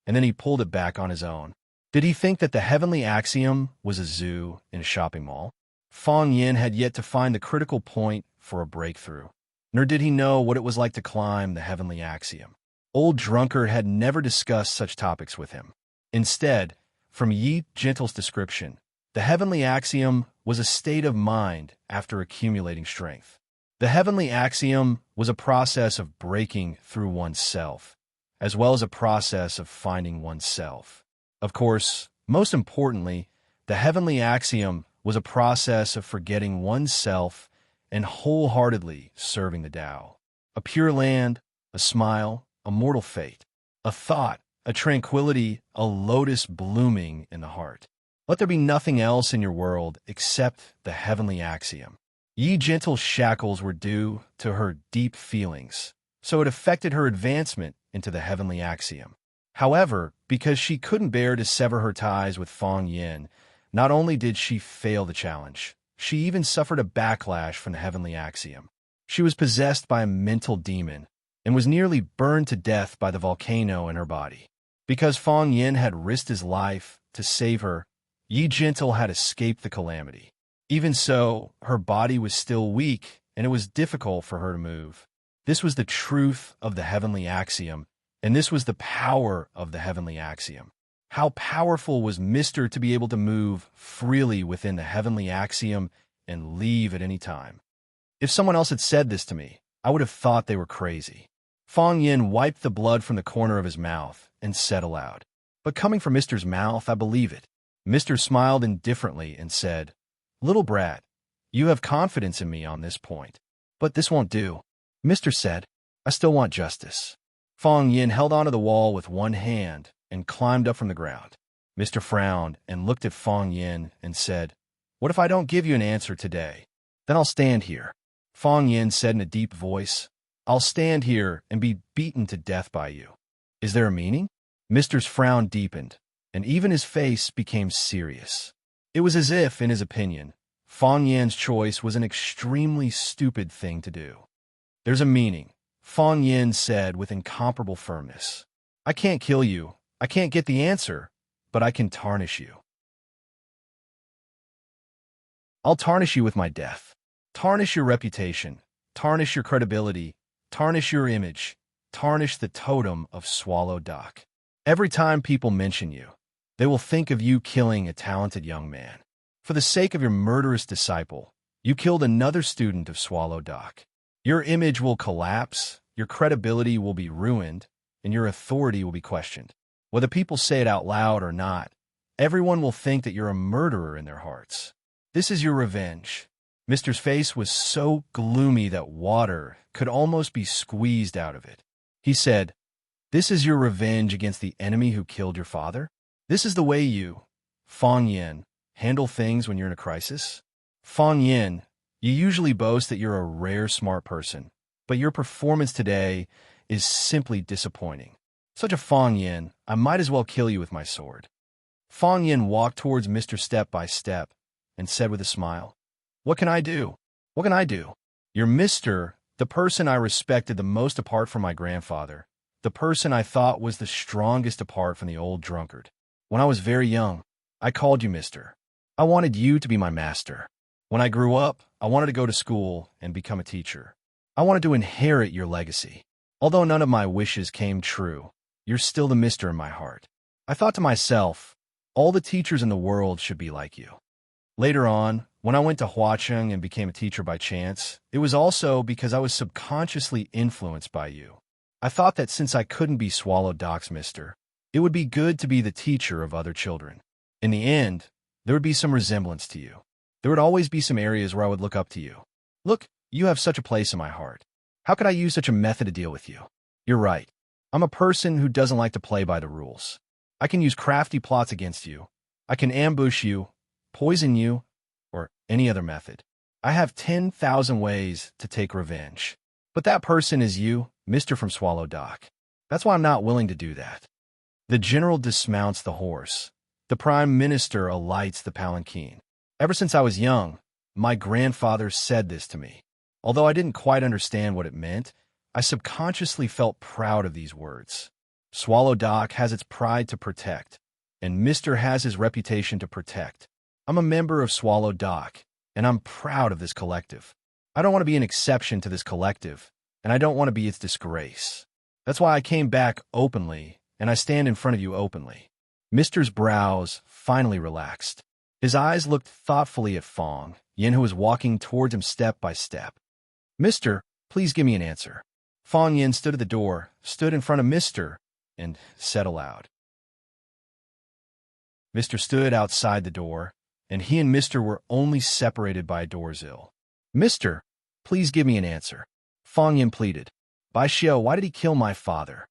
and then he pulled it back on his own. Did he think that the heavenly axiom was a zoo in a shopping mall? Fong Yan had yet to find the critical point for a breakthrough, nor did he know what it was like to climb the heavenly axiom. Old Drunkard had never discussed such topics with him. Instead, from Yi Gentle's description, the heavenly axiom was a state of mind after accumulating strength. The heavenly axiom was a process of breaking through oneself, as well as a process of finding oneself. Of course, most importantly, the heavenly axiom was a process of forgetting oneself and wholeheartedly serving the Tao. A pure land, a smile, a mortal fate, a thought, a tranquility, a lotus blooming in the heart. Let there be nothing else in your world except the heavenly axiom. Yi Gentle's shackles were due to her deep feelings, so it affected her advancement into the heavenly axiom. However, because she couldn't bear to sever her ties with Fong Yan, not only did she fail the challenge, she even suffered a backlash from the heavenly axiom. She was possessed by a mental demon and was nearly burned to death by the volcano in her body. Because Fong Yan had risked his life to save her, Yi Gentle had escaped the calamity. Even so, her body was still weak, and it was difficult for her to move. This was the truth of the heavenly axiom, and this was the power of the heavenly axiom. How powerful was Mr. to be able to move freely within the heavenly axiom and leave at any time. If someone else had said this to me, I would have thought they were crazy. Fong Yan wiped the blood from the corner of his mouth and said aloud, "But coming from Mr.'s mouth, I believe it." Mr. smiled indifferently and said, "Little brat, you have confidence in me on this point. But this won't do." Mr. said, "I still want justice." Fong Yan held onto the wall with one hand and climbed up from the ground. Mr. frowned and looked at Fong Yan and said, "What if I don't give you an answer today? Then I'll stand here." Fong Yan said in a deep voice, "I'll stand here and be beaten to death by you. Is there a meaning?" Mr.'s frown deepened, and even his face became serious. It was as if, in his opinion, Fong Yan's choice was an extremely stupid thing to do. "There's a meaning," Fong Yan said with incomparable firmness. "I can't kill you, I can't get the answer, but I can tarnish you. I'll tarnish you with my death. Tarnish your reputation, tarnish your credibility, tarnish your image, tarnish the totem of Swallow Dock. Every time people mention you, they will think of you killing a talented young man. For the sake of your murderous disciple, you killed another student of Swallow Dock. Your image will collapse, your credibility will be ruined, and your authority will be questioned. Whether people say it out loud or not, everyone will think that you're a murderer in their hearts. This is your revenge." Mr.'s face was so gloomy that water could almost be squeezed out of it. He said, "This is your revenge against the enemy who killed your father? This is the way you, Fong Yan, handle things when you're in a crisis? Fong Yan, you usually boast that you're a rare smart person, but your performance today is simply disappointing. Such a Fong Yan, I might as well kill you with my sword." Fong Yan walked towards Mr. step by step and said with a smile, "What can I do? What can I do? You're Mr., the person I respected the most apart from my grandfather, the person I thought was the strongest apart from the old drunkard. When I was very young, I called you Mr. I wanted you to be my master. When I grew up, I wanted to go to school and become a teacher. I wanted to inherit your legacy. Although none of my wishes came true, you're still the Mr. in my heart. I thought to myself, all the teachers in the world should be like you." Later on, when I went to Huacheng and became a teacher by chance, it was also because I was subconsciously influenced by you. I thought that since I couldn't be Swallow Dock's Mr., it would be good to be the teacher of other children. In the end, there would be some resemblance to you. There would always be some areas where I would look up to you. Look, you have such a place in my heart. How could I use such a method to deal with you? You're right. I'm a person who doesn't like to play by the rules. I can use crafty plots against you. I can ambush you, poison you, or any other method. I have 10,000 ways to take revenge. But that person is you, Mr. from Swallow Dock. That's why I'm not willing to do that. The general dismounts the horse. The prime minister alights the palanquin. Ever since I was young, my grandfather said this to me. Although I didn't quite understand what it meant, I subconsciously felt proud of these words. Swallow Dock has its pride to protect, and Mr. has his reputation to protect. I'm a member of Swallow Dock, and I'm proud of this collective. I don't want to be an exception to this collective, and I don't want to be its disgrace. That's why I came back openly, and I stand in front of you openly. Mr.'s brows finally relaxed. His eyes looked thoughtfully at Fong Yin, who was walking towards him step by step. Mister, please give me an answer. Fong Yin stood at the door, stood in front of Mr., and said aloud. Mr. stood outside the door, and he and Mr. were only separated by a doorsill. Mister, please give me an answer. Fong Yin pleaded. Bai Xiao, why did he kill my father?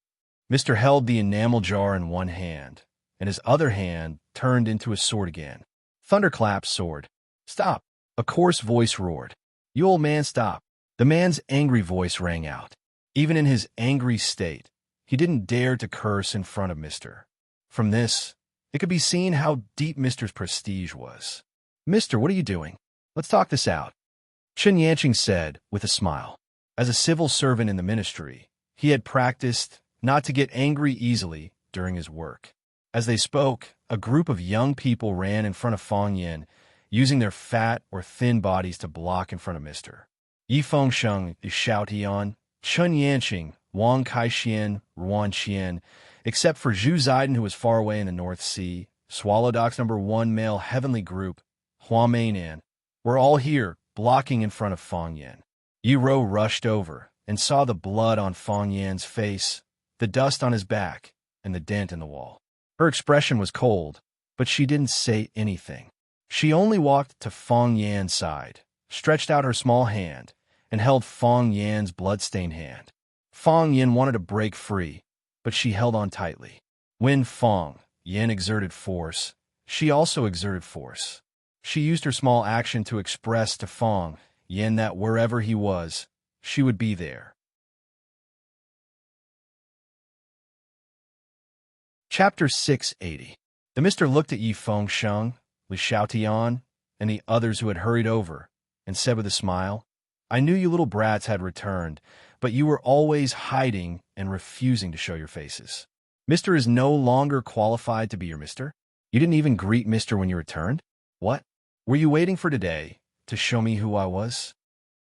Mr. held the enamel jar in one hand, and his other hand turned into a sword again. Thunderclap's sword. Stop! A coarse voice roared. You old man, stop! The man's angry voice rang out. Even in his angry state, he didn't dare to curse in front of Mr. From this, it could be seen how deep Mr.'s prestige was. Mister, what are you doing? Let's talk this out. Chen Yanqing said with a smile. As a civil servant in the ministry, he had practiced not to get angry easily during his work. As they spoke, a group of young people ran in front of Fong Yin, using their fat or thin bodies to block in front of Mr. Yi Fengsheng, Xiao Tian, Chen Yanqing, Wang Kaixian, Ruan Qian, except for Zhu Ziden, who was far away in the North Sea, Swallow Dock's #1 male heavenly group, Hua Meinan, were all here, blocking in front of Fong Yin. Yi Ro rushed over and saw the blood on Fong Yan's face, the dust on his back, and the dent in the wall. Her expression was cold, but she didn't say anything. She only walked to Fong Yan's side, stretched out her small hand, and held Fong Yan's blood-stained hand. Fong Yin wanted to break free, but she held on tightly. When Fong Yin exerted force, she also exerted force. She used her small action to express to Fong Yin that wherever he was, she would be there. Chapter 680. The Mr. looked at Yi Fengsheng, Li Xiaotian, and the others who had hurried over, and said with a smile, I knew you little brats had returned, but you were always hiding and refusing to show your faces. Mr. is no longer qualified to be your Mr. You didn't even greet Mr. when you returned? What? Were you waiting for today to show me who I was?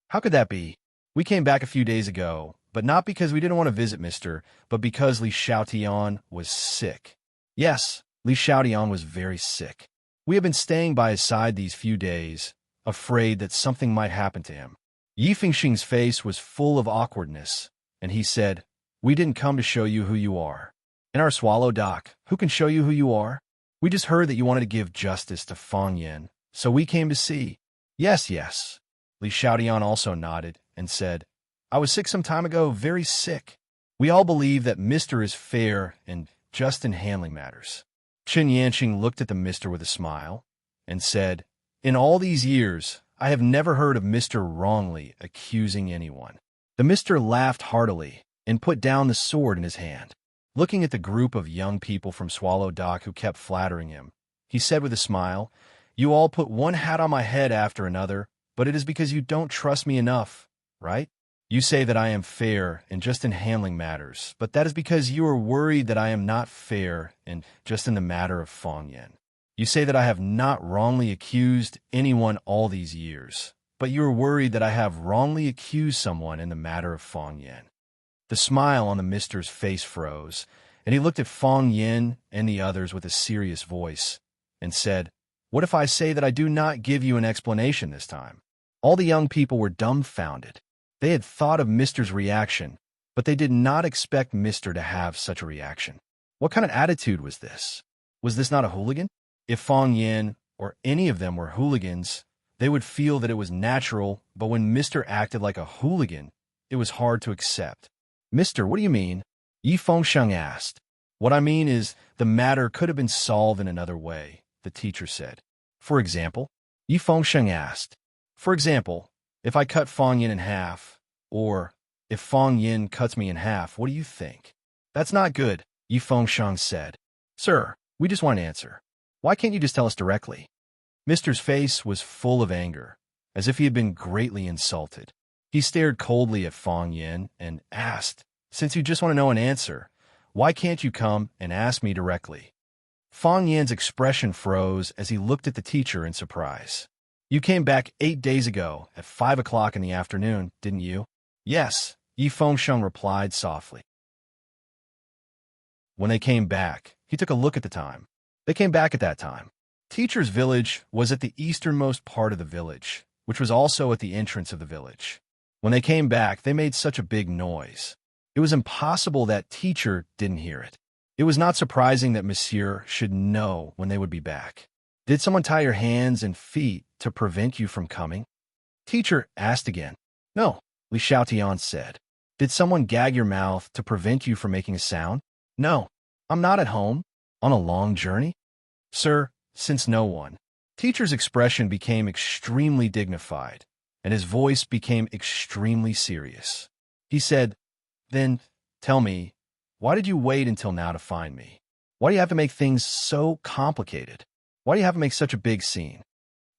How could that be? We came back a few days ago, but not because we didn't want to visit Mr., but because Li Xiaotian was sick. Yes, Li Xiaotian was very sick. We have been staying by his side these few days, afraid that something might happen to him. Yi Fengsheng's face was full of awkwardness, and he said, We didn't come to show you who you are. In our Swallow Dock, who can show you who you are? We just heard that you wanted to give justice to Fong Yin, so we came to see. Yes, yes. Li Xiaotian also nodded and said, I was sick some time ago, very sick. We all believe that Mr. is fair and just in handling matters. Chen Yanqing looked at the Mr. with a smile and said, In all these years, I have never heard of Mr. wrongly accusing anyone. The Mr. laughed heartily and put down the sword in his hand. Looking at the group of young people from Swallow Dock who kept flattering him, he said with a smile, You all put one hat on my head after another, but it is because you don't trust me enough, right? You say that I am fair and just in handling matters, but that is because you are worried that I am not fair and just in the matter of Fong Yin. You say that I have not wrongly accused anyone all these years, but you are worried that I have wrongly accused someone in the matter of Fong Yin. The smile on the Mr.'s face froze, and he looked at Fong Yin and the others with a serious voice and said, What if I say that I do not give you an explanation this time? All the young people were dumbfounded. They had thought of Mr.'s reaction, but they did not expect Mr. to have such a reaction. What kind of attitude was this? Was this not a hooligan? If Fong Yin or any of them were hooligans, they would feel that it was natural, but when Mr. acted like a hooligan, it was hard to accept. Mister, what do you mean? Yi Fengsheng asked. What I mean is, the matter could have been solved in another way, the teacher said. For example? Yi Fengsheng asked. For example, if I cut Fong Yin in half, or if Fong Yin cuts me in half, what do you think? That's not good, Yi Fengsheng said. Sir, we just want an answer. Why can't you just tell us directly? Mister's face was full of anger, as if he had been greatly insulted. He stared coldly at Fang Yin and asked, Since you just want to know an answer, why can't you come and ask me directly? Fang Yin's expression froze as he looked at the teacher in surprise. You came back 8 days ago at 5 o'clock in the afternoon, didn't you? Yes, Yi Fengsheng replied softly. When they came back, he took a look at the time. They came back at that time. Teacher's village was at the easternmost part of the village, which was also at the entrance of the village. When they came back, they made such a big noise. It was impossible that Teacher didn't hear it. It was not surprising that Monsieur should know when they would be back. Did someone tie your hands and feet to prevent you from coming? Teacher asked again. No, Li Xiaotian said. Did someone gag your mouth to prevent you from making a sound? No, I'm not at home. On a long journey? Sir, since no one. Teacher's expression became extremely dignified, and his voice became extremely serious. He said, Then, tell me, why did you wait until now to find me? Why do you have to make things so complicated? Why do you have to make such a big scene?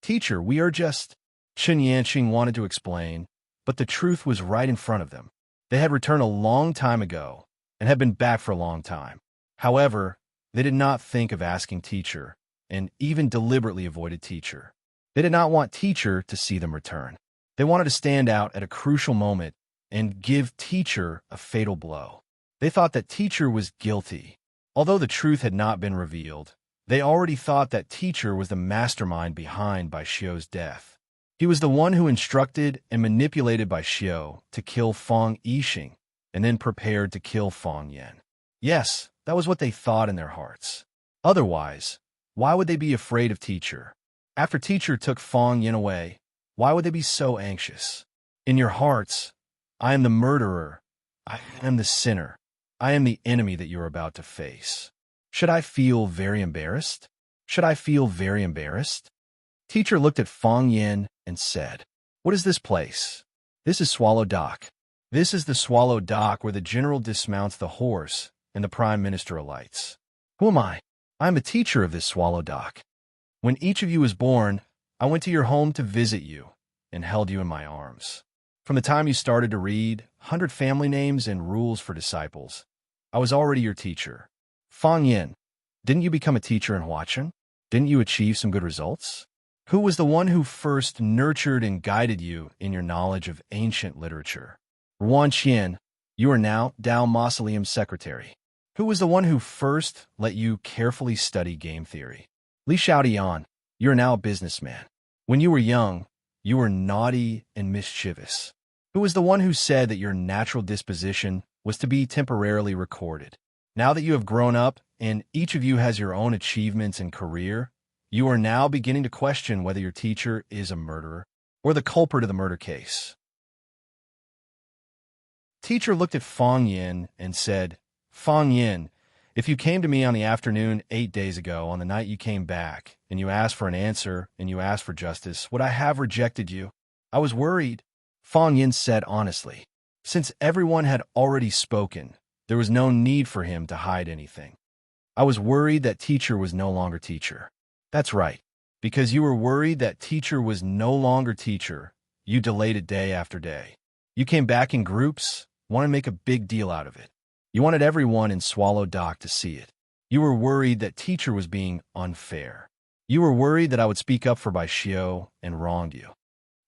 Teacher, we are just... Chen Yanqing wanted to explain, but the truth was right in front of them. They had returned a long time ago, and had been back for a long time. However, they did not think of asking Teacher, and even deliberately avoided Teacher. They did not want Teacher to see them return. They wanted to stand out at a crucial moment and give Teacher a fatal blow. They thought that Teacher was guilty. Although the truth had not been revealed, they already thought that Teacher was the mastermind behind Bai Xiu's death. He was the one who instructed and manipulated Bai Xiu to kill Fang Yixing, and then prepared to kill Fang Yin. Yes, that was what they thought in their hearts. Otherwise, why would they be afraid of Teacher? After Teacher took Fang Yin away, why would they be so anxious? In your hearts, I am the murderer. I am the sinner. I am the enemy that you are about to face. Should I feel very embarrassed? Should I feel very embarrassed? Teacher looked at Fang Yin and said, What is this place? This is Swallow Dock. This is the Swallow Dock where the general dismounts the horse and the prime minister alights. Who am I? I am a teacher of this Swallow Dock. When each of you was born, I went to your home to visit you and held you in my arms. From the time you started to read 100 family names and rules for disciples, I was already your teacher. Fang Yin, didn't you become a teacher in Huachen? Didn't you achieve some good results? Who was the one who first nurtured and guided you in your knowledge of ancient literature? Ruan Qian, you are now Dao Mausoleum Secretary. Who was the one who first let you carefully study game theory? Li Xiaotian, you are now a businessman. When you were young, you were naughty and mischievous. Who was the one who said that your natural disposition was to be temporarily recorded? Now that you have grown up and each of you has your own achievements and career, you are now beginning to question whether your teacher is a murderer or the culprit of the murder case. Teacher looked at Fang Yin and said, Fang Yin, if you came to me on the afternoon 8 days ago, on the night you came back, and you asked for an answer and you asked for justice, would I have rejected you? I was worried. Fang Yin said honestly. Since everyone had already spoken, there was no need for him to hide anything. I was worried that Teacher was no longer Teacher. That's right. Because you were worried that Teacher was no longer Teacher, you delayed it day after day. You came back in groups, wanted to make a big deal out of it. You wanted everyone in Swallow Dock to see it. You were worried that Teacher was being unfair. You were worried that I would speak up for Bai Xiu and wronged you.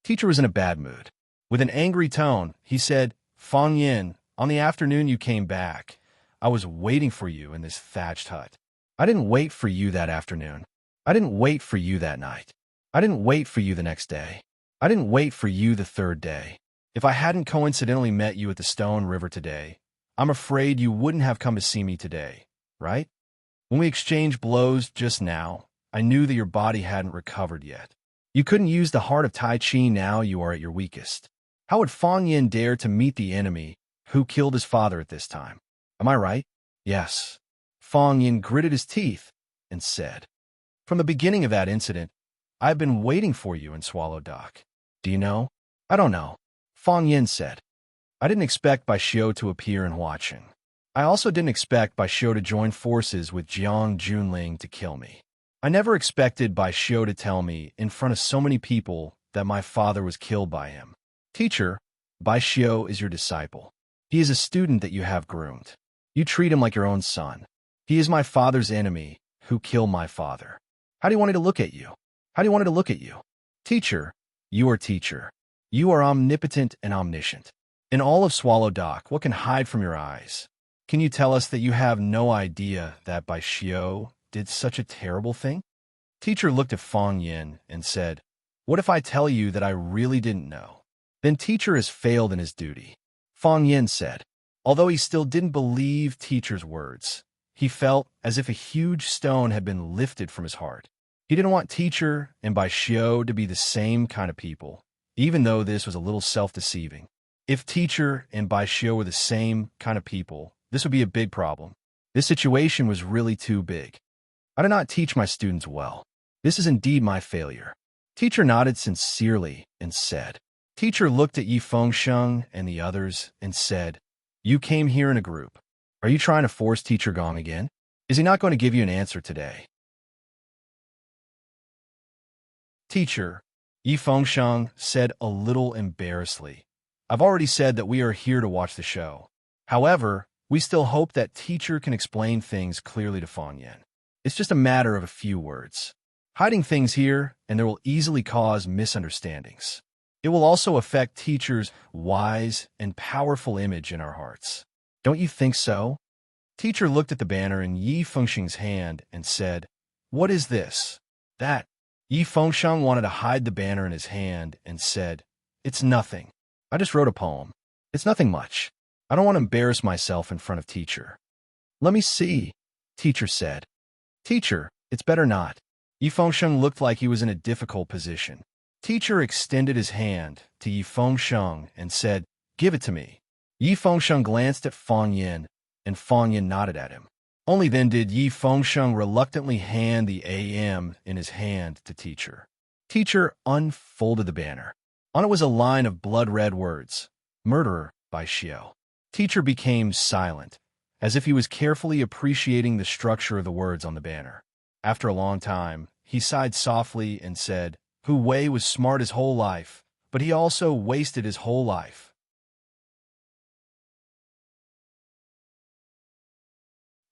Teacher was in a bad mood. With an angry tone, he said, Fang Yin, on the afternoon you came back, I was waiting for you in this thatched hut. I didn't wait for you that afternoon. I didn't wait for you that night. I didn't wait for you the next day. I didn't wait for you the third day. If I hadn't coincidentally met you at the Stone River today, I'm afraid you wouldn't have come to see me today, right? When we exchanged blows just now, I knew that your body hadn't recovered yet. You couldn't use the heart of Tai Chi now you are at your weakest. How would Fang Yin dare to meet the enemy who killed his father at this time? Am I right? Yes. Fang Yin gritted his teeth and said, From the beginning of that incident, I've been waiting for you in Swallow Dock. Do you know? I don't know. Fang Yin said, I didn't expect Bai Xiu to appear in Huachen. I also didn't expect Bai Xiu to join forces with Jiang Junling to kill me. I never expected Bai Xiu to tell me in front of so many people that my father was killed by him. Teacher, Bai Xiu is your disciple. He is a student that you have groomed. You treat him like your own son. He is my father's enemy who killed my father. How do you want me to look at you? How do you want me to look at you? Teacher, you are teacher. You are omnipotent and omniscient. In all of Swallow Dock, what can hide from your eyes? Can you tell us that you have no idea that Bai Xiu did such a terrible thing? Teacher looked at Fang Yin and said, what if I tell you that I really didn't know? Then teacher has failed in his duty. Fang Yin said. Although he still didn't believe teacher's words, he felt as if a huge stone had been lifted from his heart. He didn't want teacher and Bai Xiu to be the same kind of people, even though this was a little self-deceiving. If teacher and Bai Xiu were the same kind of people, this would be a big problem. This situation was really too big. I did not teach my students well. This is indeed my failure. Teacher nodded sincerely and said. Teacher looked at Yi Fengsheng and the others and said, you came here in a group. Are you trying to force Teacher Gong again? Is he not going to give you an answer today? Teacher, Yi Fengsheng said a little embarrassedly. I've already said that we are here to watch the show. However, we still hope that teacher can explain things clearly to Fang Yin. It's just a matter of a few words. Hiding things here, and there will easily cause misunderstandings. It will also affect teacher's wise and powerful image in our hearts. Don't you think so? Teacher looked at the banner in Yi Fengsheng's hand and said, what is this? That. Yi Fengsheng wanted to hide the banner in his hand and said, it's nothing. I just wrote a poem. It's nothing much. I don't want to embarrass myself in front of teacher. Let me see, teacher said. Teacher, it's better not. Yi Fengsheng looked like he was in a difficult position. Teacher extended his hand to Yi Fengsheng and said, give it to me. Yi Fengsheng glanced at Fang Yin, and Fang Yin nodded at him. Only then did Yi Fengsheng reluctantly hand the AM in his hand to teacher. Teacher unfolded the banner. On it was a line of blood-red words, murderer Bai Xiu. Teacher became silent, as if he was carefully appreciating the structure of the words on the banner. After a long time, he sighed softly and said, Hu Wei was smart his whole life, but he also wasted his whole life.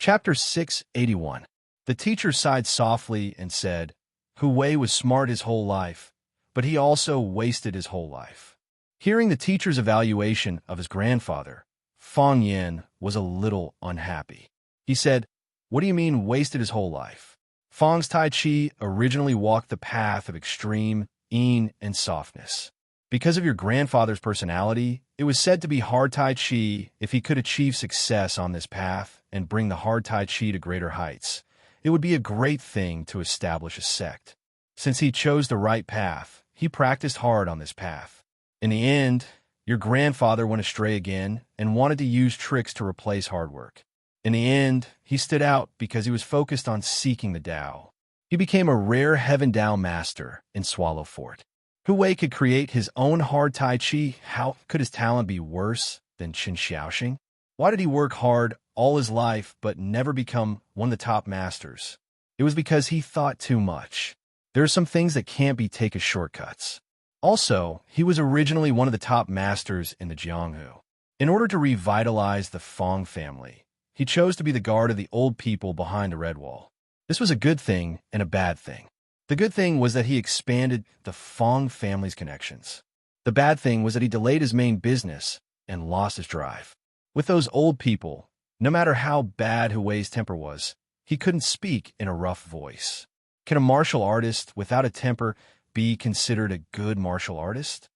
Chapter 681. The teacher sighed softly and said, Hu Wei was smart his whole life, but he also wasted his whole life. Hearing the teacher's evaluation of his grandfather, Fang Yin was a little unhappy. He said, What do you mean wasted his whole life? Fang's Tai Chi originally walked the path of extreme, yin, and softness. Because of your grandfather's personality, it was said to be hard Tai Chi if he could achieve success on this path and bring the hard Tai Chi to greater heights. It would be a great thing to establish a sect. Since he chose the right path, he practiced hard on this path. In the end, your grandfather went astray again and wanted to use tricks to replace hard work. In the end, he stood out because he was focused on seeking the Tao. He became a rare Heaven Tao master in Swallow Fort. Hu Wei could create his own hard Tai Chi. How could his talent be worse than Qin Xiaoxing? Why did he work hard all his life but never become one of the top masters? It was because he thought too much. There are some things that can't be taken as shortcuts. Also, he was originally one of the top masters in the Jianghu. In order to revitalize the Fang family, he chose to be the guard of the old people behind the Red Wall. This was a good thing and a bad thing. The good thing was that he expanded the Fang family's connections. The bad thing was that he delayed his main business and lost his drive. With those old people, no matter how bad Hu Wei's temper was, he couldn't speak in a rough voice. Can a martial artist without a temper be considered a good martial artist?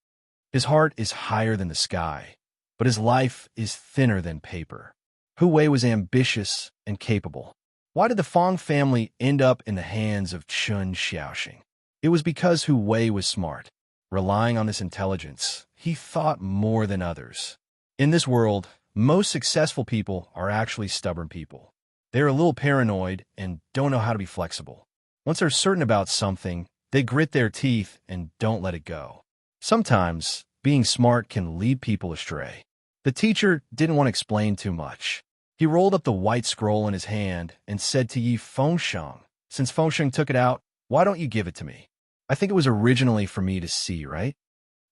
His heart is higher than the sky, but his life is thinner than paper. Hu Wei was ambitious and capable. Why did the Fang family end up in the hands of Qin Xiaoxing? It was because Hu Wei was smart. Relying on this intelligence, he thought more than others. In this world, most successful people are actually stubborn people. They are a little paranoid and don't know how to be flexible. Once they're certain about something, they grit their teeth and don't let it go. Sometimes, being smart can lead people astray. The teacher didn't want to explain too much. He rolled up the white scroll in his hand and said to Yi Fengsheng, "Since Fengsheng took it out, why don't you give it to me? I think it was originally for me to see, right?"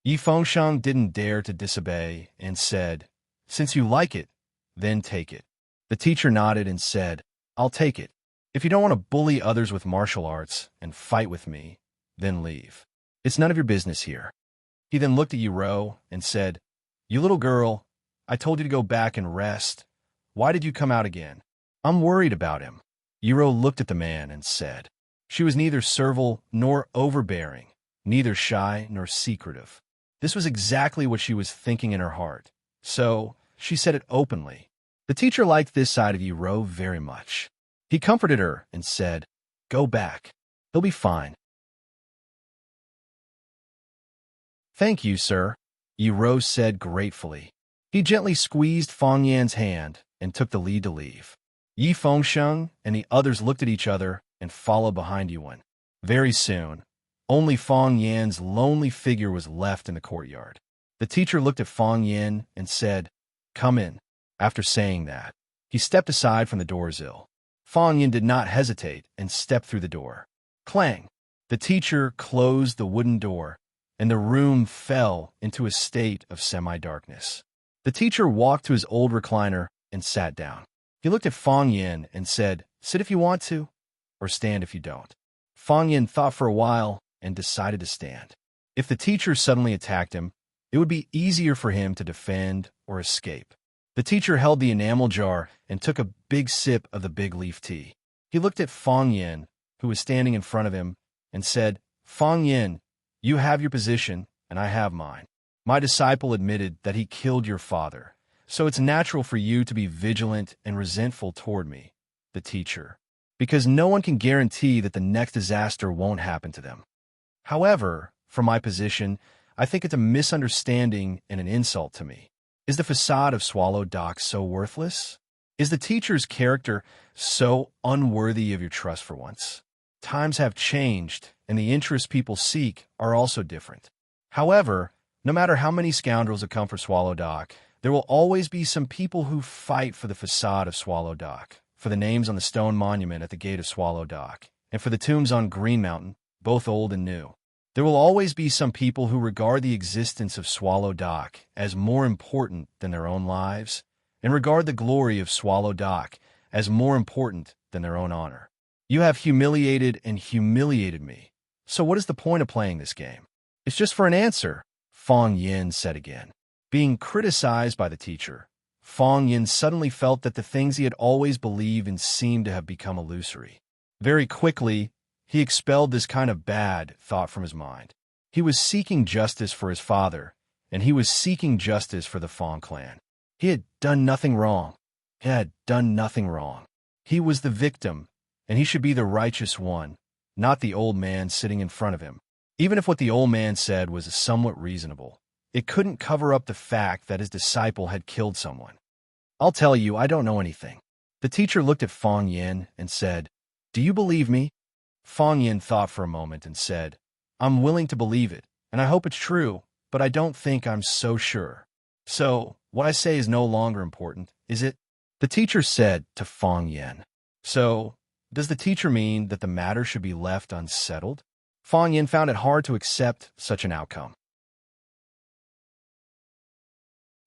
Yi Fengsheng didn't dare to disobey and said, "Since you like it, then take it." The teacher nodded and said, "I'll take it. If you don't want to bully others with martial arts and fight with me, then leave. It's none of your business here." He then looked at Yiro and said, "You little girl, I told you to go back and rest. Why did you come out again?" "I'm worried about him." Yiro looked at the man and said. She was neither servile nor overbearing, neither shy nor secretive. This was exactly what she was thinking in her heart, so she said it openly. The teacher liked this side of Yiro very much. He comforted her and said, "Go back. He'll be fine." "Thank you, sir," Yiro said gratefully. He gently squeezed Fang Yan's hand and took the lead to leave. Yi Fengsheng and the others looked at each other and followed behind Yuan. Very soon, only Fang Yan's lonely figure was left in the courtyard. The teacher looked at Fang Yan and said, "Come in." After saying that, he stepped aside from the doorsill. Fang Yan did not hesitate and stepped through the door. Clang! The teacher closed the wooden door, and the room fell into a state of semi-darkness. The teacher walked to his old recliner and sat down. He looked at Fang Yan and said, "Sit if you want to, or stand if you don't." Fang Yan thought for a while and decided to stand. If the teacher suddenly attacked him, it would be easier for him to defend or escape. The teacher held the enamel jar and took a big sip of the big leaf tea. He looked at Fang Yan, who was standing in front of him, and said, "Fang Yan, you have your position, and I have mine. My disciple admitted that he killed your father, so it's natural for you to be vigilant and resentful toward me, the teacher, because no one can guarantee that the next disaster won't happen to them. However, from my position, I think it's a misunderstanding and an insult to me. Is the facade of Swallow Dock so worthless? Is the teacher's character so unworthy of your trust for once? Times have changed, and the interests people seek are also different. However, no matter how many scoundrels have come for Swallow Dock, there will always be some people who fight for the facade of Swallow Dock, for the names on the stone monument at the gate of Swallow Dock, and for the tombs on Green Mountain, both old and new. There will always be some people who regard the existence of Swallow Dock as more important than their own lives, and regard the glory of Swallow Dock as more important than their own honor. You have humiliated and humiliated me, so what is the point of playing this game? It's just for an answer, Fang Yan said again. Being criticized by the teacher, Fang Yan suddenly felt that the things he had always believed in seemed to have become illusory. Very quickly, he expelled this kind of bad thought from his mind. He was seeking justice for his father, and he was seeking justice for the Fang clan. He had done nothing wrong. He had done nothing wrong. He was the victim, and he should be the righteous one, not the old man sitting in front of him. Even if what the old man said was somewhat reasonable, it couldn't cover up the fact that his disciple had killed someone. "I'll tell you, I don't know anything." The teacher looked at Fang Yan and said, "Do you believe me?" Fang Yan thought for a moment and said, "I'm willing to believe it, and I hope it's true, but I don't think I'm so sure. So, what I say is no longer important, is it?" The teacher said to Fang Yan, "So, does the teacher mean that the matter should be left unsettled?" Fang Yan found it hard to accept such an outcome.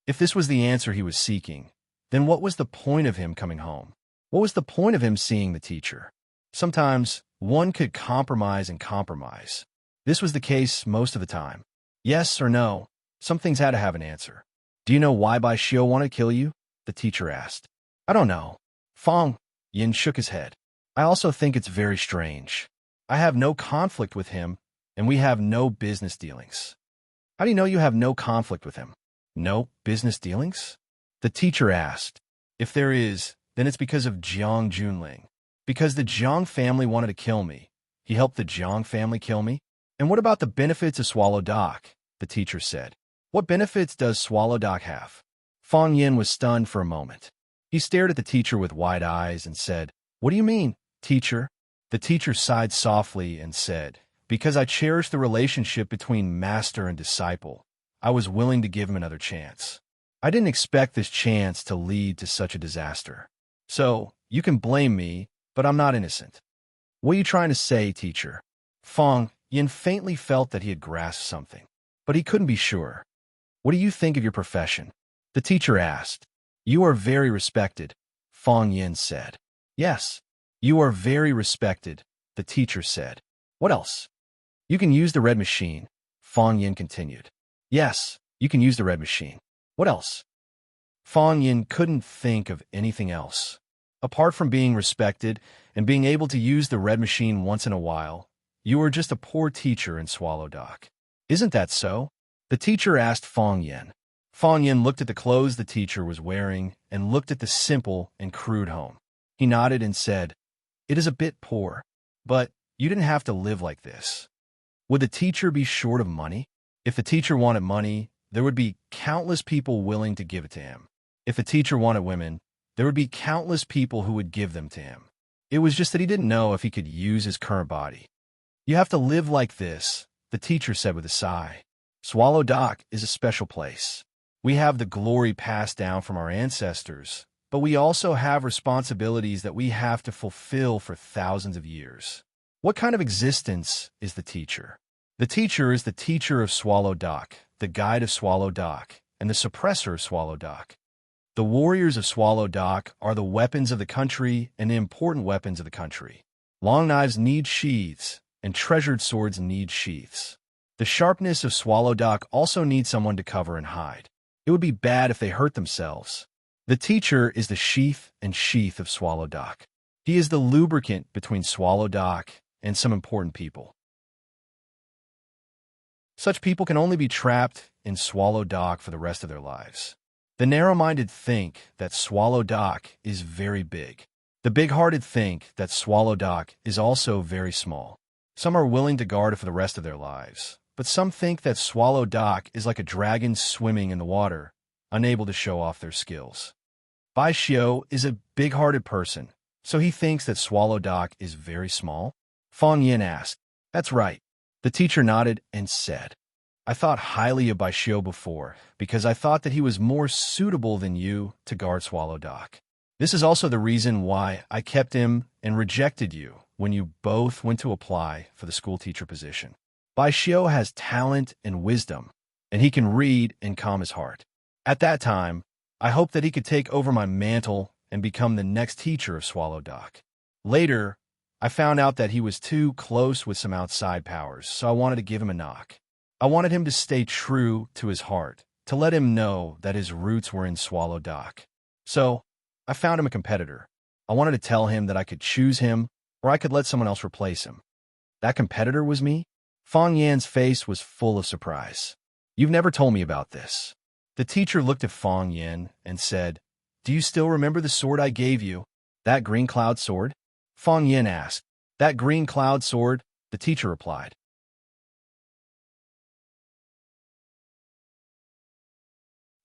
If this was the answer he was seeking, then what was the point of him coming home? What was the point of him seeing the teacher? Sometimes, one could compromise and compromise. This was the case most of the time. Yes or no, some things had to have an answer. "Do you know why Bai Xiu wanted to kill you?" the teacher asked. "I don't know." Fang Yan shook his head. "I also think it's very strange. I have no conflict with him, and we have no business dealings." "How do you know you have no conflict with him?" "No business dealings?" the teacher asked. "If there is, then it's because of Jiang Junling. Because the Jiang family wanted to kill me. He helped the Jiang family kill me? And what about the benefits of Swallow Dock?" the teacher said. "What benefits does Swallow Dock have?" Fang Yan was stunned for a moment. He stared at the teacher with wide eyes and said, "What do you mean, teacher?" The teacher sighed softly and said, "Because I cherish the relationship between master and disciple, I was willing to give him another chance. I didn't expect this chance to lead to such a disaster. So, you can blame me, but I'm not innocent. What are you trying to say, teacher? Fong Yin faintly felt that he had grasped something, but he couldn't be sure. What do you think of your profession? The teacher asked. You are very respected, Fong Yin said. Yes, you are very respected, the teacher said. What else? You can use the red machine, Fong Yin continued. Yes, you can use the red machine. What else? Fong Yin couldn't think of anything else. Apart from being respected and being able to use the red machine once in a while, you are just a poor teacher in Swallow Dock. Isn't that so? The teacher asked Fong Yin. Fong Yin looked at the clothes the teacher was wearing and looked at the simple and crude home. He nodded and said, It is a bit poor, but you didn't have to live like this. Would the teacher be short of money? If the teacher wanted money, there would be countless people willing to give it to him. If the teacher wanted women, there would be countless people who would give them to him. It was just that he didn't know if he could use his current body. You have to live like this, the teacher said with a sigh. Swallow Dock is a special place. We have the glory passed down from our ancestors, but we also have responsibilities that we have to fulfill for thousands of years. What kind of existence is the teacher? The teacher is the teacher of Swallow Dock, the guide of Swallow Dock, and the suppressor of Swallow Dock. The warriors of Swallow Dock are the weapons of the country and the important weapons of the country. Long knives need sheaths, and treasured swords need sheaths. The sharpness of Swallow Dock also needs someone to cover and hide. It would be bad if they hurt themselves. The teacher is the sheath and sheath of Swallow Dock. He is the lubricant between Swallow Dock and some important people. Such people can only be trapped in Swallow Dock for the rest of their lives. The narrow-minded think that Swallow Dock is very big. The big-hearted think that Swallow Dock is also very small. Some are willing to guard it for the rest of their lives, but some think that Swallow Dock is like a dragon swimming in the water, unable to show off their skills. Bai Xiao is a big-hearted person, so he thinks that Swallow Dock is very small. Fong Yin asked. That's right. The teacher nodded and said, I thought highly of Bai Xiao before, because I thought that he was more suitable than you to guard Swallow Dock. This is also the reason why I kept him and rejected you when you both went to apply for the school teacher position. Bai Xiao has talent and wisdom, and he can read and calm his heart. At that time, I hoped that he could take over my mantle and become the next teacher of Swallow Dock. Later, I found out that he was too close with some outside powers, so I wanted to give him a knock. I wanted him to stay true to his heart, to let him know that his roots were in Swallow Dock. So, I found him a competitor. I wanted to tell him that I could choose him, or I could let someone else replace him. That competitor was me? Fong Yan's face was full of surprise. You've never told me about this. The teacher looked at Fong Yan and said, Do you still remember the sword I gave you? That green cloud sword? Fong Yan asked. That green cloud sword? The teacher replied.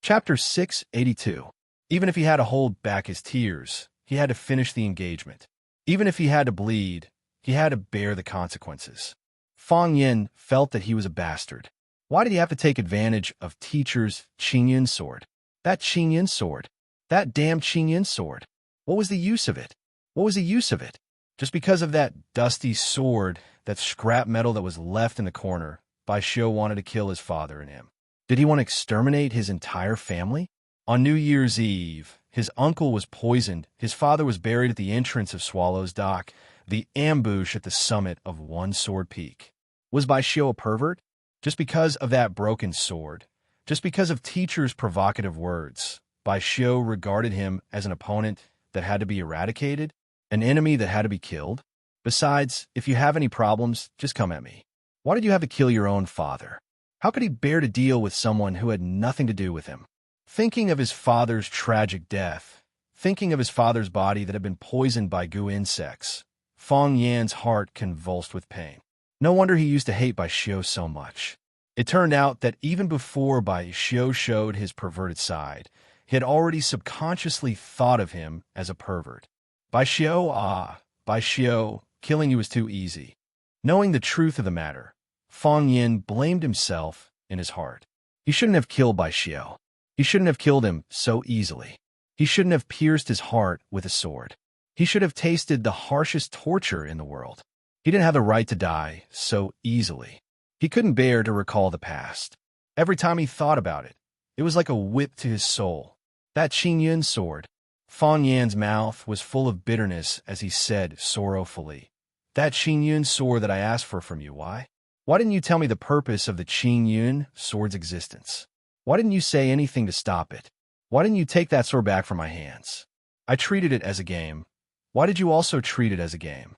Chapter 682. Even if he had to hold back his tears, he had to finish the engagement. Even if he had to bleed, he had to bear the consequences. Fong Yin felt that he was a bastard. Why did he have to take advantage of teacher's Qingyin sword? That Qingyin sword. That damn Qingyin sword. What was the use of it? What was the use of it? Just because of that dusty sword, that scrap metal that was left in the corner, Bai Xiao wanted to kill his father and him. Did he want to exterminate his entire family? On New Year's Eve, his uncle was poisoned, his father was buried at the entrance of Swallow's Dock, the ambush at the summit of One Sword Peak. Was Bai Xiao a pervert? Just because of that broken sword, just because of teacher's provocative words, Bai Xiao regarded him as an opponent that had to be eradicated, an enemy that had to be killed? Besides, if you have any problems, just come at me. Why did you have to kill your own father? How could he bear to deal with someone who had nothing to do with him? Thinking of his father's tragic death, thinking of his father's body that had been poisoned by goo insects, Fong Yan's heart convulsed with pain. No wonder he used to hate Bai Xiao so much. It turned out that even before Bai Xiao showed his perverted side, he had already subconsciously thought of him as a pervert. Bai Xiao, killing you was too easy. Knowing the truth of the matter, Fong Yin blamed himself in his heart. He shouldn't have killed Bai Xiao. He shouldn't have killed him so easily. He shouldn't have pierced his heart with a sword. He should have tasted the harshest torture in the world. He didn't have the right to die so easily. He couldn't bear to recall the past. Every time he thought about it, it was like a whip to his soul. That Qin Yun sword. Fang Yan's mouth was full of bitterness as he said sorrowfully, "That Qin Yun sword that I asked for from you, why? Why didn't you tell me the purpose of the Qin Yun sword's existence? Why didn't you say anything to stop it? Why didn't you take that sword back from my hands? I treated it as a game. Why did you also treat it as a game?"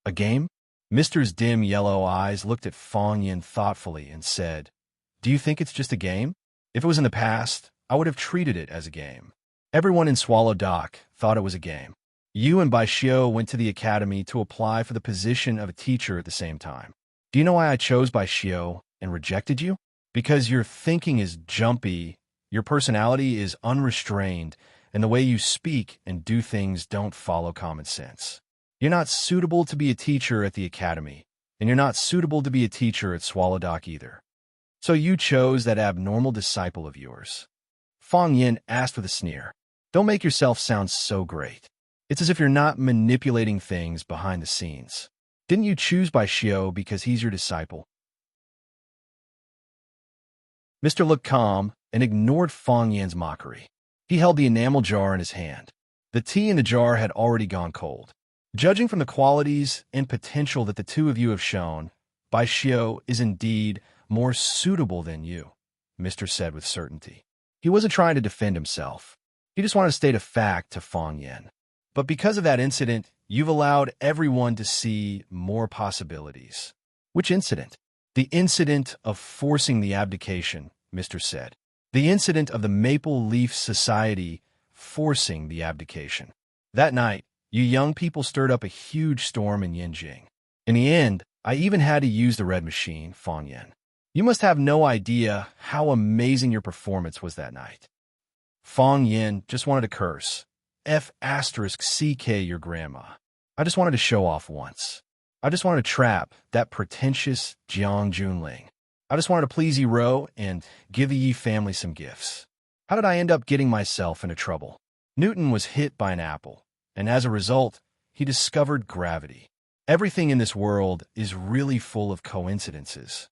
"A game?" Mister's dim yellow eyes looked at Fang Yin thoughtfully and said, "Do you think it's just a game? If it was in the past, I would have treated it as a game. Everyone in Swallow Dock thought it was a game. You and Bai Xiu went to the academy to apply for the position of a teacher at the same time. Do you know why I chose Bai Xiu and rejected you? Because your thinking is jumpy, your personality is unrestrained, and the way you speak and do things don't follow common sense. You're not suitable to be a teacher at the academy, and you're not suitable to be a teacher at Swallow Dock either. So you chose that abnormal disciple of yours." Fang Yin asked with a sneer, "Don't make yourself sound so great. It's as if you're not manipulating things behind the scenes. Didn't you choose Bai Xiu because he's your disciple?" Mr. looked calm and ignored Fang Yin's mockery. He held the enamel jar in his hand. The tea in the jar had already gone cold. "Judging from the qualities and potential that the two of you have shown, Bai Xiu is indeed more suitable than you," Mr. said with certainty. He wasn't trying to defend himself. He just wanted to state a fact to Fang Yin. "But because of that incident, you've allowed everyone to see more possibilities." "Which incident?" "The incident of forcing the abdication," Mr. said. "The incident of the Maple Leaf Society forcing the abdication. That night, you young people stirred up a huge storm in Yinjing. In the end, I even had to use the red machine, Fang Yin. You must have no idea how amazing your performance was that night." Fang Yin just wanted to curse. F***CK your grandma. I just wanted to show off once. I just wanted to trap that pretentious Jiang Junling. I just wanted to please Yi Ro and give the Yi family some gifts. How did I end up getting myself into trouble? Newton was hit by an apple, and as a result, he discovered gravity. Everything in this world is really full of coincidences.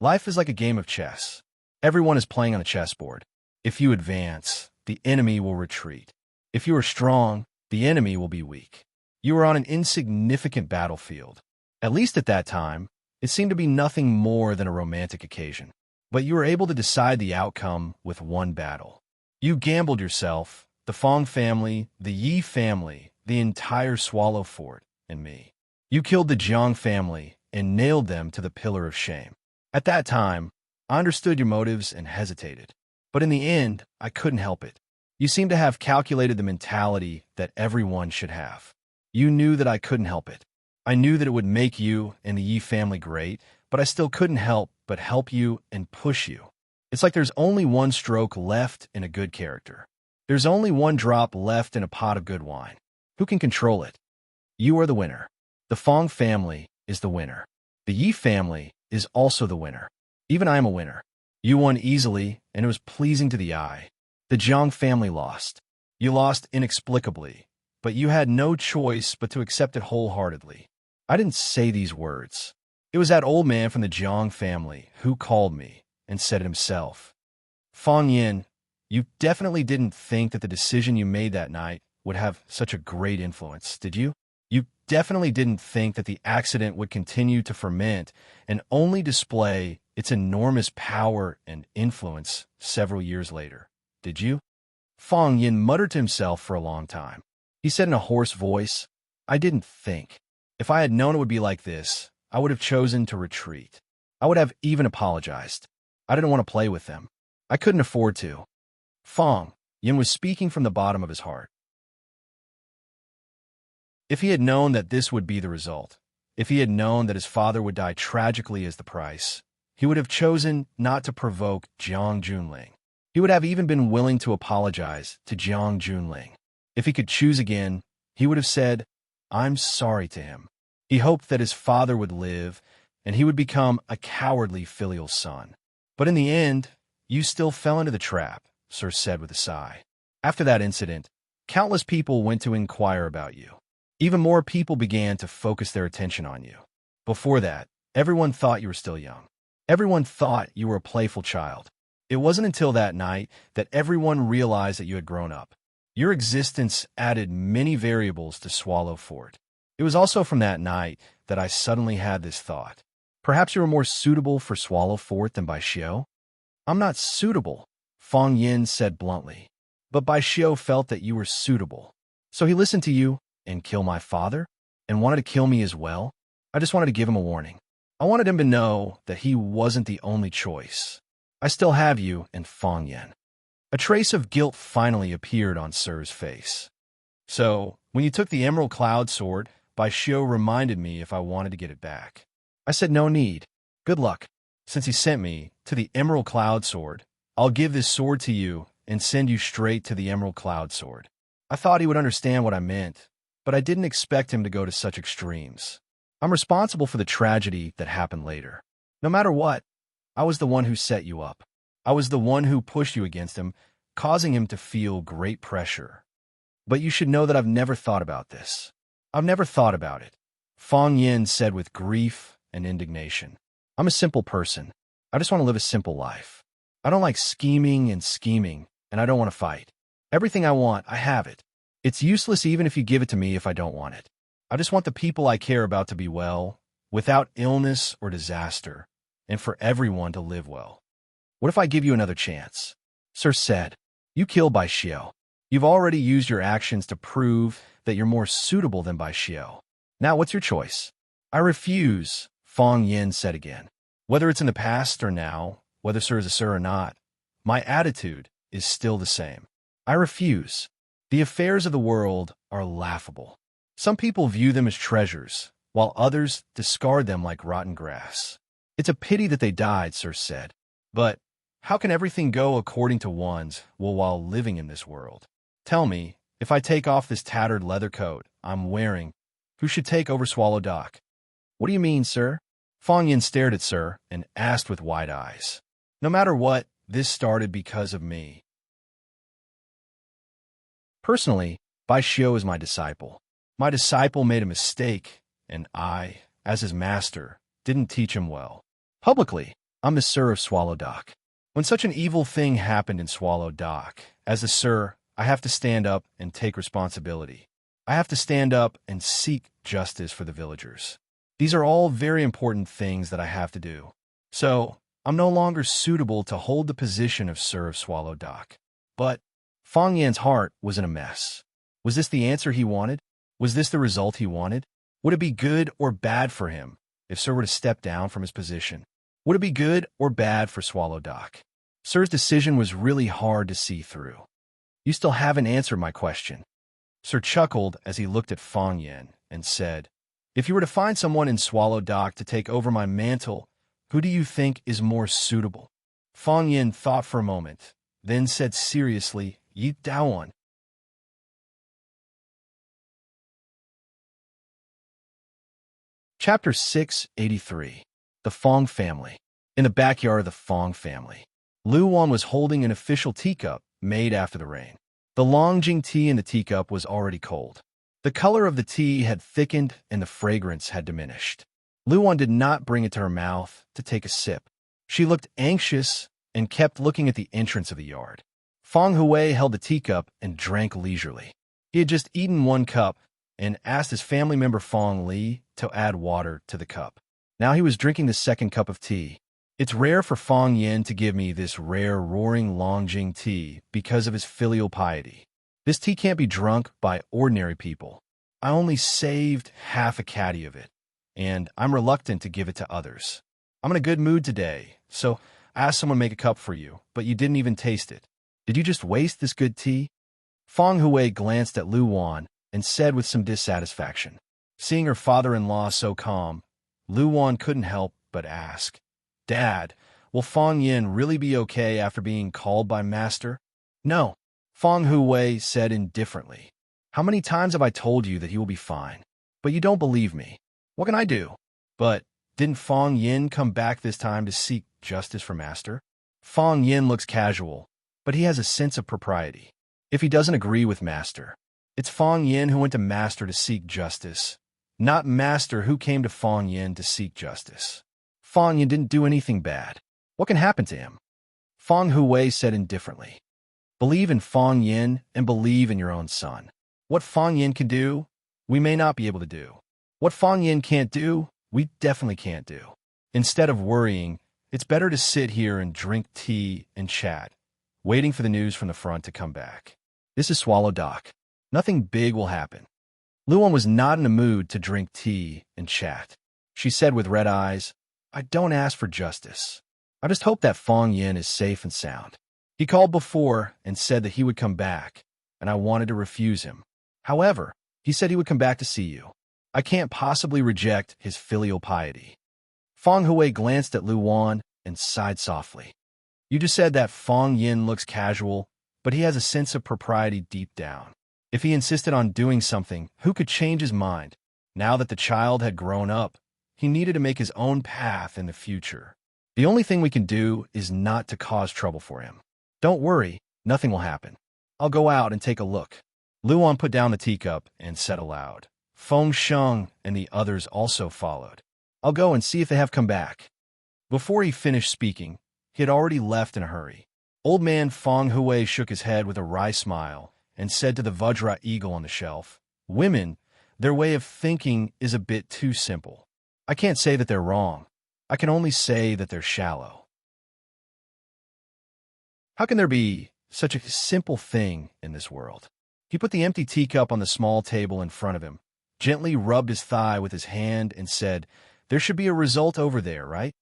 Life is like a game of chess. Everyone is playing on a chessboard. If you advance, the enemy will retreat. If you are strong, the enemy will be weak. You are on an insignificant battlefield. At least at that time, it seemed to be nothing more than a romantic occasion. But you were able to decide the outcome with one battle. You gambled yourself, the Fang family, the Yi family, the entire Swallow Fort, and me. You killed the Jiang family and nailed them to the pillar of shame. At that time, I understood your motives and hesitated. But in the end, I couldn't help it. You seem to have calculated the mentality that everyone should have. You knew that I couldn't help it. I knew that it would make you and the Yi family great, but I still couldn't help but help you and push you. It's like there's only one stroke left in a good character. There's only one drop left in a pot of good wine. Who can control it? You are the winner. The Fang family is the winner. The Yi family is also the winner. Even I am a winner. You won easily, and it was pleasing to the eye. The Jiang family lost. You lost inexplicably, but you had no choice but to accept it wholeheartedly. I didn't say these words. It was that old man from the Jiang family who called me and said it himself. Fang Yin, you definitely didn't think that the decision you made that night would have such a great influence, did you? You definitely didn't think that the accident would continue to ferment and only display its enormous power and influence several years later, did you? Fang Yin muttered to himself for a long time. He said in a hoarse voice, "I didn't think. If I had known it would be like this, I would have chosen to retreat. I would have even apologized. I didn't want to play with them. I couldn't afford to." Fang Yin was speaking from the bottom of his heart. If he had known that this would be the result, if he had known that his father would die tragically as the price, he would have chosen not to provoke Jiang Junling. He would have even been willing to apologize to Jiang Junling. If he could choose again, he would have said, "I'm sorry" to him. He hoped that his father would live, and he would become a cowardly filial son. But in the end, you still fell into the trap, Sir said with a sigh. After that incident, countless people went to inquire about you. Even more people began to focus their attention on you. Before that, everyone thought you were still young. Everyone thought you were a playful child. It wasn't until that night that everyone realized that you had grown up. Your existence added many variables to Swallow Fort. It was also from that night that I suddenly had this thought. Perhaps you were more suitable for Swallow Fort than Bai Xiu? I'm not suitable, Fong Yin said bluntly. But Bai Xiu felt that you were suitable. So he listened to you and killed my father and wanted to kill me as well. I just wanted to give him a warning. I wanted him to know that he wasn't the only choice. I still have you and Fong Yin. A trace of guilt finally appeared on Sir's face. So, when you took the Emerald Cloud Sword, Bai Xiu reminded me if I wanted to get it back. I said no need. Good luck. Since he sent me to the Emerald Cloud Sword, I'll give this sword to you and send you straight to the Emerald Cloud Sword. I thought he would understand what I meant, but I didn't expect him to go to such extremes. I'm responsible for the tragedy that happened later. No matter what, I was the one who set you up. I was the one who pushed you against him, causing him to feel great pressure. But you should know that I've never thought about this. I've never thought about it, Fong Yin said with grief and indignation. I'm a simple person. I just want to live a simple life. I don't like scheming, and I don't want to fight. Everything I want, I have it. It's useless even if you give it to me if I don't want it. I just want the people I care about to be well, without illness or disaster, and for everyone to live well. What if I give you another chance? Sir said, you killed Bai Xiu. You've already used your actions to prove that you're more suitable than Bai Xiu. Now what's your choice? I refuse, Fong Yin said again. Whether it's in the past or now, whether Sir is a Sir or not, my attitude is still the same. I refuse. The affairs of the world are laughable. Some people view them as treasures, while others discard them like rotten grass. It's a pity that they died, Sir said. But how can everything go according to one's will while living in this world? Tell me, if I take off this tattered leather coat I'm wearing, who should take over Swallow Dock? What do you mean, sir? Fong Yin stared at Sir and asked with wide eyes. No matter what, this started because of me. Personally, Bai Xiu is my disciple. My disciple made a mistake, and I, as his master, didn't teach him well. Publicly, I'm the Sir of Swallow Dock. When such an evil thing happened in Swallow Dock, as the Sir, I have to stand up and take responsibility. I have to stand up and seek justice for the villagers. These are all very important things that I have to do. So, I'm no longer suitable to hold the position of Sir of Swallow Dock. But Fong Yan's heart was in a mess. Was this the answer he wanted? Was this the result he wanted? Would it be good or bad for him if Sir were to step down from his position? Would it be good or bad for Swallow Dock? Sir's decision was really hard to see through. You still haven't answered my question. Sir chuckled as he looked at Fong Yin and said, if you were to find someone in Swallow Dock to take over my mantle, who do you think is more suitable? Fong Yin thought for a moment, then said seriously, Yi Daoan. Chapter 683. The Fong Family. In the backyard of the Fong family, Lu Wan was holding an official teacup made after the rain. The Longjing tea in the teacup was already cold. The color of the tea had thickened and the fragrance had diminished. Lu Wan did not bring it to her mouth to take a sip. She looked anxious and kept looking at the entrance of the yard. Fong Hui held the teacup and drank leisurely. He had just eaten one cup and asked his family member Fong Li to add water to the cup. Now he was drinking the second cup of tea. It's rare for Fong Yin to give me this rare roaring Longjing tea because of his filial piety. This tea can't be drunk by ordinary people. I only saved half a caddy of it, and I'm reluctant to give it to others. I'm in a good mood today, so I asked someone to make a cup for you, but you didn't even taste it. Did you just waste this good tea? Fong Hui glanced at Lu Wan and said with some dissatisfaction. Seeing her father-in-law so calm, Lu Wan couldn't help but ask, Dad, will Fong Yin really be okay after being called by Master? No, Fong Hui said indifferently. How many times have I told you that he will be fine? But you don't believe me. What can I do? But didn't Fong Yin come back this time to seek justice for Master? Fong Yin looks casual, but he has a sense of propriety. If he doesn't agree with Master, it's Fong Yin who went to Master to seek justice, not Master who came to Fong Yin to seek justice. Fong Yin didn't do anything bad. What can happen to him? Fong Hui said indifferently. Believe in Fong Yin and believe in your own son. What Fong Yin can do, we may not be able to do. What Fong Yin can't do, we definitely can't do. Instead of worrying, it's better to sit here and drink tea and chat, waiting for the news from the front to come back. This is Swallow Doc. Nothing big will happen. Luan was not in a mood to drink tea and chat. She said with red eyes, I don't ask for justice. I just hope that Fong Yin is safe and sound. He called before and said that he would come back, and I wanted to refuse him. However, he said he would come back to see you. I can't possibly reject his filial piety. Fong Hui glanced at Luan and sighed softly. You just said that Fong Yin looks casual, but he has a sense of propriety deep down. If he insisted on doing something, who could change his mind? Now that the child had grown up, he needed to make his own path in the future. The only thing we can do is not to cause trouble for him. Don't worry, nothing will happen. I'll go out and take a look. Luan put down the teacup and said aloud. Feng Sheng and the others also followed. I'll go and see if they have come back. Before he finished speaking, he had already left in a hurry. Old man Fong Hui shook his head with a wry smile and said to the Vajra eagle on the shelf, Women, their way of thinking is a bit too simple. I can't say that they're wrong. I can only say that they're shallow. How can there be such a simple thing in this world? He put the empty teacup on the small table in front of him, gently rubbed his thigh with his hand, and said, There should be a result over there, right?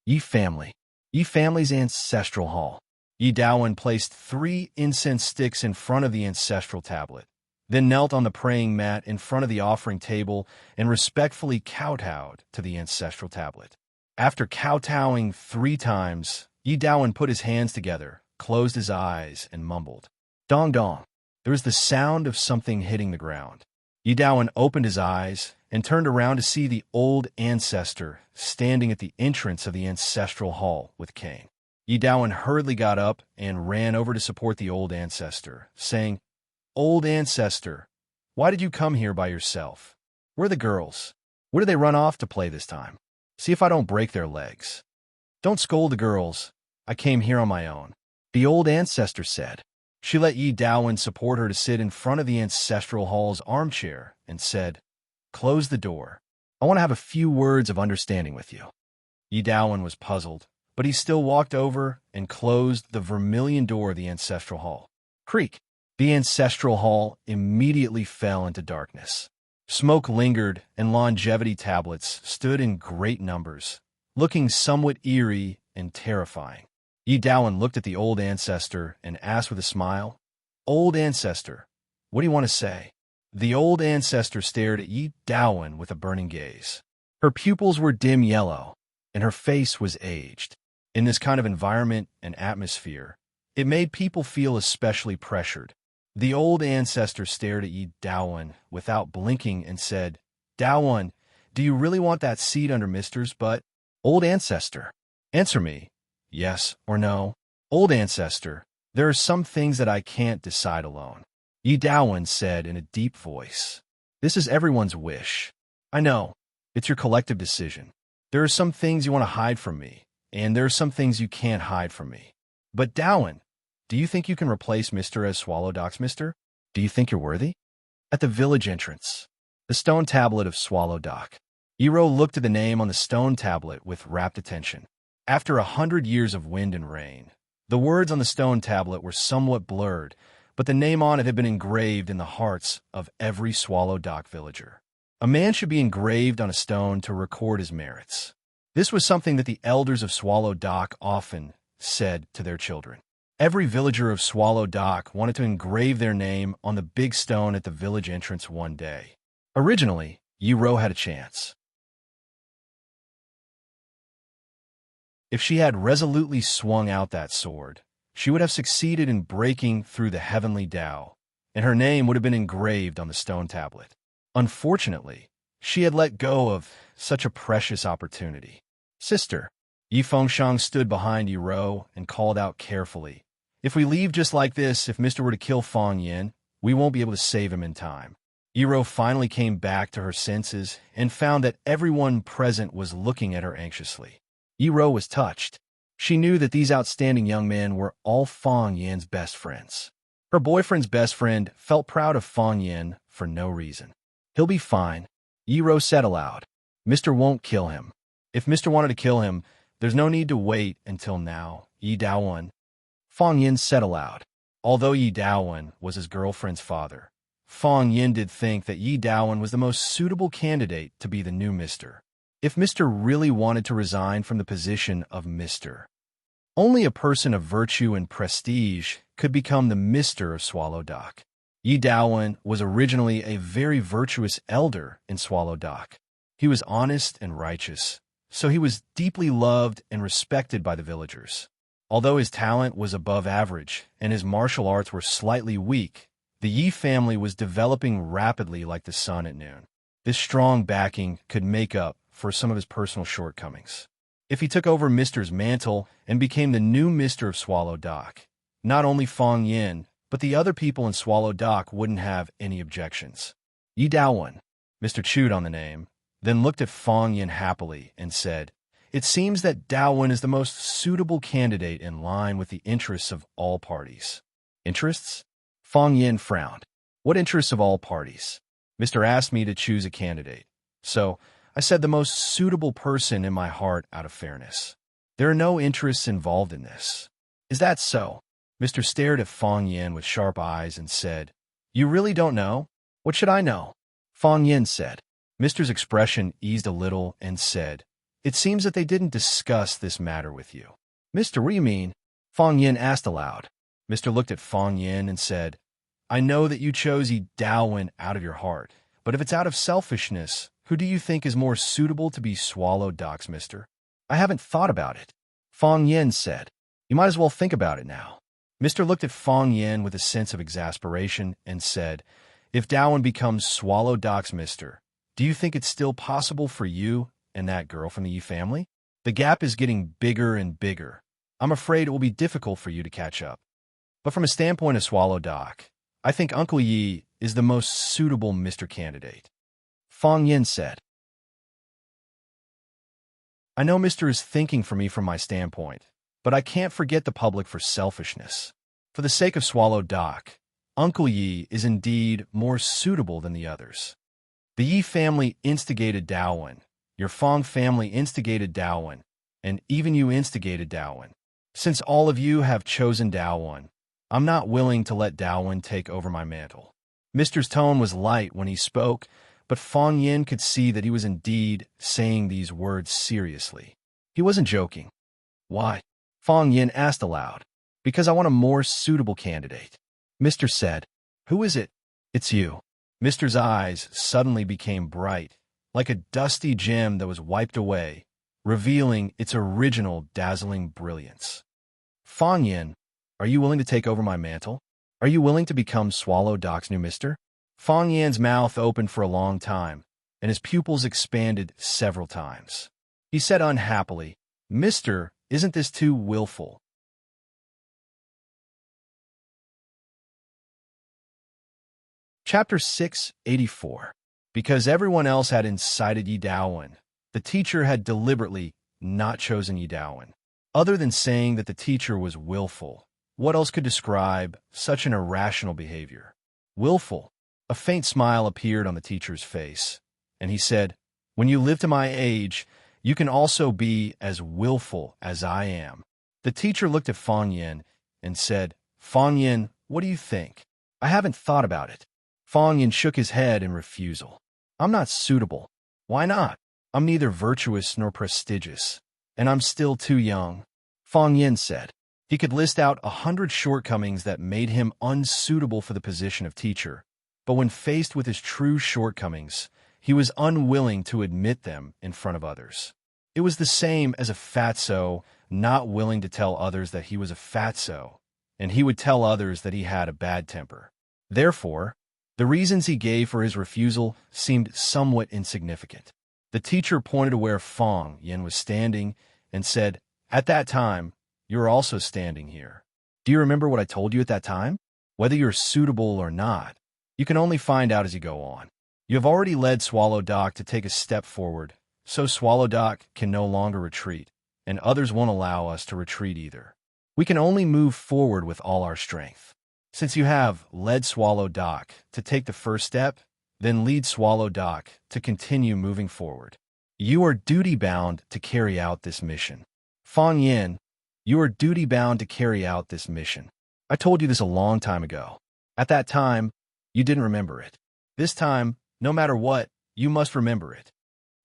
Yi family's ancestral hall. Yi Daowen placed 3 incense sticks in front of the ancestral tablet, then knelt on the praying mat in front of the offering table and respectfully kowtowed to the ancestral tablet. After kowtowing 3 times, Yi Daowen put his hands together, closed his eyes, and mumbled, Dong dong. There was the sound of something hitting the ground. Yi Daowen opened his eyes and turned around to see the old ancestor standing at the entrance of the ancestral hall with cane. Yi Daowen hurriedly got up and ran over to support the old ancestor, saying, Old ancestor, why did you come here by yourself? Where are the girls? Where did they run off to play this time? See if I don't break their legs. Don't scold the girls. I came here on my own. The old ancestor said. She let Yi Daowen support her to sit in front of the ancestral hall's armchair and said, Close the door. I want to have a few words of understanding with you. Yi Daowen was puzzled, but he still walked over and closed the vermilion door of the ancestral hall. Creak! The ancestral hall immediately fell into darkness. Smoke lingered, and longevity tablets stood in great numbers, looking somewhat eerie and terrifying. Yi Daowen looked at the old ancestor and asked with a smile, Old ancestor, what do you want to say? The old ancestor stared at Yi Daowen with a burning gaze. Her pupils were dim yellow, and her face was aged. In this kind of environment and atmosphere, it made people feel especially pressured. The old ancestor stared at Yi Daowen without blinking and said, Daowen, do you really want that seat under Mister's butt? Old ancestor, answer me. Yes or no? Old ancestor, there are some things that I can't decide alone. Yi Daowen said in a deep voice. This is everyone's wish. I know. It's your collective decision. There are some things you want to hide from me, and there are some things you can't hide from me. But Daowen, do you think you can replace Mister as Swallow Doc's Mister? Do you think you're worthy? At the village entrance, the stone tablet of Swallow Doc. Iro looked at the name on the stone tablet with rapt attention. After 100 years of wind and rain, the words on the stone tablet were somewhat blurred, but the name on it had been engraved in the hearts of every Swallow Doc villager. A man should be engraved on a stone to record his merits. This was something that the elders of Swallow Doc often said to their children. Every villager of Swallow Doc wanted to engrave their name on the big stone at the village entrance one day. Originally, Yiro had a chance. If she had resolutely swung out that sword, she would have succeeded in breaking through the heavenly Tao, and her name would have been engraved on the stone tablet. Unfortunately, she had let go of such a precious opportunity. Sister, Yi Fengshang stood behind Yiro and called out carefully, If we leave just like this, if Mr. were to kill Fong Yin, we won't be able to save him in time. Iro finally came back to her senses and found that everyone present was looking at her anxiously. Iro was touched. She knew that these outstanding young men were all Fong Yin's best friends. Her boyfriend's best friend felt proud of Fong Yin for no reason. He'll be fine, Iro said aloud. Mr. won't kill him. If Mr. wanted to kill him, there's no need to wait until now, Yi Daowen. Fong Yin said aloud. Although Yi Daowen was his girlfriend's father, Fong Yin did think that Yi Daowen was the most suitable candidate to be the new Mr. If Mr. really wanted to resign from the position of Mr. Only a person of virtue and prestige could become the Mr. of Swallow Dock. Yi Daowen was originally a very virtuous elder in Swallow Dock. He was honest and righteous, so he was deeply loved and respected by the villagers. Although his talent was above average and his martial arts were slightly weak, the Yi family was developing rapidly like the sun at noon. This strong backing could make up for some of his personal shortcomings. If he took over Mr.'s mantle and became the new Mr. of Swallow Dock, not only Fong Yin, but the other people in Swallow Dock wouldn't have any objections. Yi Daowen, Mr. chewed on the name, then looked at Fong Yin happily and said, "It seems that Daowen is the most suitable candidate in line with the interests of all parties." Interests? Fong Yin frowned. What interests of all parties? Mr. asked me to choose a candidate. So, I said the most suitable person in my heart out of fairness. There are no interests involved in this. Is that so? Mr. stared at Fong Yin with sharp eyes and said, "You really don't know? What should I know?" Fong Yin said. Mr.'s expression eased a little and said, "It seems that they didn't discuss this matter with you." "Mr., what do you mean?" Fong Yin asked aloud. Mr. looked at Fong Yin and said, "I know that you chose Yi Daowen out of your heart, but if it's out of selfishness, who do you think is more suitable to be Swallow Dock's Mr.? "I haven't thought about it," Fong Yin said. "You might as well think about it now." Mr. looked at Fong Yin with a sense of exasperation and said, "If Daowen becomes Swallow Dock's Mr., do you think it's still possible for you and that girl from the Yi family? The gap is getting bigger and bigger. I'm afraid it will be difficult for you to catch up. But from a standpoint of Swallow Dock, I think Uncle Yi is the most suitable Mr. candidate," Fong Yin said. "I know Mr. is thinking for me from my standpoint, but I can't forget the public for selfishness. For the sake of Swallow Dock, Uncle Yi is indeed more suitable than the others. The Yi family instigated Daowen, your Fong family instigated Daowen, and even you instigated Daowen. Since all of you have chosen Daowen, I'm not willing to let Daowen take over my mantle." Mr.'s tone was light when he spoke, but Fong Yin could see that he was indeed saying these words seriously. He wasn't joking. "Why?" Fong Yin asked aloud. "Because I want a more suitable candidate." Mr. said, "Who is it?" "It's you." Mr.'s eyes suddenly became bright, like a dusty gem that was wiped away, revealing its original dazzling brilliance. "Fong Yin, are you willing to take over my mantle? Are you willing to become Swallow Dock's new Mr.?" Fong Yin's mouth opened for a long time, and his pupils expanded several times. He said unhappily, "Mr., isn't this too willful?" Chapter 684. Because everyone else had incited Yi Daowen, the teacher had deliberately not chosen Yi Daowen. Other than saying that the teacher was willful, what else could describe such an irrational behavior? Willful. A faint smile appeared on the teacher's face, and he said, "When you live to my age, you can also be as willful as I am." The teacher looked at Fong Yin and said, "Fong Yin, what do you think?" "I haven't thought about it." Fong Yin shook his head in refusal. "I'm not suitable." "Why not?" "I'm neither virtuous nor prestigious, and I'm still too young," Fong Yin said. He could list out 100 shortcomings that made him unsuitable for the position of teacher, but when faced with his true shortcomings, he was unwilling to admit them in front of others. It was the same as a fatso not willing to tell others that he was a fatso, and he would tell others that he had a bad temper. Therefore, the reasons he gave for his refusal seemed somewhat insignificant. The teacher pointed to where Fong Yin was standing and said, "At that time, you were also standing here." Do you remember what I told you at that time? Whether you're suitable or not, you can only find out as you go on. You have already led Swallow Dock to take a step forward, so Swallow Dock can no longer retreat, and others won't allow us to retreat either. We can only move forward with all our strength. Since you have led Swallow Dock to take the first step, then lead Swallow Dock to continue moving forward. You are duty-bound to carry out this mission. Fang Yin, you are duty-bound to carry out this mission. I told you this a long time ago. At that time, you didn't remember it. This time, no matter what, you must remember it.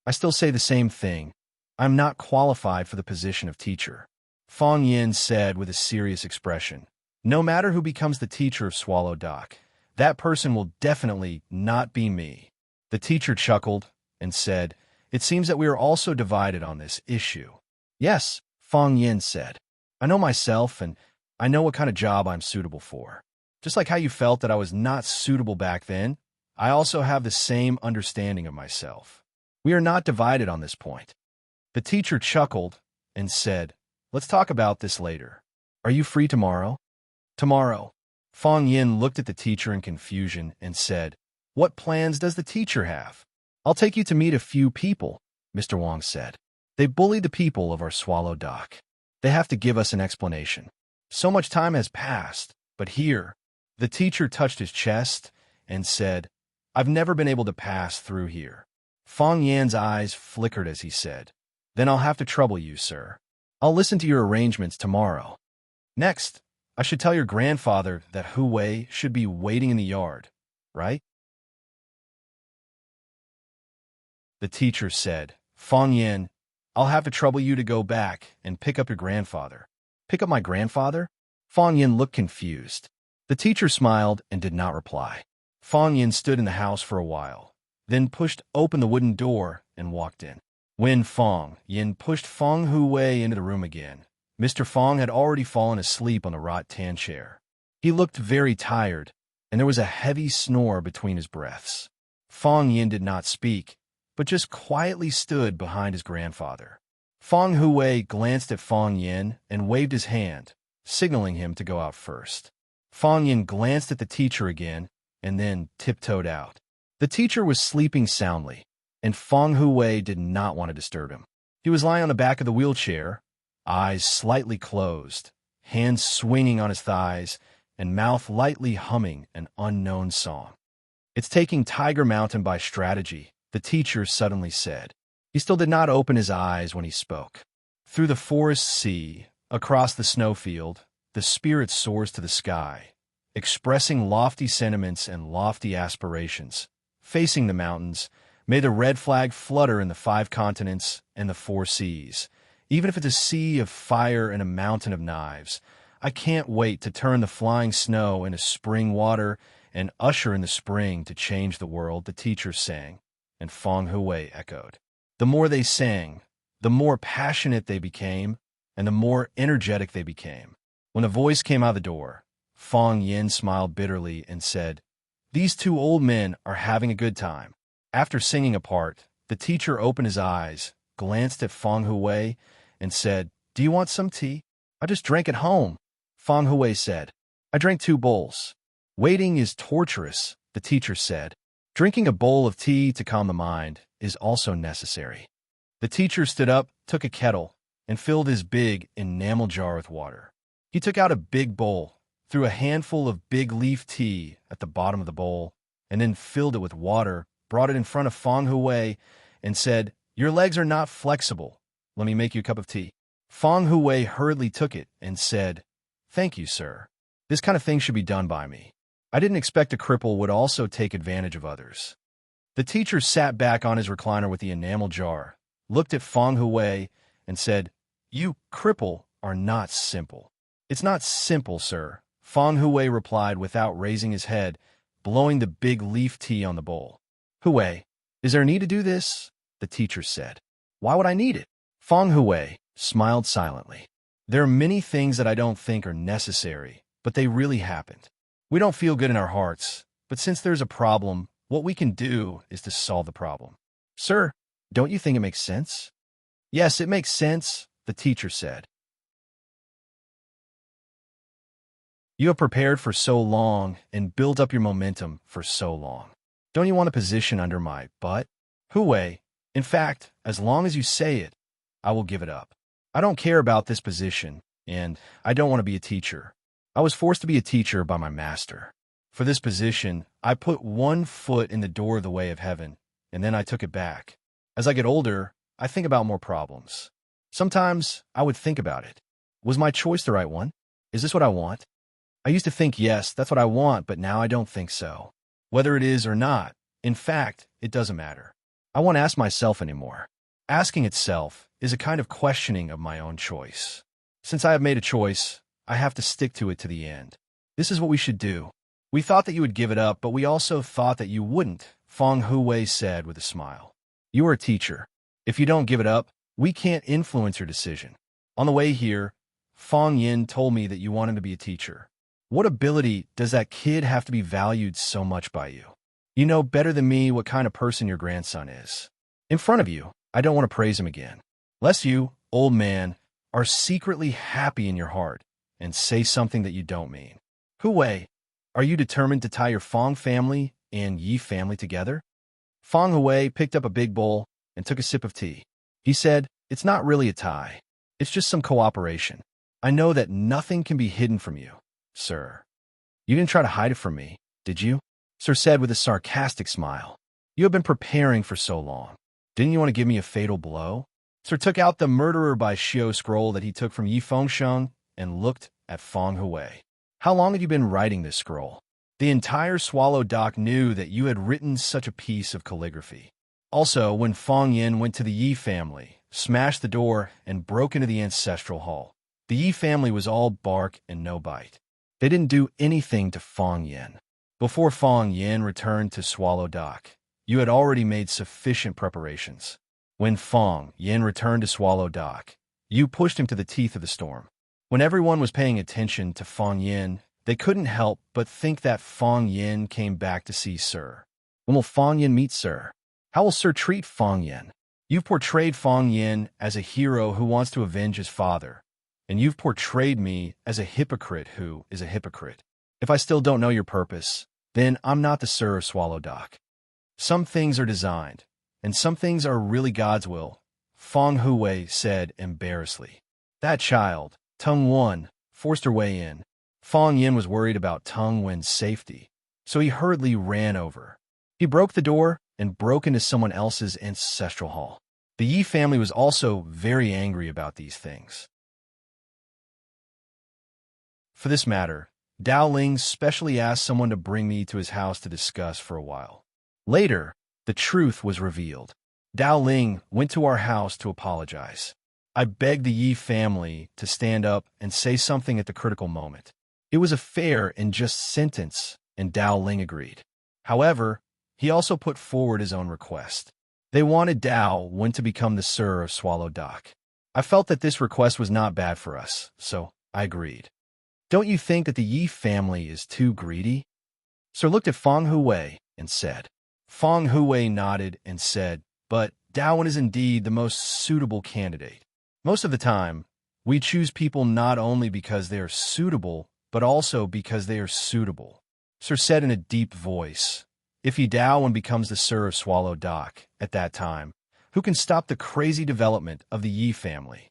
I still say the same thing. I'm not qualified for the position of teacher. Fang Yin said with a serious expression. No matter who becomes the teacher of Swallow Dock, that person will definitely not be me. The teacher chuckled and said, It seems that we are also divided on this issue. Yes, Fang Yin said. I know myself and I know what kind of job I'm suitable for. Just like how you felt that I was not suitable back then, I also have the same understanding of myself. We are not divided on this point. The teacher chuckled and said, Let's talk about this later. Are you free tomorrow? Tomorrow. Fang Yin looked at the teacher in confusion and said, What plans does the teacher have? I'll take you to meet a few people, Mr. Wang said. They bullied the people of our Swallow Dock. They have to give us an explanation. So much time has passed, but here, the teacher touched his chest and said, I've never been able to pass through here. Fang Yan's eyes flickered as he said, Then I'll have to trouble you, sir. I'll listen to your arrangements tomorrow. Next, I should tell your grandfather that Hu Wei should be waiting in the yard, right? The teacher said, Fang Yan, I'll have to trouble you to go back and pick up your grandfather. Pick up my grandfather? Fang Yan looked confused. The teacher smiled and did not reply. Fang Yan stood in the house for a while, then pushed open the wooden door and walked in. When Fang Yan pushed Feng Hu Wei into the room again, Mr. Fang had already fallen asleep on the rattan chair. He looked very tired, and there was a heavy snore between his breaths. Fang Yan did not speak, but just quietly stood behind his grandfather. Feng Hu Wei glanced at Fang Yan and waved his hand, signaling him to go out first. Fang Yan glanced at the teacher again and then tiptoed out. The teacher was sleeping soundly, and Feng Hu Wei did not want to disturb him. He was lying on the back of the wheelchair, eyes slightly closed, hands swinging on his thighs, and mouth lightly humming an unknown song. It's taking Tiger Mountain by strategy, the teacher suddenly said. He still did not open his eyes when he spoke. Through the forest sea, across the snowfield, the spirit soars to the sky, expressing lofty sentiments and lofty aspirations. Facing the mountains, may the red flag flutter in the 5 continents and the 4 seas. Even if it's a sea of fire and a mountain of knives, I can't wait to turn the flying snow into spring water and usher in the spring to change the world, the teacher sang, and Feng Hu Wei echoed. The more they sang, the more passionate they became, and the more energetic they became. When the voice came out of the door, Fang Yin smiled bitterly and said, These 2 old men are having a good time. After singing a part, the teacher opened his eyes, glanced at Feng Hu Wei, and said, Do you want some tea? I just drank at home. Feng Hu Wei said, I drank 2 bowls. Waiting is torturous, the teacher said. Drinking a bowl of tea to calm the mind is also necessary. The teacher stood up, took a kettle, and filled his big enamel jar with water. He took out a big bowl, threw a handful of big leaf tea at the bottom of the bowl, and then filled it with water, brought it in front of Feng Hu Wei, and said, Your legs are not flexible. Let me make you a cup of tea. Feng Hu Wei hurriedly took it and said, Thank you, sir. This kind of thing should be done by me. I didn't expect a cripple would also take advantage of others. The teacher sat back on his recliner with the enamel jar, looked at Feng Hu Wei, and said, You cripple are not simple. It's not simple, sir, Feng Hu Wei replied without raising his head, blowing the big leaf tea on the bowl. Hu Wei, is there a need to do this? The teacher said. Why would I need it? Feng Hu Wei smiled silently. There are many things that I don't think are necessary, but they really happened. We don't feel good in our hearts, but since there's a problem, what we can do is to solve the problem. Sir, don't you think it makes sense? Yes, it makes sense, the teacher said. You have prepared for so long and built up your momentum for so long. Don't you want a position under my butt? Hui, in fact, as long as you say it, I will give it up. I don't care about this position, and I don't want to be a teacher. I was forced to be a teacher by my master. For this position, I put one foot in the door of the way of heaven, and then I took it back. As I get older, I think about more problems. Sometimes I would think about it. Was my choice the right one? Is this what I want? I used to think, yes, that's what I want, but now I don't think so. Whether it is or not, in fact, it doesn't matter. I won't ask myself anymore. Asking itself is a kind of questioning of my own choice. Since I have made a choice, I have to stick to it to the end. This is what we should do. We thought that you would give it up, but we also thought that you wouldn't, Feng Hui said with a smile. You are a teacher. If you don't give it up, we can't influence your decision. On the way here, Feng Yin told me that you want him to be a teacher. What ability does that kid have to be valued so much by you? You know better than me what kind of person your grandson is. In front of you, I don't want to praise him again. Lest you, old man, are secretly happy in your heart and say something that you don't mean. Hui, are you determined to tie your Feng family and Yi family together? Feng Hui picked up a big bowl and took a sip of tea. He said, it's not really a tie. It's just some cooperation. I know that nothing can be hidden from you, sir. You didn't try to hide it from me, did you? Sir said with a sarcastic smile. You have been preparing for so long. Didn't you want to give me a fatal blow? Sir took out the Murderer by Xiao scroll that he took from Yi Fengsheng and looked at Feng Hui. How long had you been writing this scroll? The entire Swallow Dock knew that you had written such a piece of calligraphy. Also, when Feng Yin went to the Yi family, smashed the door, and broke into the ancestral hall, the Yi family was all bark and no bite. They didn't do anything to Feng Yin. Before Feng Yin returned to Swallow Dock, you had already made sufficient preparations. When Feng Yin returned to Swallow Dock, you pushed him to the teeth of the storm. When everyone was paying attention to Feng Yin, they couldn't help but think that Feng Yin came back to see Sir. When will Feng Yin meet Sir? How will Sir treat Feng Yin? You've portrayed Feng Yin as a hero who wants to avenge his father, and you've portrayed me as a hypocrite who is a hypocrite. If I still don't know your purpose, then I'm not the Sir of Swallow Dock. Some things are designed, and some things are really God's will, Feng Hui said embarrassedly. That child, Tung Wen, forced her way in. Feng Yin was worried about Tung Wen's safety, so he hurriedly ran over. He broke the door and broke into someone else's ancestral hall. The Yi family was also very angry about these things. For this matter, Dao Ling specially asked someone to bring me to his house to discuss for a while. Later, the truth was revealed. Dao Ling went to our house to apologize. I begged the Yi family to stand up and say something at the critical moment. It was a fair and just sentence, and Dao Ling agreed. However, he also put forward his own request. They wanted Dao Wen to become the Sir of Swallow Dock. I felt that this request was not bad for us, so I agreed. Don't you think that the Yi family is too greedy? Sir looked at Feng Hui and said. Feng Hui nodded and said, but Dao Wen is indeed the most suitable candidate. Most of the time, we choose people not only because they are suitable, but also because they are suitable. Sir said in a deep voice, if Yi Dao Wen becomes the Sir of Swallow Dock at that time, who can stop the crazy development of the Yi family?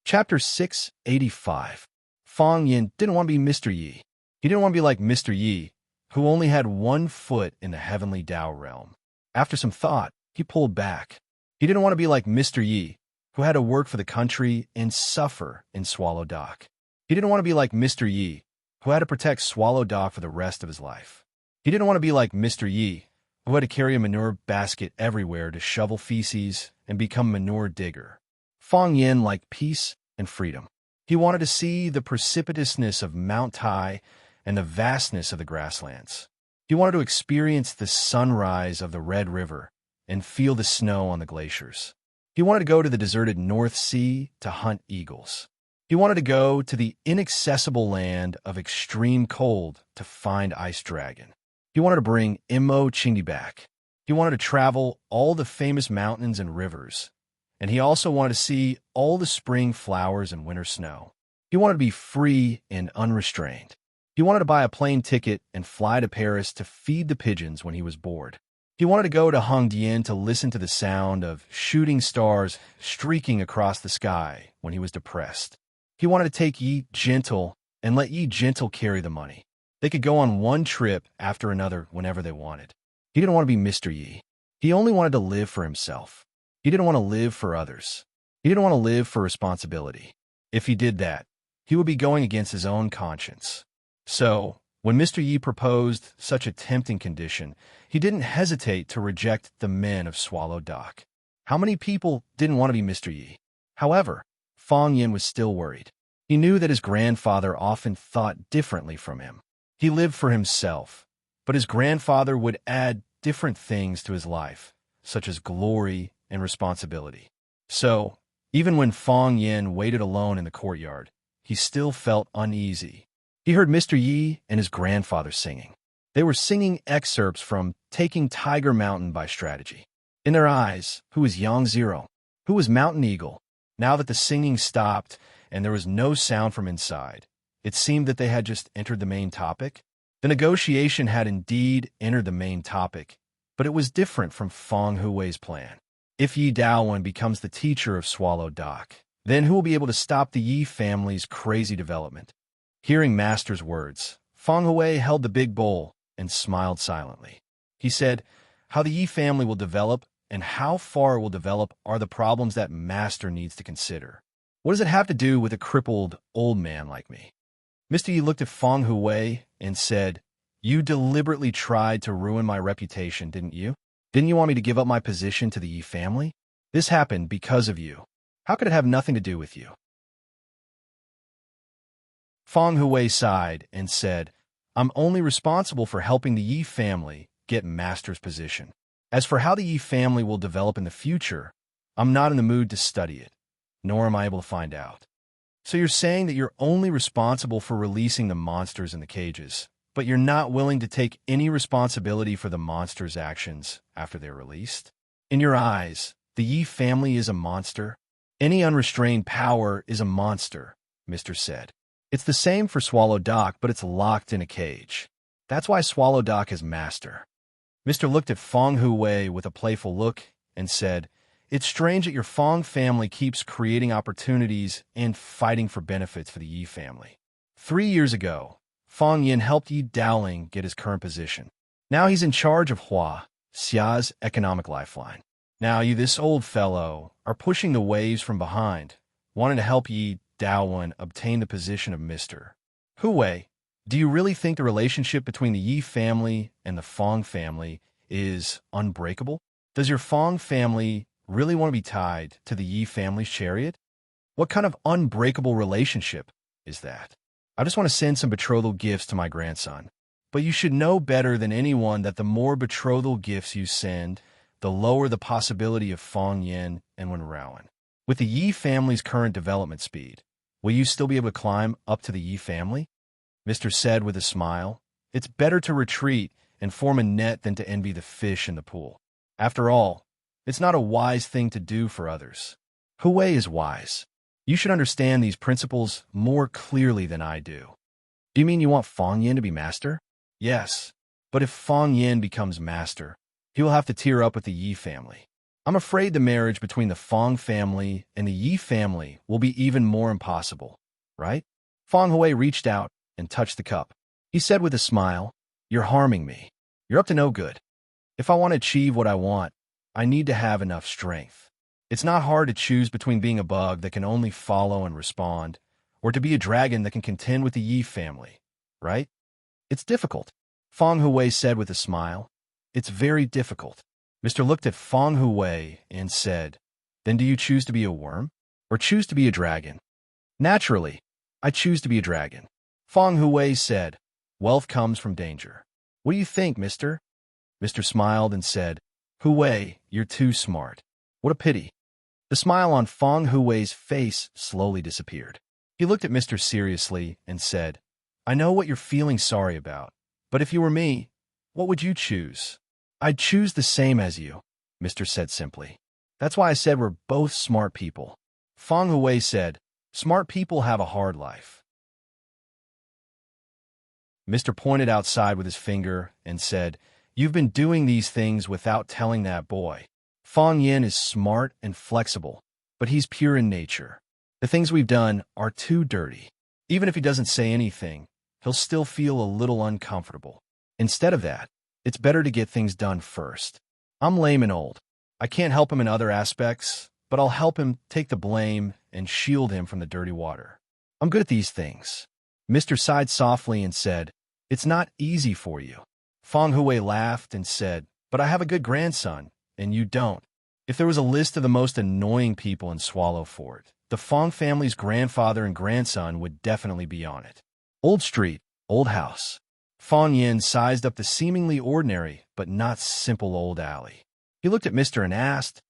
Chapter 685. Feng Yin didn't want to be Mr. Yi. He didn't want to be like Mr. Yi, who only had one foot in the heavenly Tao realm. After some thought, he pulled back. He didn't want to be like Mr. Yi, who had to work for the country and suffer in Swallow Dock. He didn't want to be like Mr. Yi, who had to protect Swallow Dock for the rest of his life. He didn't want to be like Mr. Yi, who had to carry a manure basket everywhere to shovel feces and become manure digger. Feng Yin liked peace and freedom. He wanted to see the precipitousness of Mount Tai and the vastness of the grasslands. He wanted to experience the sunrise of the Red River and feel the snow on the glaciers. He wanted to go to the deserted North Sea to hunt eagles. He wanted to go to the inaccessible land of extreme cold to find Ice Dragon. He wanted to bring Immo Chindi back. He wanted to travel all the famous mountains and rivers And he also wanted to see all the spring flowers and winter snow. He wanted to be free and unrestrained. He wanted to buy a plane ticket and fly to Paris to feed the pigeons when he was bored. He wanted to go to Hongdian to listen to the sound of shooting stars streaking across the sky when he was depressed. He wanted to take Yi Gentle and let Yi Gentle carry the money. They could go on one trip after another whenever they wanted. He didn't want to be Mr. Yi. He only wanted to live for himself. He didn't want to live for others. He didn't want to live for responsibility. If he did that, he would be going against his own conscience. So, when Mr. Yi proposed such a tempting condition, he didn't hesitate to reject the men of Swallow Dock. How many people didn't want to be Mr. Yi? However, Fong Yin was still worried. He knew that his grandfather often thought differently from him. He lived for himself, but his grandfather would add different things to his life, such as glory and responsibility. So, even when Fong Yin waited alone in the courtyard, he still felt uneasy. He heard Mr. Yi and his grandfather singing. They were singing excerpts from Taking Tiger Mountain by Strategy. In their eyes, who was Yang Zero? Who was Mountain Eagle? Now that the singing stopped and there was no sound from inside, it seemed that they had just entered the main topic. The negotiation had indeed entered the main topic, but it was different from Fong Hui's plan. If Yi Daowen becomes the teacher of Swallow Dock, then who will be able to stop the Yi family's crazy development? Hearing Master's words, Fong Hui held the big bowl and smiled silently. He said, "How the Yi family will develop and how far it will develop are the problems that Master needs to consider. What does it have to do with a crippled old man like me?" Mr. Yi looked at Fong Hui and said, "You deliberately tried to ruin my reputation, didn't you? Didn't you want me to give up my position to the Yi family? This happened because of you. How could it have nothing to do with you?" Fong Hui sighed and said, "I'm only responsible for helping the Yi family get Master's position. As for how the Yi family will develop in the future, I'm not in the mood to study it, nor am I able to find out." "So you're saying that you're only responsible for releasing the monsters in the cages, but you're not willing to take any responsibility for the monsters' actions after they're released? In your eyes, the Yi family is a monster? Any unrestrained power is a monster," Mr. said. "It's the same for Swallow Dock, but it's locked in a cage. That's why Swallow Dock is Master." Mr. looked at Fong Hui with a playful look and said, "It's strange that your Fong family keeps creating opportunities and fighting for benefits for the Yi family. 3 years ago, Fong Yin helped Yi Daoling get his current position. Now he's in charge of Hua, Xia's economic lifeline. Now you, this old fellow, are pushing the waves from behind, wanting to help Yi Daowen obtain the position of Mr. Hui. Do you really think the relationship between the Yi family and the Fong family is unbreakable? Does your Fong family really want to be tied to the Yi family's chariot? What kind of unbreakable relationship is that? I just want to send some betrothal gifts to my grandson. But you should know better than anyone that the more betrothal gifts you send, the lower the possibility of Fong Yin and Wen Raowen. With the Yi family's current development speed, will you still be able to climb up to the Yi family?" Mr. said with a smile. "It's better to retreat and form a net than to envy the fish in the pool. After all, it's not a wise thing to do for others. Hui is wise. You should understand these principles more clearly than I do." "Do you mean you want Fong Yin to be Master?" "Yes, but if Fong Yin becomes Master, he will have to tear up with the Yi family. I'm afraid the marriage between the Fong family and the Yi family will be even more impossible, right?" Fong Hui reached out and touched the cup. He said with a smile, "You're harming me. You're up to no good. If I want to achieve what I want, I need to have enough strength. It's not hard to choose between being a bug that can only follow and respond, or to be a dragon that can contend with the Yi family, right? It's difficult," Fong Hui said with a smile. "It's very difficult." Mr. looked at Fong Hui and said, "Then do you choose to be a worm, or choose to be a dragon?" "Naturally, I choose to be a dragon." Fong Hui said, "Wealth comes from danger. What do you think, Mr.?" Mr. smiled and said, "Hui, you're too smart. What a pity." The smile on Fong Hui's face slowly disappeared. He looked at Mr. seriously and said, "I know what you're feeling sorry about, but if you were me, what would you choose?" "I'd choose the same as you," Mr. said simply. That's why I said we're both smart people. Feng Hui said, smart people have a hard life. Mr. pointed outside with his finger and said, you've been doing these things without telling that boy. Feng Yin is smart and flexible, but he's pure in nature. The things we've done are too dirty. Even if he doesn't say anything, he'll still feel a little uncomfortable. Instead of that, it's better to get things done first. I'm lame and old. I can't help him in other aspects, but I'll help him take the blame and shield him from the dirty water. I'm good at these things. Mr. sighed softly and said, it's not easy for you. Feng Hui laughed and said, but I have a good grandson, and you don't. If there was a list of the most annoying people in Swallow Fort, the Feng family's grandfather and grandson would definitely be on it. Old street, old house. Feng Yin sized up the seemingly ordinary but not simple old alley. He looked at Mr. and asked,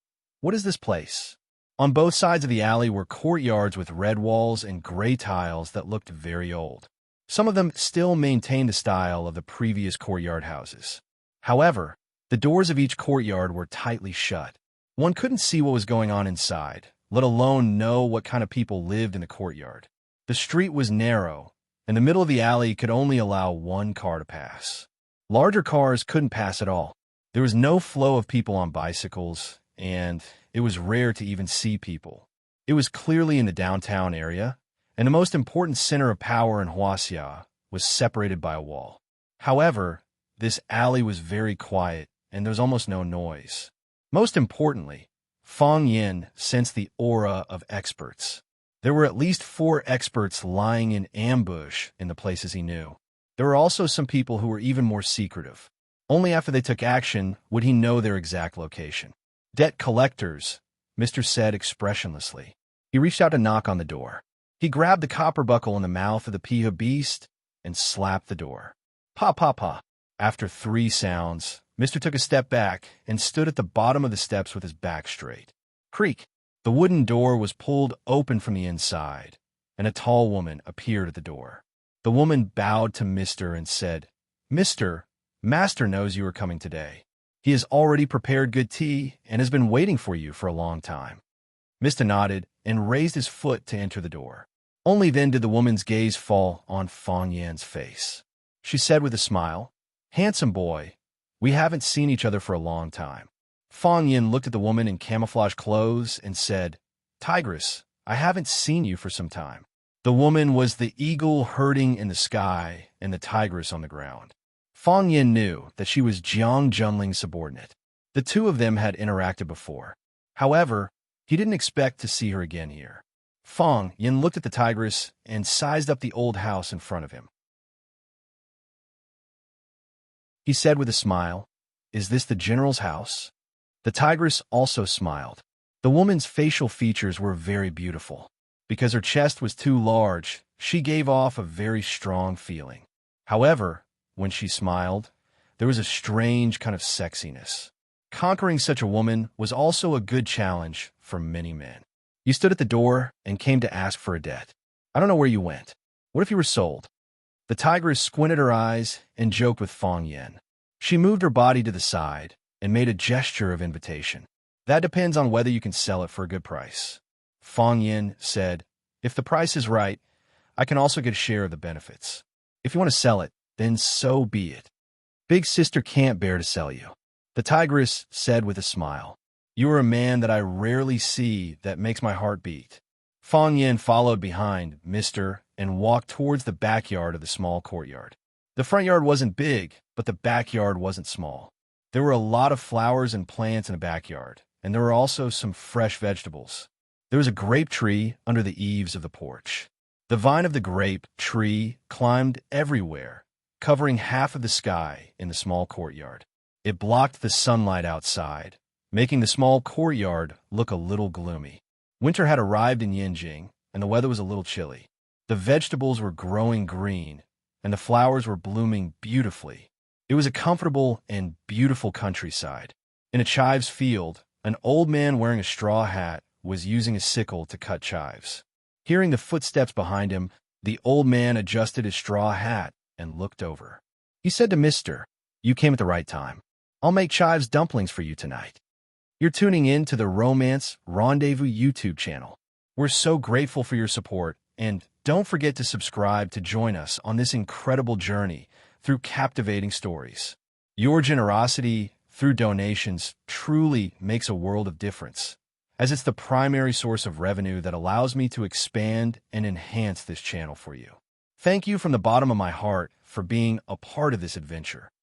what is this place? On both sides of the alley were courtyards with red walls and gray tiles that looked very old. Some of them still maintained the style of the previous courtyard houses. However, the doors of each courtyard were tightly shut. One couldn't see what was going on inside, let alone know what kind of people lived in the courtyard. The street was narrow, and the middle of the alley could only allow one car to pass. Larger cars couldn't pass at all. There was no flow of people on bicycles, and it was rare to even see people. It was clearly in the downtown area, and the most important center of power in Huaxia was separated by a wall. However, this alley was very quiet, and there was almost no noise. Most importantly, Feng Yin sensed the aura of experts. There were at least 4 experts lying in ambush in the places he knew. There were also some people who were even more secretive. Only after they took action would he know their exact location. Debt collectors, Mr. said expressionlessly. He reached out to knock on the door. He grabbed the copper buckle in the mouth of the Piha beast and slapped the door. Pa pa pa. After 3 sounds, Mr. took a step back and stood at the bottom of the steps with his back straight. Creak. The wooden door was pulled open from the inside, and a tall woman appeared at the door. The woman bowed to Mr. and said, Mr., Master knows you are coming today. He has already prepared good tea and has been waiting for you for a long time. Mr. nodded and raised his foot to enter the door. Only then did the woman's gaze fall on Feng Yan's face. She said with a smile, handsome boy, we haven't seen each other for a long time. Feng Yin looked at the woman in camouflage clothes and said, Tigress, I haven't seen you for some time. The woman was the eagle herding in the sky and the tigress on the ground. Feng Yin knew that she was Jiang Junling's subordinate. The two of them had interacted before. However, he didn't expect to see her again here. Feng Yin looked at the tigress and sized up the old house in front of him. He said with a smile, is this the general's house? The tigress also smiled. The woman's facial features were very beautiful. Because her chest was too large, she gave off a very strong feeling. However, when she smiled, there was a strange kind of sexiness. Conquering such a woman was also a good challenge for many men. You stood at the door and came to ask for a debt. I don't know where you went. What if you were sold? The tigress squinted her eyes and joked with Feng Yin. She moved her body to the side and made a gesture of invitation. That depends on whether you can sell it for a good price. Feng Yin said, if the price is right, I can also get a share of the benefits. If you want to sell it, then so be it. Big sister can't bear to sell you. The tigress said with a smile. You are a man that I rarely see that makes my heart beat. Feng Yin followed behind Mr. and walked towards the backyard of the small courtyard. The front yard wasn't big, but the backyard wasn't small. There were a lot of flowers and plants in the backyard, and there were also some fresh vegetables. There was a grape tree under the eaves of the porch. The vine of the grape tree climbed everywhere, covering half of the sky in the small courtyard. It blocked the sunlight outside, making the small courtyard look a little gloomy. Winter had arrived in Yinjing, and the weather was a little chilly. The vegetables were growing green, and the flowers were blooming beautifully. It was a comfortable and beautiful countryside. In a chives field, an old man wearing a straw hat was using a sickle to cut chives. Hearing the footsteps behind him, the old man adjusted his straw hat and looked over. He said to Mr. You came at the right time. I'll make chives dumplings for you tonight. You're tuning in to the Romance Rendezvous YouTube channel. We're so grateful for your support, and don't forget to subscribe to join us on this incredible journey through captivating stories. Your generosity through donations truly makes a world of difference, as it's the primary source of revenue that allows me to expand and enhance this channel for you. Thank you from the bottom of my heart for being a part of this adventure.